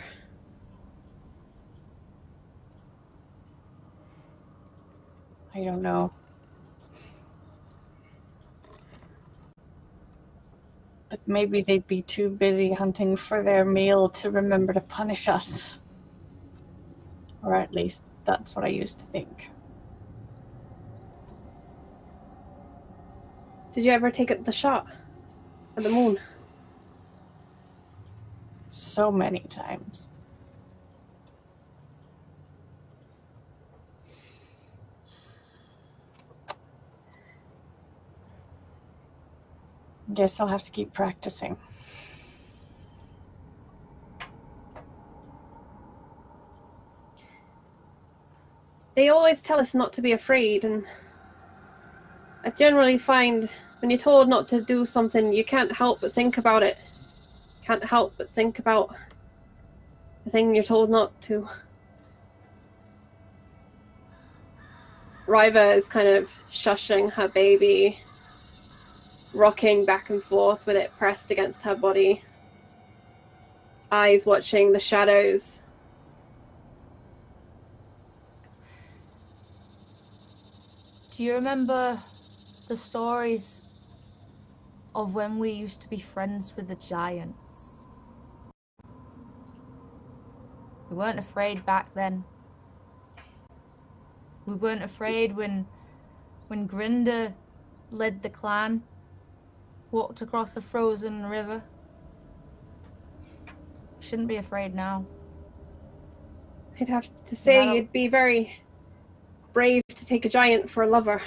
I don't know. But maybe they'd be too busy hunting for their meal to remember to punish us. Or at least that's what I used to think. Did you ever take the shot at the moon? So many times. Guess I'll have to keep practicing. They always tell us not to be afraid, and I generally find when you're told not to do something, you can't help but think about it. Can't help but think about the thing you're told not to. Ryva is kind of shushing her baby, rocking back and forth with it pressed against her body. Eyes watching the shadows. Do you remember the stories of when we used to be friends with the giants? We weren't afraid back then. We weren't afraid when Grinda led the clan, walked across a frozen river. Shouldn't be afraid now. I'd have to say you'd be very brave to take a giant for a lover.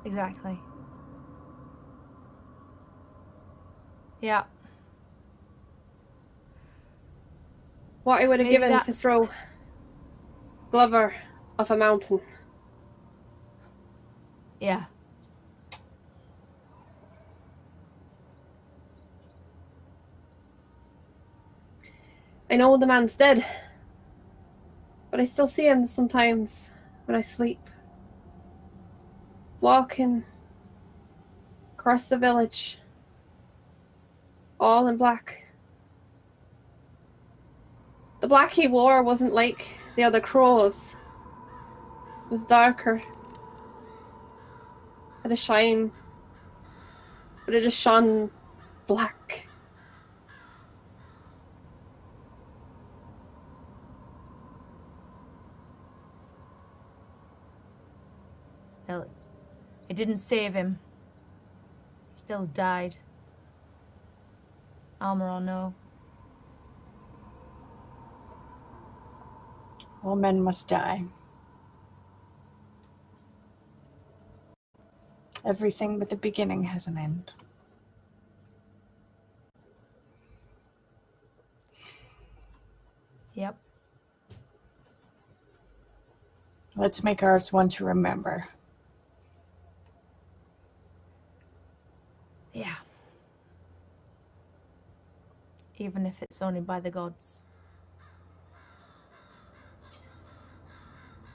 Exactly. Yeah. What I would have Maybe given to throw Glover off a mountain. Yeah. I know the man's dead, but I still see him sometimes when I sleep. Walking across the village, all in black. The black he wore wasn't like the other crows. It was darker. Had a shine, but it just shone black. Well, it didn't save him. He still died. Armor or no. All men must die. Everything with a beginning has an end. Yep. Let's make ours one to remember. Yeah. Even if it's only by the gods.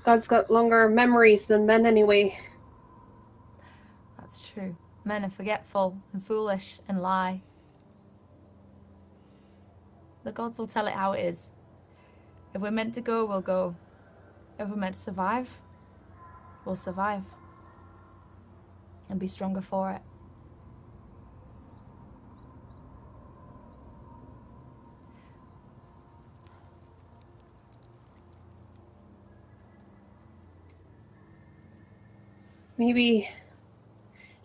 God's got longer memories than men anyway. That's true. Men are forgetful and foolish and lie. The gods will tell it how it is. If we're meant to go, we'll go. If we're meant to survive, we'll survive. And be stronger for it. Maybe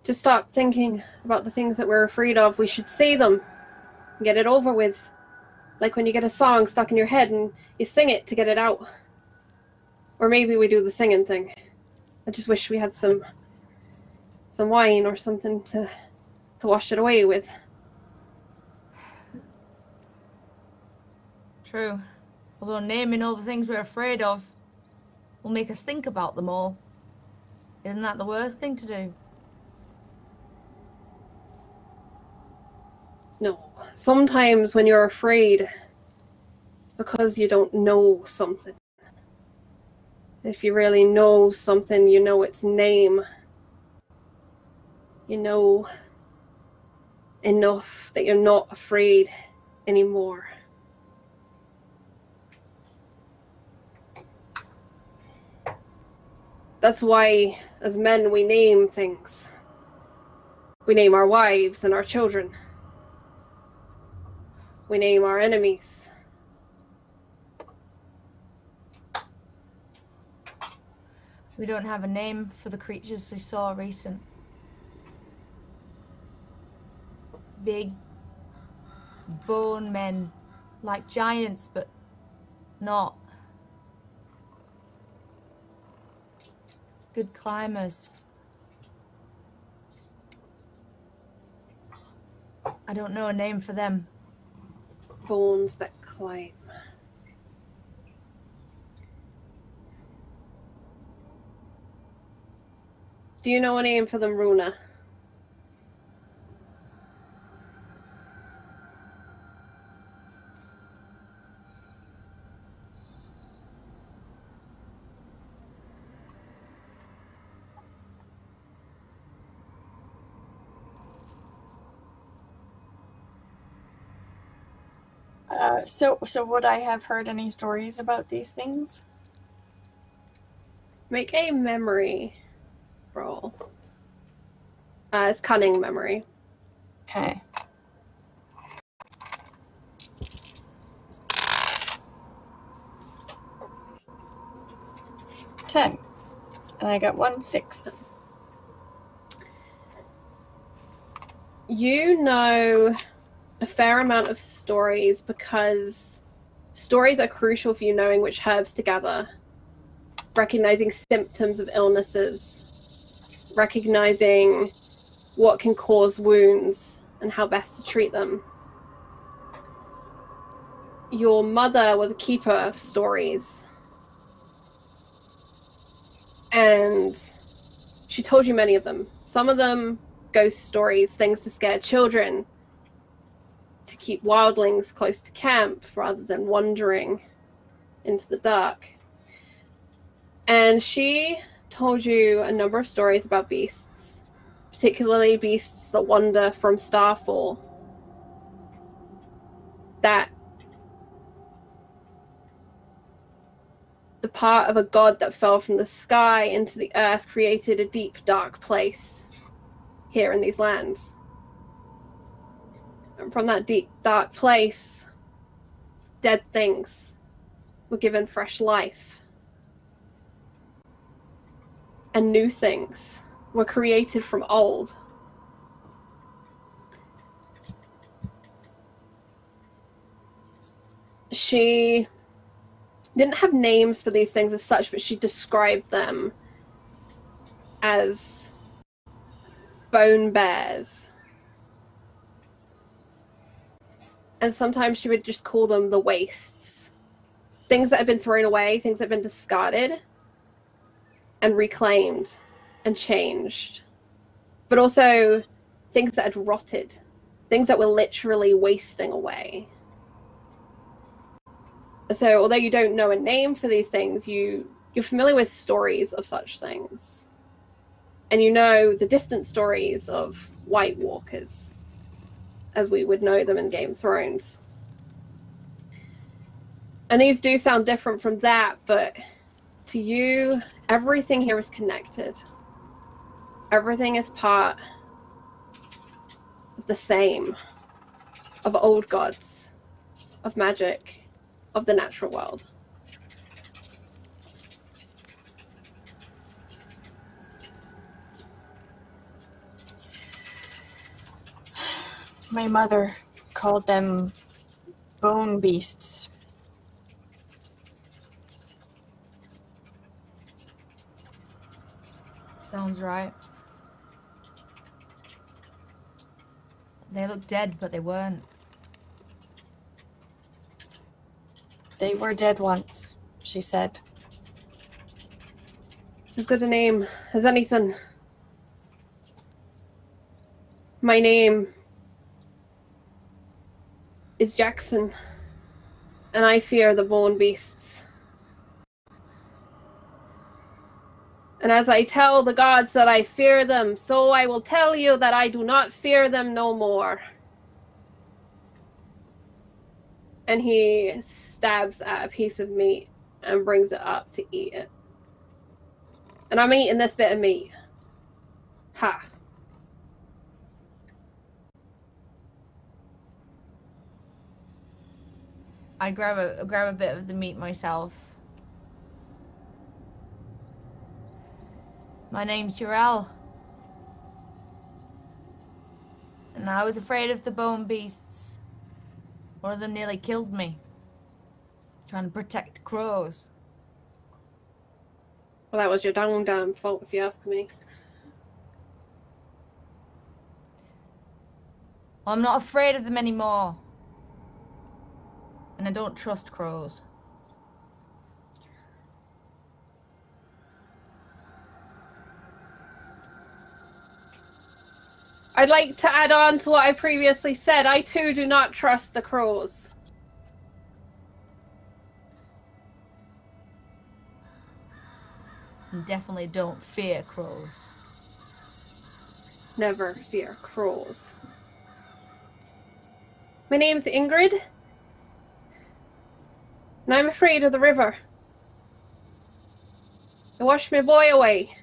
to stop thinking about the things that we're afraid of, we should say them and get it over with. Like when you get a song stuck in your head and you sing it to get it out. Or maybe we do the singing thing. I just wish we had some wine or something to wash it away with. True. Although naming all the things we're afraid of will make us think about them all. Isn't that the worst thing to do? No. Sometimes when you're afraid, it's because you don't know something. If you really know something, you know its name. You know enough that you're not afraid anymore. That's why, as men, we name things. We name our wives and our children. We name our enemies. We don't have a name for the creatures we saw recent. Big bone men, like giants, but not. Good climbers. I don't know a name for them. Bones that climb. Do you know a name for them, Runa? So would I have heard any stories about these things? Make a memory roll. It's cunning memory. Okay. $10. And I got 1-6. You know a fair amount of stories because stories are crucial for you knowing which herbs to gather, recognizing symptoms of illnesses, recognizing what can cause wounds and how best to treat them. Your mother was a keeper of stories, and she told you many of them. Some of them ghost stories, things to scare children, to keep wildlings close to camp rather than wandering into the dark. And she told you a number of stories about beasts, particularly beasts that wander from Starfall, that the part of a god that fell from the sky into the earth created a deep, dark place here in these lands. And from that deep, dark place, dead things were given fresh life. And new things were created from old. She didn't have names for these things as such, but she described them as bone bears. And sometimes she would just call them the wastes. Things that had been thrown away, things that had been discarded and reclaimed and changed. But also things that had rotted, things that were literally wasting away. So although you don't know a name for these things, you're familiar with stories of such things. And you know the distant stories of White Walkers, as we would know them in Game of Thrones. And these do sound different from that, but to you, everything here is connected. Everything is part of the same, of old gods, of magic, of the natural world. My mother called them bone beasts. Sounds right. They looked dead, but they weren't. They were dead once, she said. It's as good a name as anything. My name is Jackson, and I fear the bone beasts. And as I tell the gods that I fear them, so I will tell you that I do not fear them no more. And he stabs at a piece of meat and brings it up to eat it. And I'm eating this bit of meat. Ha. I grab a bit of the meat myself. My name's Jarell. And I was afraid of the bone beasts. One of them nearly killed me. Trying to protect crows. Well, that was your damn fault, if you ask me. Well, I'm not afraid of them anymore. And I don't trust crows. I'd like to add on to what I previously said. I too do not trust the crows. And definitely don't fear crows. Never fear crows. My name's Ingrid. And I'm afraid of the river. It washed my boy away.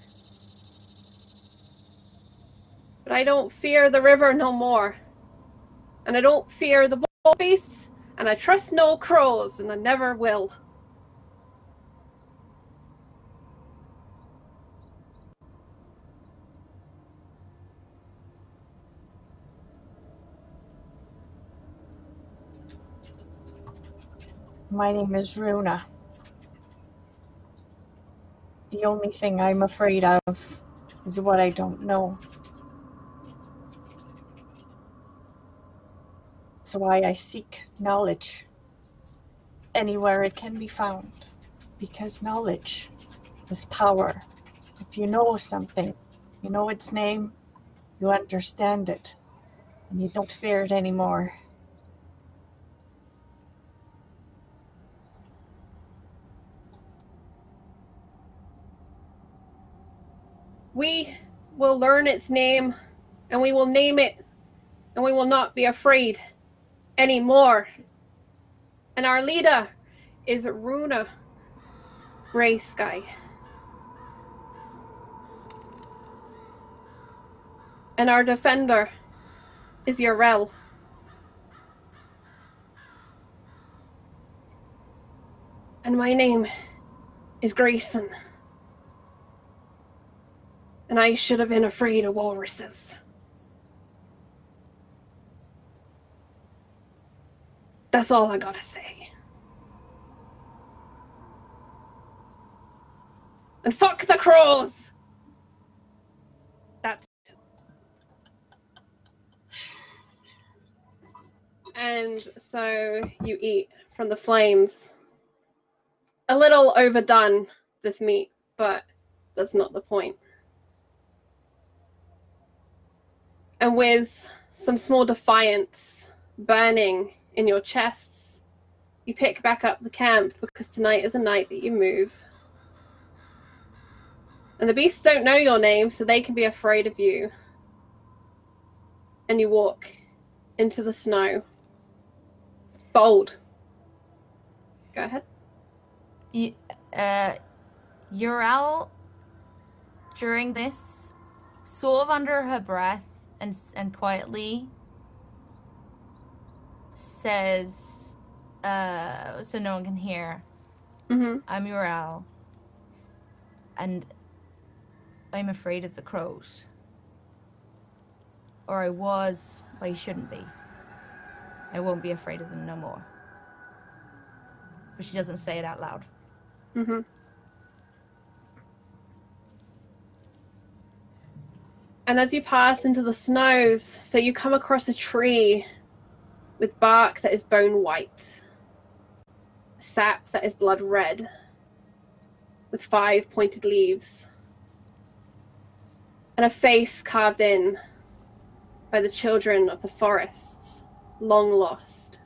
But I don't fear the river no more. And I don't fear the bull beasts. And I trust no crows. And I never will. My name is Runa. The only thing I'm afraid of is what I don't know. That's why I seek knowledge anywhere it can be found. Because knowledge is power. If you know something, you know its name, you understand it, and you don't fear it anymore. We will learn its name, and we will name it, and we will not be afraid anymore. And our leader is Runa Grey Sky. And our defender is Yarel. And my name is Grayson. And I should have been afraid of walruses. That's all I gotta say. And fuck the crows! That's... And so you eat from the flames. A little overdone, this meat, but that's not the point. And with some small defiance burning in your chests, you pick back up the camp, because tonight is a night that you move. And the beasts don't know your name, so they can be afraid of you. And you walk into the snow. Bold. Go ahead. Urel, during this, sort of under her breath and quietly says, so no one can hear, I'm Urel, and I'm afraid of the crows. Or I was, but I shouldn't be. I won't be afraid of them no more. But she doesn't say it out loud. And as you pass into the snows, so you come across a tree with bark that is bone white, sap that is blood red, with 5 pointed leaves, and a face carved in by the children of the forests, long lost.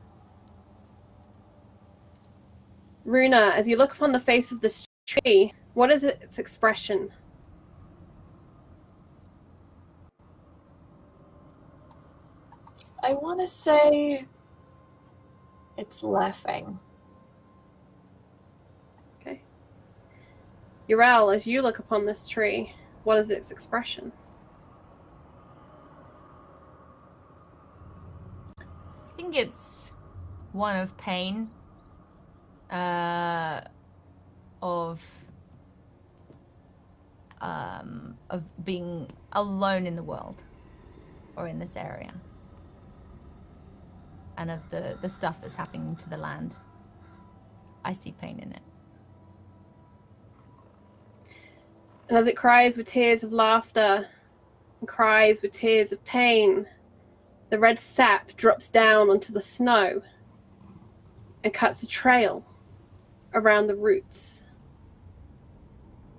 Runa, as you look upon the face of this tree, what is its expression? I want to say it's laughing. Okay. Urel, as you look upon this tree, what is its expression? I think it's one of pain. of being alone in the world or in this area, and of the stuff that's happening to the land. I see pain in it. And as it cries with tears of laughter and cries with tears of pain, the red sap drops down onto the snow and cuts a trail around the roots.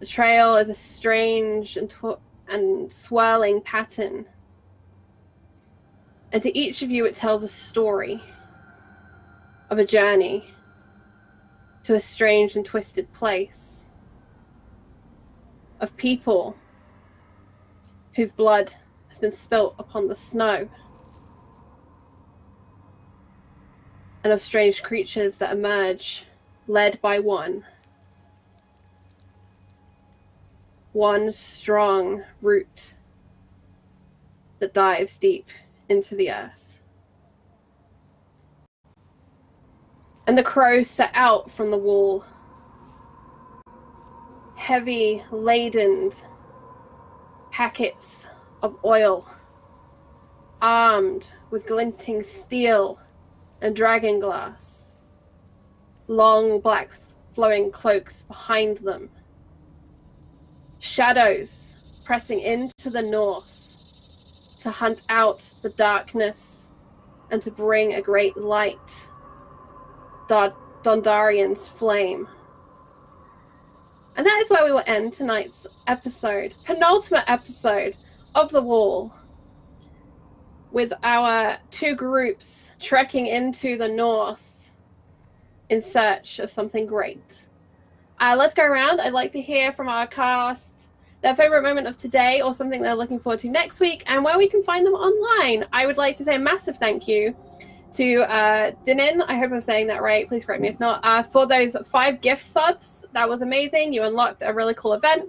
The trail is a strange and swirling pattern. And to each of you, it tells a story of a journey to a strange and twisted place, of people whose blood has been spilt upon the snow, and of strange creatures that emerge, led by one strong root that dives deep into the earth. And the crows set out from the wall, heavy laden packets of oil, armed with glinting steel and dragon glass, long black flowing cloaks behind them, shadows pressing into the north to hunt out the darkness and to bring a great light, Dondarian's flame. And that is where we will end tonight's episode, penultimate episode of The Wall, with our two groups trekking into the north in search of something great. Let's go around. I'd like to hear from our cast their favorite moment of today or something they're looking forward to next week and where we can find them online. I would like to say a massive thank you to Dinin, I hope I'm saying that right, please correct me if not, for those 5 gift subs. That was amazing. You unlocked a really cool event.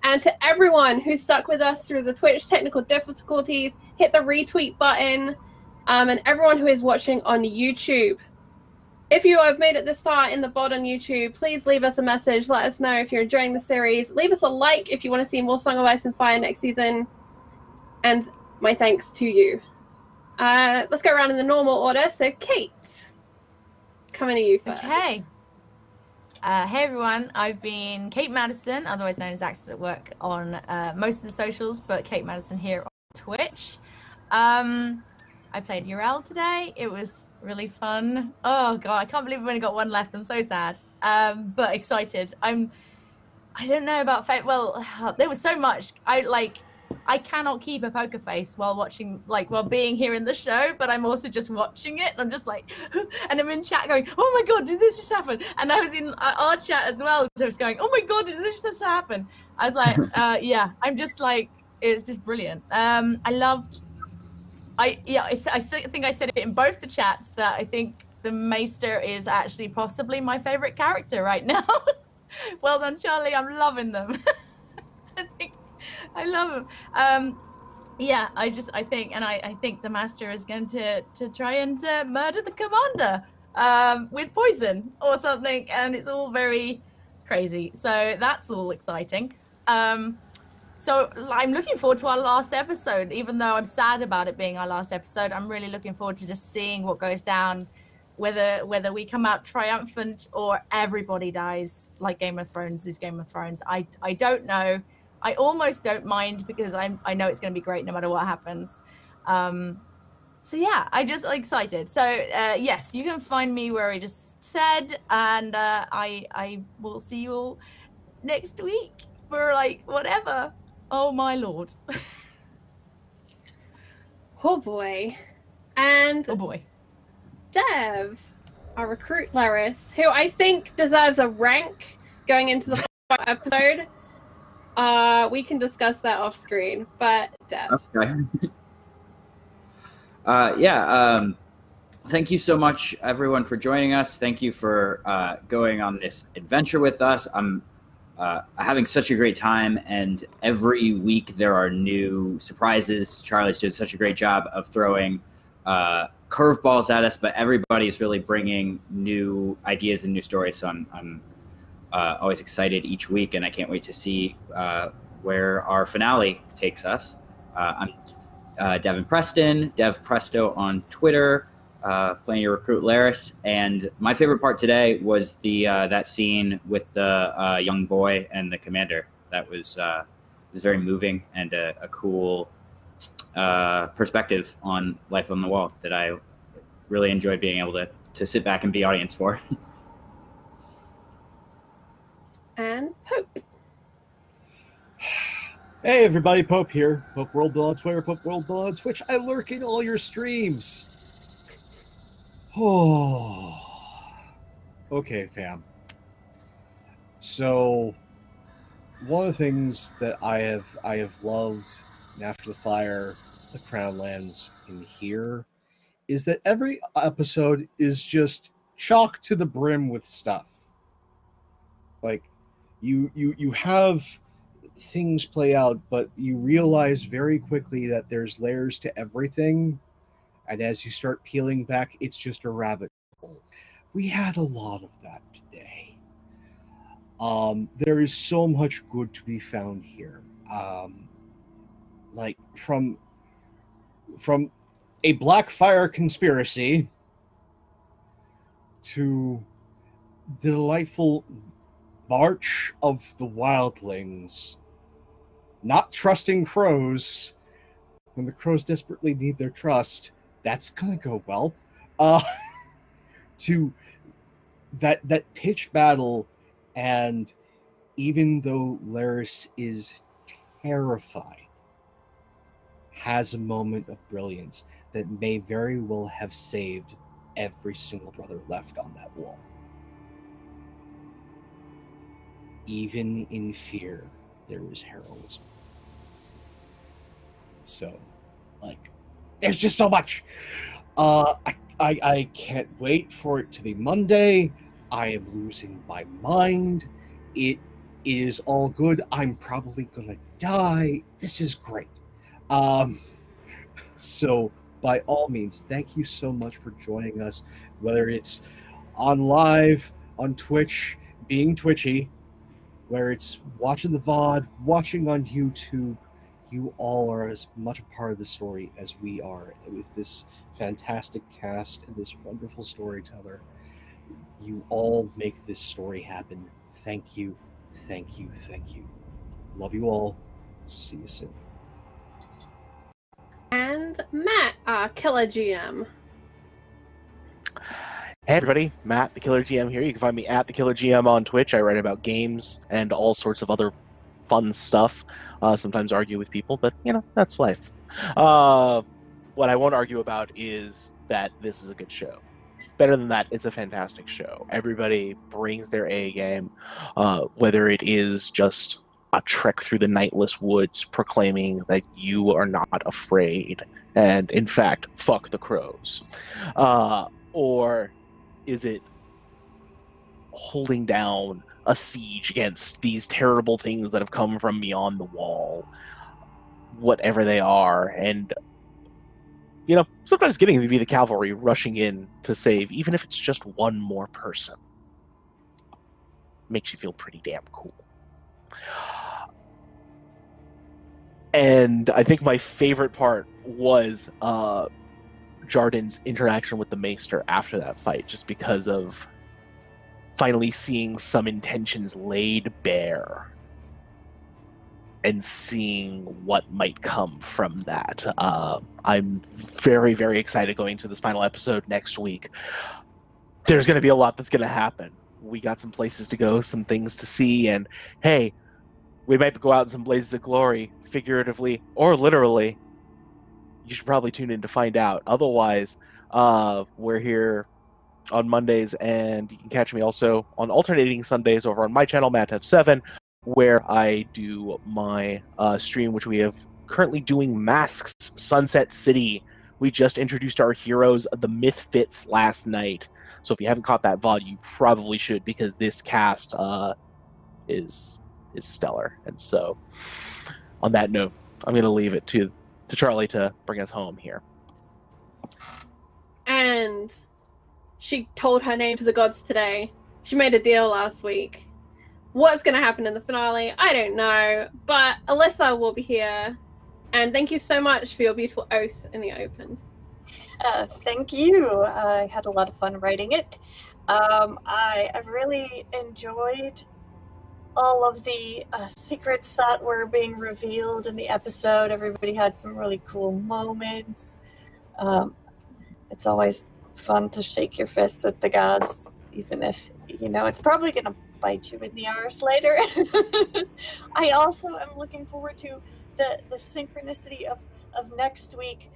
And to everyone who stuck with us through the Twitch technical difficulties, hit the retweet button, and everyone who is watching on YouTube. If you have made it this far in the VOD on YouTube, please leave us a message. Let us know if you're enjoying the series. Leave us a like if you want to see more Song of Ice and Fire next season. And my thanks to you. Let's go around in the normal order. So, Kate, coming to you first. Okay. Hey everyone, I've been Kate Madison, otherwise known as Axis at Work on most of the socials, but Kate Madison here on Twitch. I played Urel today. It was really fun. Oh god, I can't believe I've only got one left. I'm so sad, but excited. I don't know about Fate. Well, there was so much. I cannot keep a poker face while watching, while being here in the show, but I'm also just watching it, and I'm just like, and I'm in chat going, oh my god, did this just happen? And I was in our chat as well, so I was going, oh my god, did this just happen? I was like, yeah, I'm just like, it's just brilliant. I think I said it in both the chats that I think the Maester is actually possibly my favorite character right now. Well done, Charlie, I'm loving them. I love him. Yeah, I think the Master is going to try and murder the commander with poison or something, and it's all very crazy. So that's all exciting. So I'm looking forward to our last episode, even though I'm sad about it being our last episode. I'm really looking forward to just seeing what goes down, whether we come out triumphant or everybody dies like Game of Thrones is Game of Thrones. I don't know. I almost don't mind because I know it's going to be great no matter what happens. So yeah, I'm just excited. So yes, you can find me where I just said, and I will see you all next week for whatever. Oh my lord. Oh boy. And oh boy. Dev, our recruit Laris, who I think deserves a rank going into the episode. We can discuss that off screen, but Dev. Okay. Thank you so much, everyone, for joining us. Thank you for going on this adventure with us. I'm having such a great time, and every week there are new surprises. Charlie's did such a great job of throwing curveballs at us, but everybody's really bringing new ideas and new stories. So I'm always excited each week, and I can't wait to see where our finale takes us. I'm Devin Preston, Dev Presto on Twitter, playing your recruit Laris. And my favorite part today was that scene with the young boy and the commander. That was very moving and a cool perspective on life on the wall that I really enjoyed being able to sit back and be audience for. And Pope. Hey everybody, Pope here. Pope World Bill on Twitter, Pope World Bill on Twitch. I lurk in all your streams. Oh. Okay, fam. So one of the things that I have loved after the fire, the Crownlands in here, is that every episode is just chock to the brim with stuff. Like you have things play out, but you realize very quickly that there's layers to everything, and as you start peeling back, it's just a rabbit hole. We had a lot of that today. There is so much good to be found here. Like from a Blackfire conspiracy to delightful march of the Wildlings, not trusting crows when the crows desperately need their trust. That's gonna go well. To that pitch battle, and even though Laris is terrified, has a moment of brilliance that may very well have saved every single brother left on that wall. Even in fear, there was heroism. So, like, there's just so much. I can't wait for it to be Monday. I am losing my mind. It is all good. I'm probably gonna die. This is great. So by all means, thank you so much for joining us, whether it's on live, on Twitch, being twitchy, where it's watching the VOD, watching on YouTube. You all are as much a part of the story as we are with this fantastic cast and this wonderful storyteller. You all make this story happen. Thank you, thank you, thank you. Love you all. See you soon. And Matt, our killer GM. Hey everybody, Matt, the Killer GM here. You can find me at the Killer GM on Twitch. I write about games and all sorts of other fun stuff. Sometimes argue with people, but you know, that's life. What I won't argue about is that this is a good show. Better than that, it's a fantastic show. Everybody brings their A game, whether it is just a trek through the nightless woods proclaiming that you are not afraid and in fact fuck the crows, or is it holding down a siege against these terrible things that have come from beyond the wall, whatever they are, and you know, sometimes getting to be the cavalry rushing in to save, even if it's just one more person, makes you feel pretty damn cool. And I think my favorite part was Jardin's interaction with the Maester after that fight, just because of finally seeing some intentions laid bare and seeing what might come from that. I'm very, very excited going to this final episode next week. There's going to be a lot that's going to happen. We got some places to go, some things to see, and hey, we might go out in some blazes of glory, figuratively or literally. You should probably tune in to find out. Otherwise, we're here on Mondays, and you can catch me also on alternating Sundays over on my channel, MattF7, where I do my stream, which we have currently doing Masks Sunset City. We just introduced our heroes, the Mythfits, last night. So if you haven't caught that VOD, you probably should, because this cast is stellar. And so, on that note, I'm going to leave it to Charlie to bring us home here. happened. She told her name to the gods today. She made a deal last week. What's going to happen in the finale? I don't know. But Alyssa will be here. And thank you so much for your beautiful oath in the open. Thank you. I had a lot of fun writing it. I really enjoyed all of the secrets that were being revealed in the episode. Everybody had some really cool moments. It's always fun to shake your fists at the gods, even if, it's probably going to bite you in the arse later. I also am looking forward to the synchronicity of next week,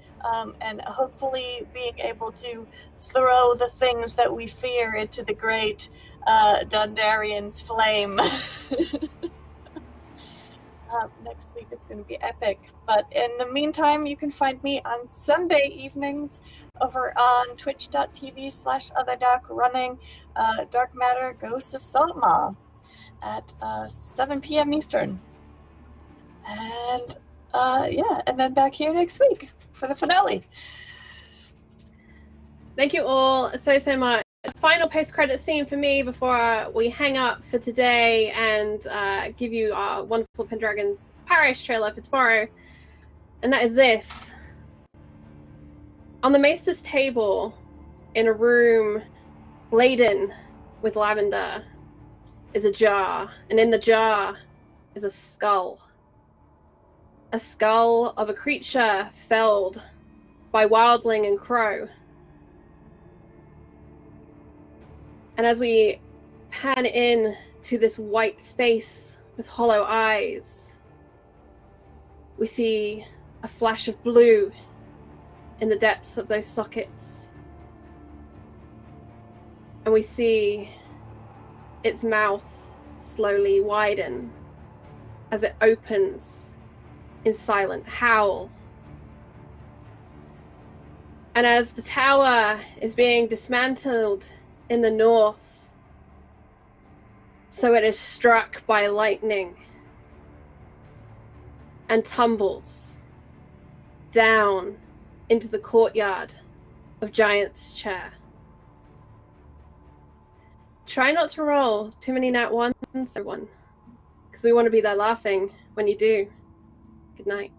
and hopefully being able to throw the things that we fear into the great Dundarian's flame. Next week it's going to be epic. But in the meantime, you can find me on Sunday evenings over on twitch.tv/otherdark running Dark Matter Ghosts of Saltmaw at 7 p.m. Eastern. And and then back here next week for the finale. Thank you all so much. A final post-credit scene for me before we hang up for today and give you our wonderful Pendragon's Parish trailer for tomorrow. And that is this. On the maester's table, in a room laden with lavender, is a jar. And in the jar is a skull. A skull of a creature felled by Wildling and Crow. And as we pan in to this white face with hollow eyes, we see a flash of blue in the depths of those sockets. And we see its mouth slowly widen as it opens in silent howl. And as the tower is being dismantled in the north, so it is struck by lightning and tumbles down into the courtyard of Giant's Chair. Try not to roll too many nat ones, everyone, because we want to be there laughing when you do. Good night.